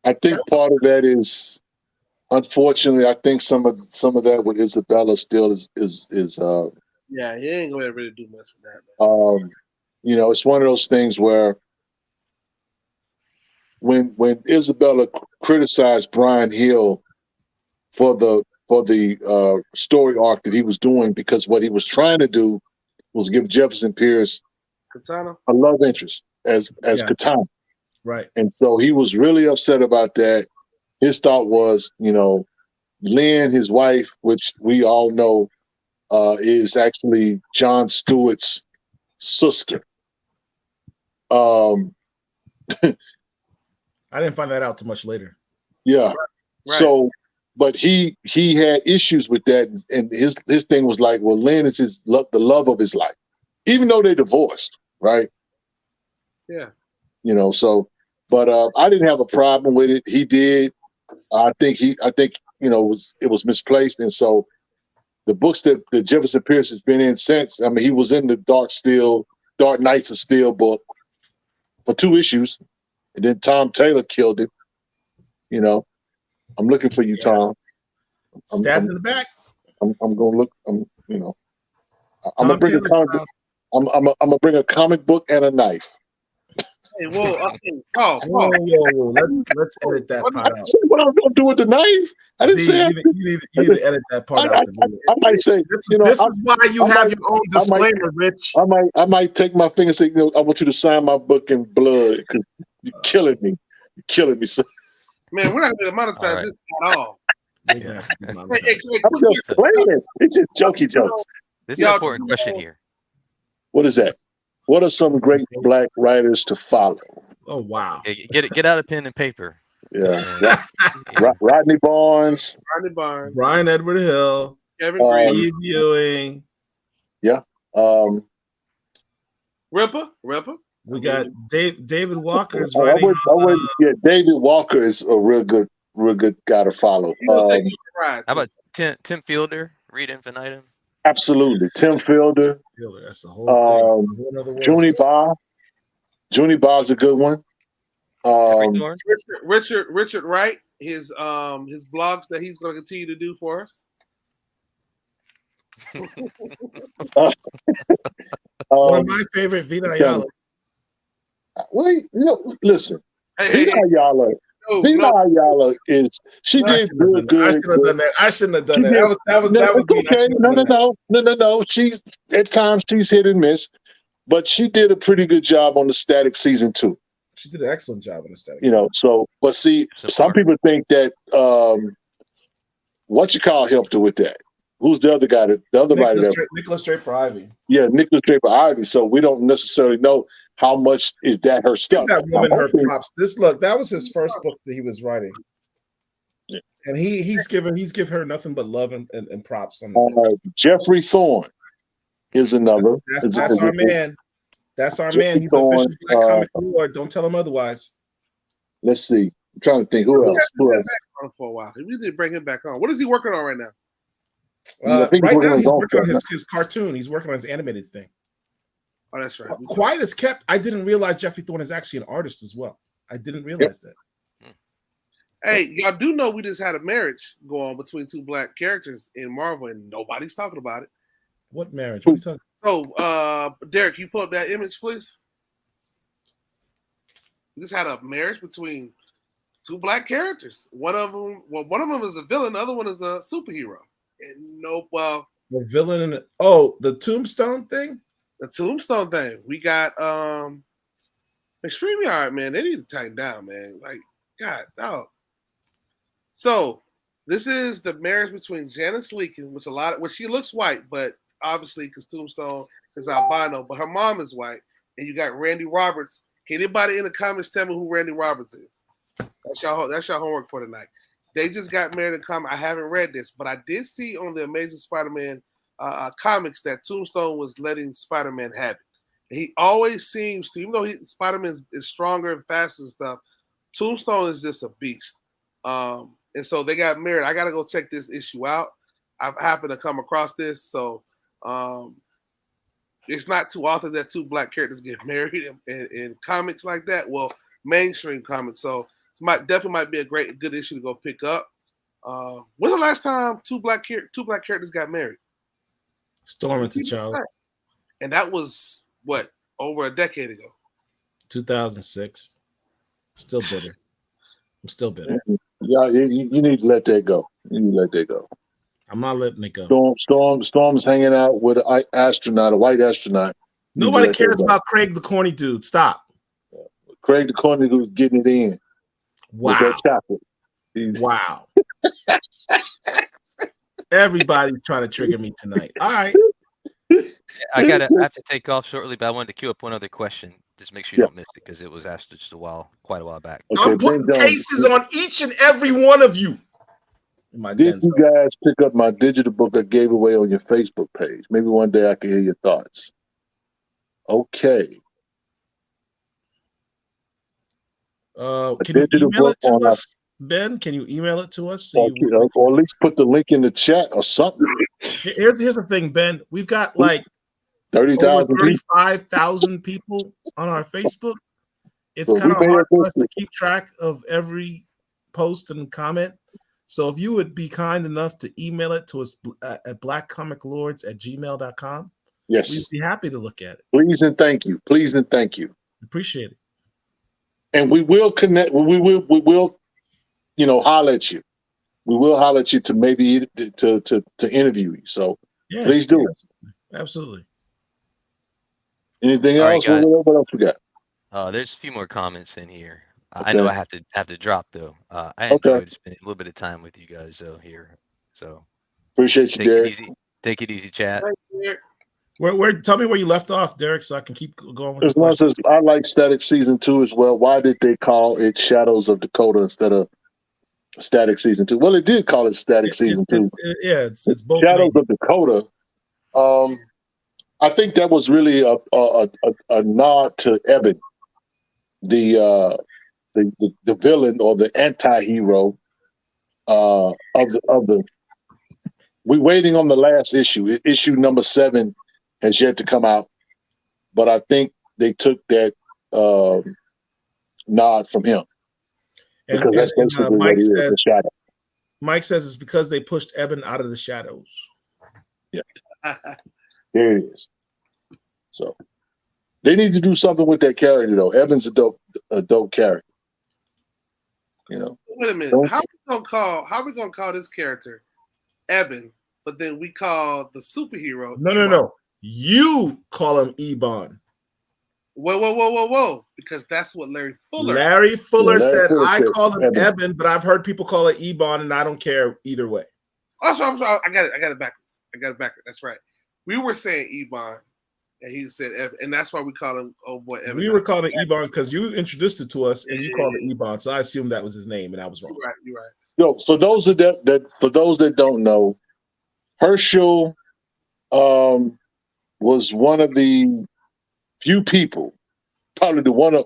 I think part of that is, unfortunately, I think some of that with Isabella still is yeah, he ain't gonna really do much of that. It's one of those things where when Isabella criticized Brian Hill for the story arc that he was doing, because what he was trying to do was give Jefferson Pierce Katana. a love interest as Yeah. Katana. Right. And so he was really upset about that. His thought was, Lynn, his wife, which we all know is actually Jon Stewart's sister. I didn't find that out too much later. Yeah. Right. So, but he had issues with that, and his thing was like, well, Lynn is the love of his life, even though they divorced, right? Yeah. So, but I didn't have a problem with it. He did. I think it was misplaced, and so the books that Jefferson Pierce has been in since. I mean, he was in the Dark Knights of Steel book for 2 issues, and then Tom Taylor killed him. I'm looking for you, Tom. Stabbed in the back. I'm gonna look. I'm Tom gonna bring a Taylor's comic book. I'm gonna bring a comic book and a knife. Hey, whoa, okay. Whoa. Let's edit that part out. What I'm gonna do with the knife? I didn't say. You need to edit that part out. I might say. This is why you have your own disclaimer, Rich. I might take my finger and say, I want you to sign my book in blood because you're killing me. You're killing me, son. Man, we're not going to monetize this at all. I'm just playing. It's just jokey jokes. This is an important question here. What is that? What are some great Black writers to follow? Oh wow! Get out a pen and paper. Yeah. Rodney Barnes. Brian Edward Hill. Kevin Green. Steve Ewing. Yeah. Ripper. We got David Walker is writing. David Walker is a real good guy to follow. How about Tim Fielder? Read Infinitum. Absolutely, Tim Fielder. That's a whole thing. Junie Bar's a good one. Richard Wright, his blogs that he's going to continue to do for us. One of my favorite, Vita Ayala. Wait, listen. Vita Ayala. Ayala is did real good. I shouldn't have done that. I shouldn't have done that. That was okay. No. She's at times she's hit and miss, but she did a pretty good job on the Static season 2. She did an excellent job on the Static. But see, some people think that helped her with that. Who's the other guy? The other writer? Nicholas Draper Ivey. Yeah, Nicholas Draper Ivey. So we don't necessarily know how much is that her stuff. Give that woman her props. That was his first book that he was writing, and he's given her nothing but love and props. Jeffrey Thorne is another. That's our man. That's our man. He's the official Black Comic Lord. Don't tell him otherwise. Let's see. I'm trying to think who else. For a while, we need to bring him back on. What is he working on right now? Right now, he's working on his cartoon. He's working on his animated thing. Oh, that's right. Quiet as kept. I didn't realize Jeffrey Thorne is actually an artist as well. I didn't realize that. Hey, y'all do know we just had a marriage go on between 2 Black characters in Marvel, and nobody's talking about it. What marriage? What are you talking? So, Derek, you pull up that image, please. We just had a marriage between 2 Black characters. One of them is a villain. The other one is a superhero. And the villain and the Tombstone thing. The Tombstone thing. We got StreamYard, man. They need to tighten down, man. Like, God, dog. So this is the marriage between Janice Leakin, which she looks white, but obviously because Tombstone is albino, but her mom is white. And you got Randy Roberts. Can anybody in the comments tell me who Randy Roberts is? That's your homework for tonight. They just got married in comic. I haven't read this, but I did see on the Amazing Spider-Man comics that Tombstone was letting Spider-Man have it. And he always seems to, even though Spider-Man is stronger and faster and stuff, Tombstone is just a beast. And so they got married. I got to go check this issue out. I've happened to come across this. So it's not too often that 2 Black characters get married in comics like that. Well, mainstream comics. So definitely might be a good issue to go pick up. When's the last time 2 Black characters got married? Storm and T'Challa. And that was over a decade ago. 2006. Still bitter. I'm still bitter. Yeah, you need to let that go. I'm not letting it go. Storm's hanging out with a white astronaut. Nobody let cares that go. about Craig the corny dude. Stop. Craig the corny dude's getting it in with Wow. that chocolate. Wow. Everybody's trying to trigger me tonight. All right. I have to take off shortly, but I wanted to queue up one other question. Just make sure you don't miss it because it was asked just quite a while back. Okay, I'm putting cases on each and every one of you. Did you guys pick up my digital book I gave away on your Facebook page? Maybe one day I can hear your thoughts. Okay. Can you email it to us, Ben? Can you email it to us? Or at least put the link in the chat or something. Here's the thing, Ben. We've got like 30,000 35,000 people on our Facebook. It's So kind of we may hard have for us to keep track of every post and comment. So if you would be kind enough to email it to us at blackcomiclords@gmail.com, Yes. we'd be happy to look at it. Please and thank you. Please and thank you. Appreciate it. And we will connect. We will, holler at you. We will holler at you to maybe to interview you. So please do. Absolutely. Anything All else? right, What else we got? There's a few more comments in here. Okay. I know I have to drop though. I enjoyed spending a little bit of time with you guys though here. So appreciate you, Derek. Take it easy, chat. Tell me where you left off, Derek, so I can keep going with As the long question. as I like Static Season 2 as well. Why did they call it Shadows of Dakota instead of Static Season 2? Well, it did call it Static Season 2. It's both Shadows of Dakota. I think that was really a nod to Eben, the villain or the anti-hero of the. We're waiting on the last issue. Issue number 7 has yet to come out, but I think they took that nod from him because that's basically what he is, the shadow. Mike says it's because they pushed Eben out of the shadows. Yeah, there it is. So they need to do something with that character, though. Eben's a dope character. You know. Wait a minute. How are we gonna call this character Eben? But then we call the superhero. No. You call him Ebon. Whoa. Because that's what Larry Fuller. Larry Fuller said, I said call him Eben, but I've heard people call it Ebon, and I don't care either way. Oh, I'm sorry. I got it backwards. That's right. We were saying Ebon, and he said Eben, and that's why we call him old boy Eben. We were calling it Ebon because you introduced it to us, and you called it Ebon, so I assumed that was his name, and I was wrong. You're right. Yo, for those that don't know, Hershel was one of the few people, probably the one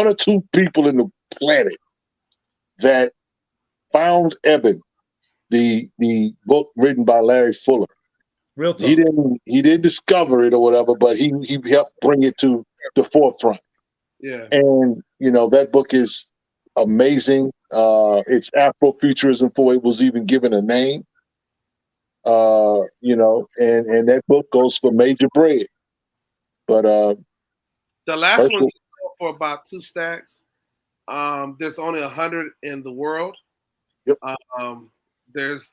or two people in the planet that found Eben, the book written by Larry Fuller. Real talk. He didn't discover it or whatever, but he helped bring it to the forefront. Yeah. And that book is amazing. It's Afrofuturism before it was even given a name. And that book goes for major bread. But the last one sold for about 2 stacks. There's only 100 in the world. Yep. There's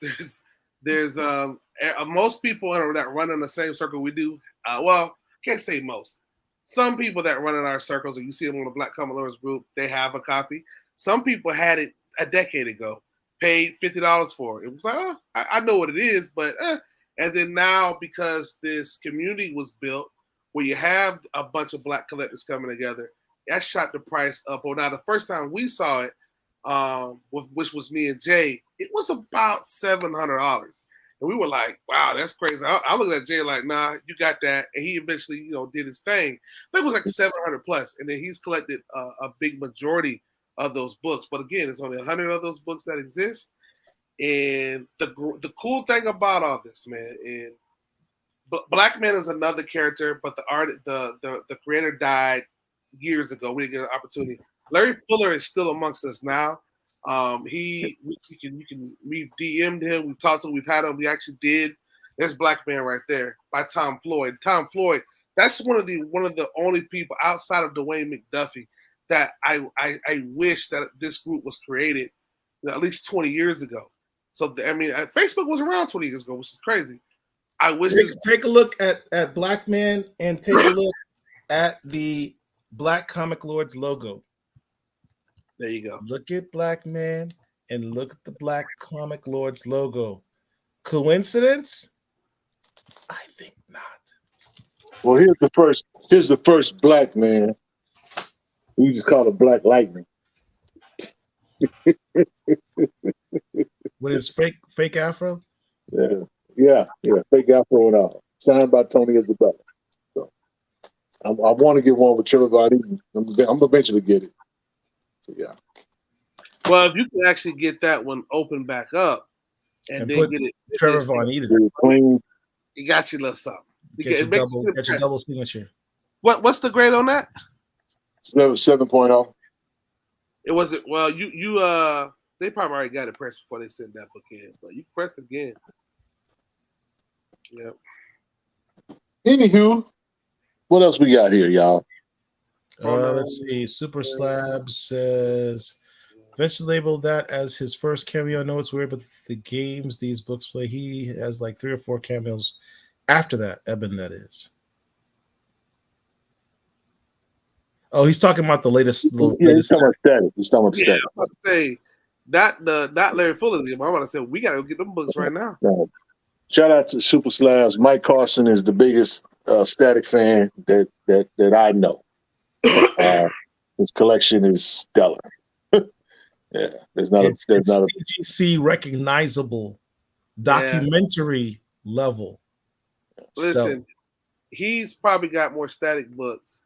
most people that run in the same circle we do. Well, can't say most. Some people that run in our circles, and you see them on the Black Comic Lovers group, they have a copy. Some people had it a decade ago, paid $50 for it. It was like, oh, I know what it is, but and then now because this community was built where you have a bunch of Black collectors coming together, that shot the price up. Well, now the first time we saw it, which was me and Jay, it was about $700. And we were like, wow, that's crazy. I looked at Jay like, nah, you got that. And he eventually, did his thing. I think it was like 700 plus. And then he's collected a big majority of those books. But again, it's only 100 of those books that exist. And the cool thing about all this, man, and Black Man is another character, but the creator died years ago. We didn't get an opportunity. Larry Fuller is still amongst us now. We DM'd him, we talked to him, we've had him, we actually did. There's Black Man right there by Tom Floyd. Tom Floyd, that's one of the only people outside of Dwayne McDuffie that I wish that this group was created at least 20 years ago. So Facebook was around 20 years ago, which is crazy. I wish take a look at Black Man and take a look at the Black Comic Lords logo. There you go. Look at Black Man and look at the Black Comic Lords logo. Coincidence? I think not. Well, here's the first black man. We just call it Black Lightning. With his fake afro? Yeah. Fake afro and all. Signed by Tony Isabella. So I want to get one with Trevor. I'm eventually get it. So yeah. Well, if you can actually get that one open back up and then get it, Trevor Von Get it clean. you got your little something. Get your double signature. What's the grade on that? 7.0. It wasn't. Well, you they probably already got it pressed before they sent that book in, but you press again. Yep. Anywho, what else we got here, y'all? Let's see. Super Slab says eventually labeled that as his first cameo. I know it's weird, but the games these books play, he has like 3 or 4 cameos after that. Eben, that is. Oh, he's talking about the latest. He's talking about static. I'm about to say not Larry Fuller's game. I'm about to say we gotta go get them books right now. Shout out to Super Slabs. Mike Carson is the biggest static fan that I know. His collection is stellar. Yeah, there's not a CGC recognizable documentary level. Listen, stellar. He's probably got more static books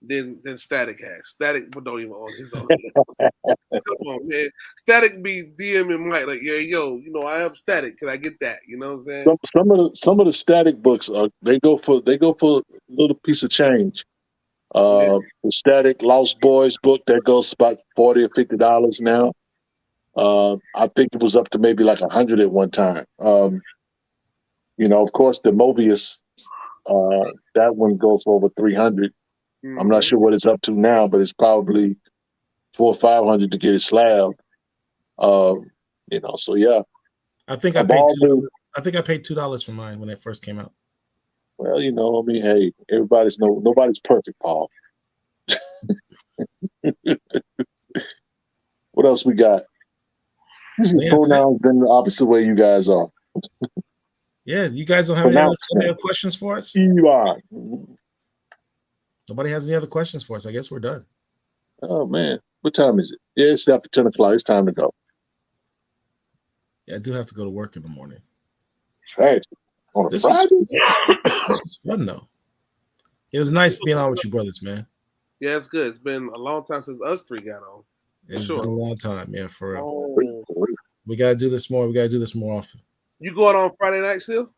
than Static has. Static don't even own his own. Come on, man. Static be DMing Mike like, yo, I am Static. Can I get that? You know what I'm saying? Some of the static books they go for a little piece of change. The Static Lost Boys book that goes about $40 or $50 now. I think it was up to maybe like $100 at one time. Of course, the Mobius, that one goes for over $300. Mm-hmm. I'm not sure what it's up to now, but it's probably $400 or $500 to get it slabbed. So yeah. I think I paid $2 for mine when it first came out. Well, hey, nobody's perfect, Paul. What else we got? Using pronouns in the opposite way you guys are. Yeah, you guys don't have any other questions for us? You are. Nobody has any other questions for us. I guess we're done. Oh, man. What time is it? Yeah, it's after 10 o'clock. It's time to go. Yeah, I do have to go to work in the morning. Tragic. On a Friday? This was fun, though. It was nice being on with you brothers, man. Yeah, it's good. It's been a long time since us three got on. It's been a long time, yeah, for real. We got to do this more. We got to do this more often. You going on Friday night still?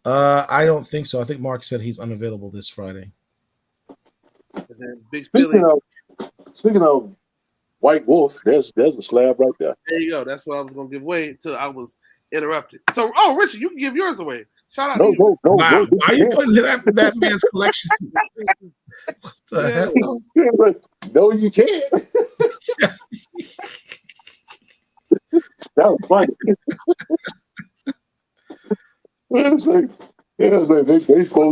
I don't think so. I think Mark said he's unavailable this Friday. Speaking of White Wolf, there's a slab right there. There you go. That's what I was going to give away until I was interrupted. So, Richard, you can give yours away. Shout out to you. No, wow. Why are you putting that man's collection? What the hell? No, you can't. That was funny. It's like they supposed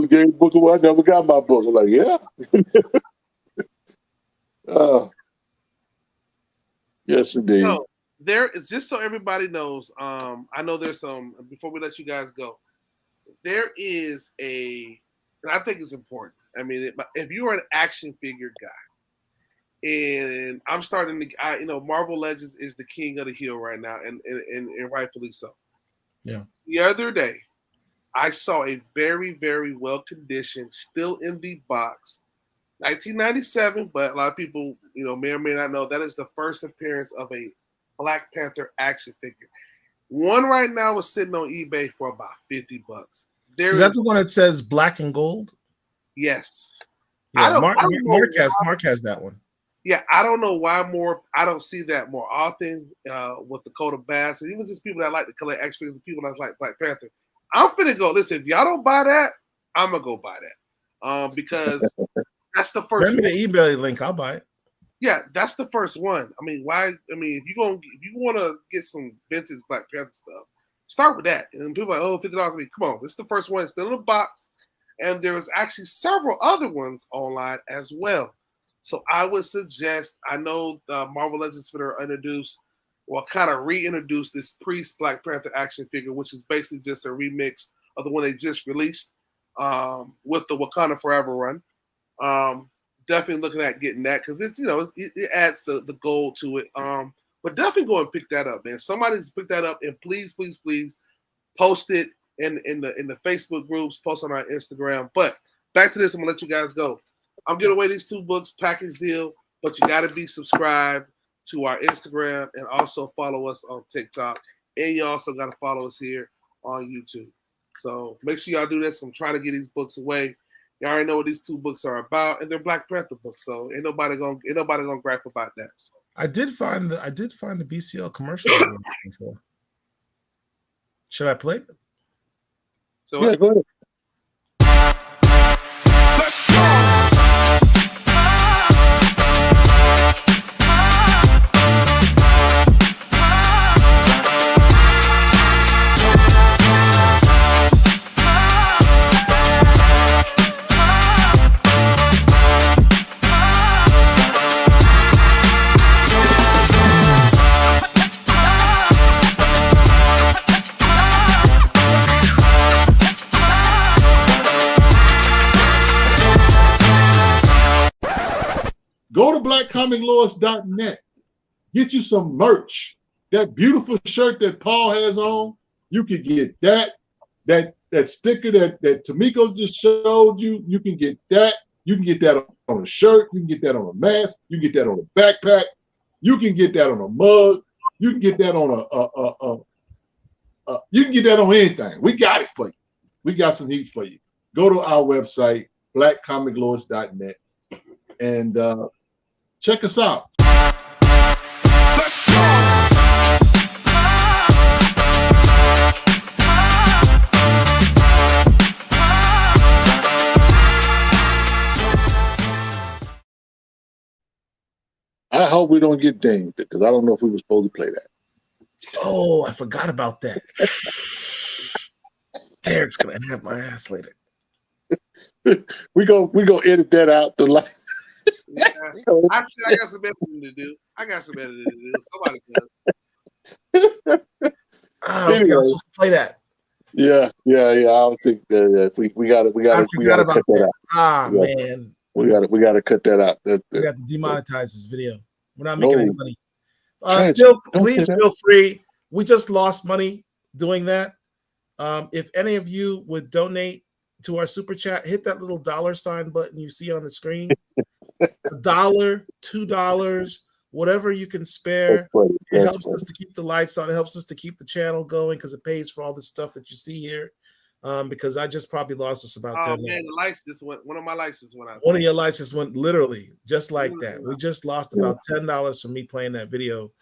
to give the book away. I never got my book. I'm like, yeah. Yes, indeed. So, there is, just so everybody knows, I know there's some, before we let you guys go, there is and I think it's important. I mean, if you are an action figure guy, and I'm starting to, Marvel Legends is the king of the hill right now, and rightfully so. Yeah. The other day, I saw a very, very well-conditioned, still in the box, 1997, but a lot of people, may or may not know, that is the first appearance of a Black Panther action figure. One right now is sitting on eBay for about $50. Is that the one that says black and gold? Yes. Yeah, Mark has that one. Yeah, I don't know why I don't see that more often with the coat of bass, and even just people that like to collect action figures and people that like Black Panther. I'm finna go. Listen, if y'all don't buy that, I'm gonna go buy that because that's the first. Send me the eBay link. I'll buy it. Yeah, that's the first one. I mean, why? I mean, if you want to get some vintage Black Panther stuff, start with that. And people are like, $50. I mean, come on, this is the first one. It's still in the box. And there is actually several other ones online as well. So I would suggest, I know the Marvel Legends Spinner introduced, well, kind of reintroduced this Priest Black Panther action figure, which is basically just a remix of the one they just released with the Wakanda Forever run. Definitely looking at getting that because it's, it adds the gold to it. But definitely go and pick that up, man. Somebody's pick that up, and please, please, please post it in the Facebook groups, post on our Instagram. But back to this, I'm gonna let you guys go. I'm giving away these 2 books, package deal, but you gotta be subscribed to our Instagram and also follow us on TikTok. And you also gotta follow us here on YouTube. So make sure y'all do this. I'm trying to get these books away. You already know what these 2 books are about, and they're Black Panther books, so ain't nobody gonna gripe about that. So. I did find the BCL commercial. I was looking for. Should I play it? So Yeah, go ahead. let's go. Go to blackcomiclords.net. Get you some merch. That beautiful shirt that Paul has on, you can get that. That sticker that Tamiko just showed you, you can get that. You can get that on a shirt. You can get that on a mask. You can get that on a backpack. You can get that on a mug. You can get that on you can get that on anything. We got it for you. We got some heat for you. Go to our website, blackcomiclords.net, and check us out. Let's go. I hope we don't get dinged because I don't know if we were supposed to play that. Oh, I forgot about that. Derek's gonna have my ass later. we go edit that out. Yeah. I got some editing to do. Somebody does. I don't think I was supposed to play that. Yeah. I don't think that we got to cut that out. Man, we got to cut that out. we got to demonetize this video. We're not making any money. Please feel free. We just lost money doing that. If any of you would donate to our super chat, hit that little $sign button you see on the screen. $1, $2, whatever you can spare. It helps us to keep the lights on. It helps us to keep the channel going because it pays for all the stuff that you see here. Because I just probably lost us about 10 minutes. The lights just went. One of my lights just went out. One of your lights just went literally just like that. We just lost about $10 from me playing that video.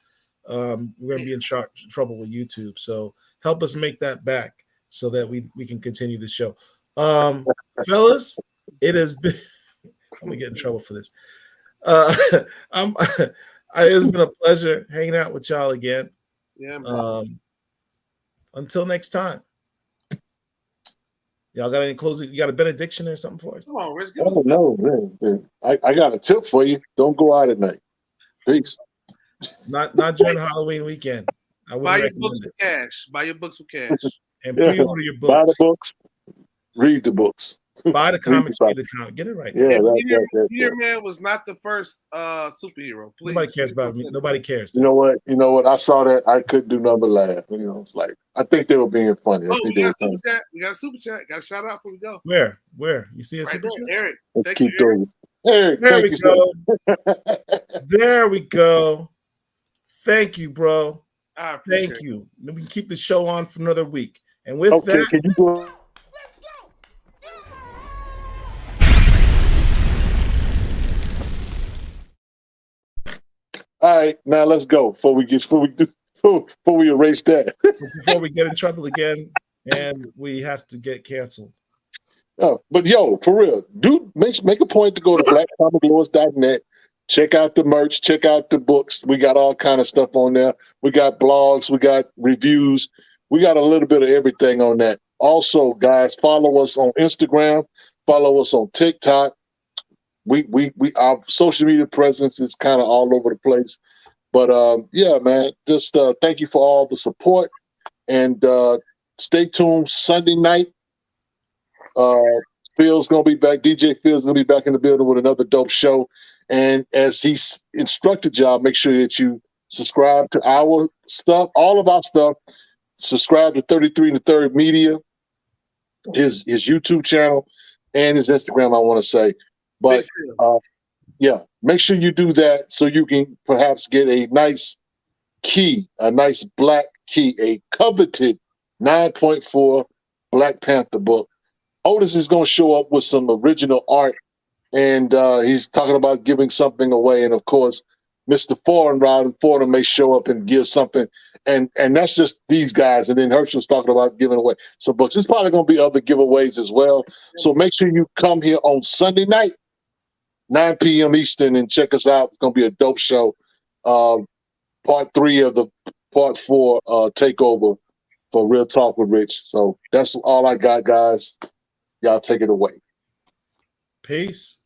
We're gonna be in trouble with YouTube. So help us make that back so that we can continue the show. Fellas, it has been. I'm gonna get in trouble for this. It's been a pleasure hanging out with y'all again. Yeah. Until next time. Y'all got any closing? You got a benediction or something for us? Come on, Rich. Oh no, man. I got a tip for you. Don't go out at night. Peace. Not during Halloween weekend. I Buy your books with cash. Buy your books with cash. And pre-order your books. Buy the books. Read the books. Buy the comics. Read the comic. Get it right. Yeah, Peter Man was not the first superhero. Please. Nobody cares about me. Nobody cares. You know what? I saw that. I couldn't do nothing but laugh. It's like I think they were being funny. We got a super chat. We got a super chat. Got a shout out before we go. Where? You see a super chat? Eric. Let's keep doing it. Eric, there we go. There we go. Thank you, bro. Thank you. We can keep the show on for another week. And with that, can you go? All right, now let's go before we erase that. Before we get in trouble again and we have to get canceled. Oh, but for real, dude, make a point to go to blackcomiclords.net. Check out the merch, check out the books. We got all kind of stuff on there. We got blogs, we got reviews. We got a little bit of everything on that. Also, guys, follow us on Instagram. follow us on TikTok. We our social media presence is kind of all over the place. But yeah, man, just thank you for all the support, and stay tuned. Sunday night, Phil's gonna be back. DJ Phil's gonna be back in the building with another dope show. And as he's instructed y'all, make sure that you subscribe to our stuff, all of our stuff. Subscribe to 33 and the Third Media, his YouTube channel, and his Instagram, I want to say. But yeah, make sure you do that so you can perhaps get a nice key, a nice black key, a coveted 9.4 Black Panther book. Otis is going to show up with some original art, and he's talking about giving something away. And of course, Mr. Foreign Rod and Fordham may show up and give something. And that's just these guys. And then Hershel's talking about giving away some books. There's probably going to be other giveaways as well. So make sure you come here on Sunday night, 9 p.m. Eastern, and check us out. It's going to be a dope show. Part 3 of the Part 4 takeover for Real Talk with Rich. So that's all I got, guys. Y'all take it away. Peace.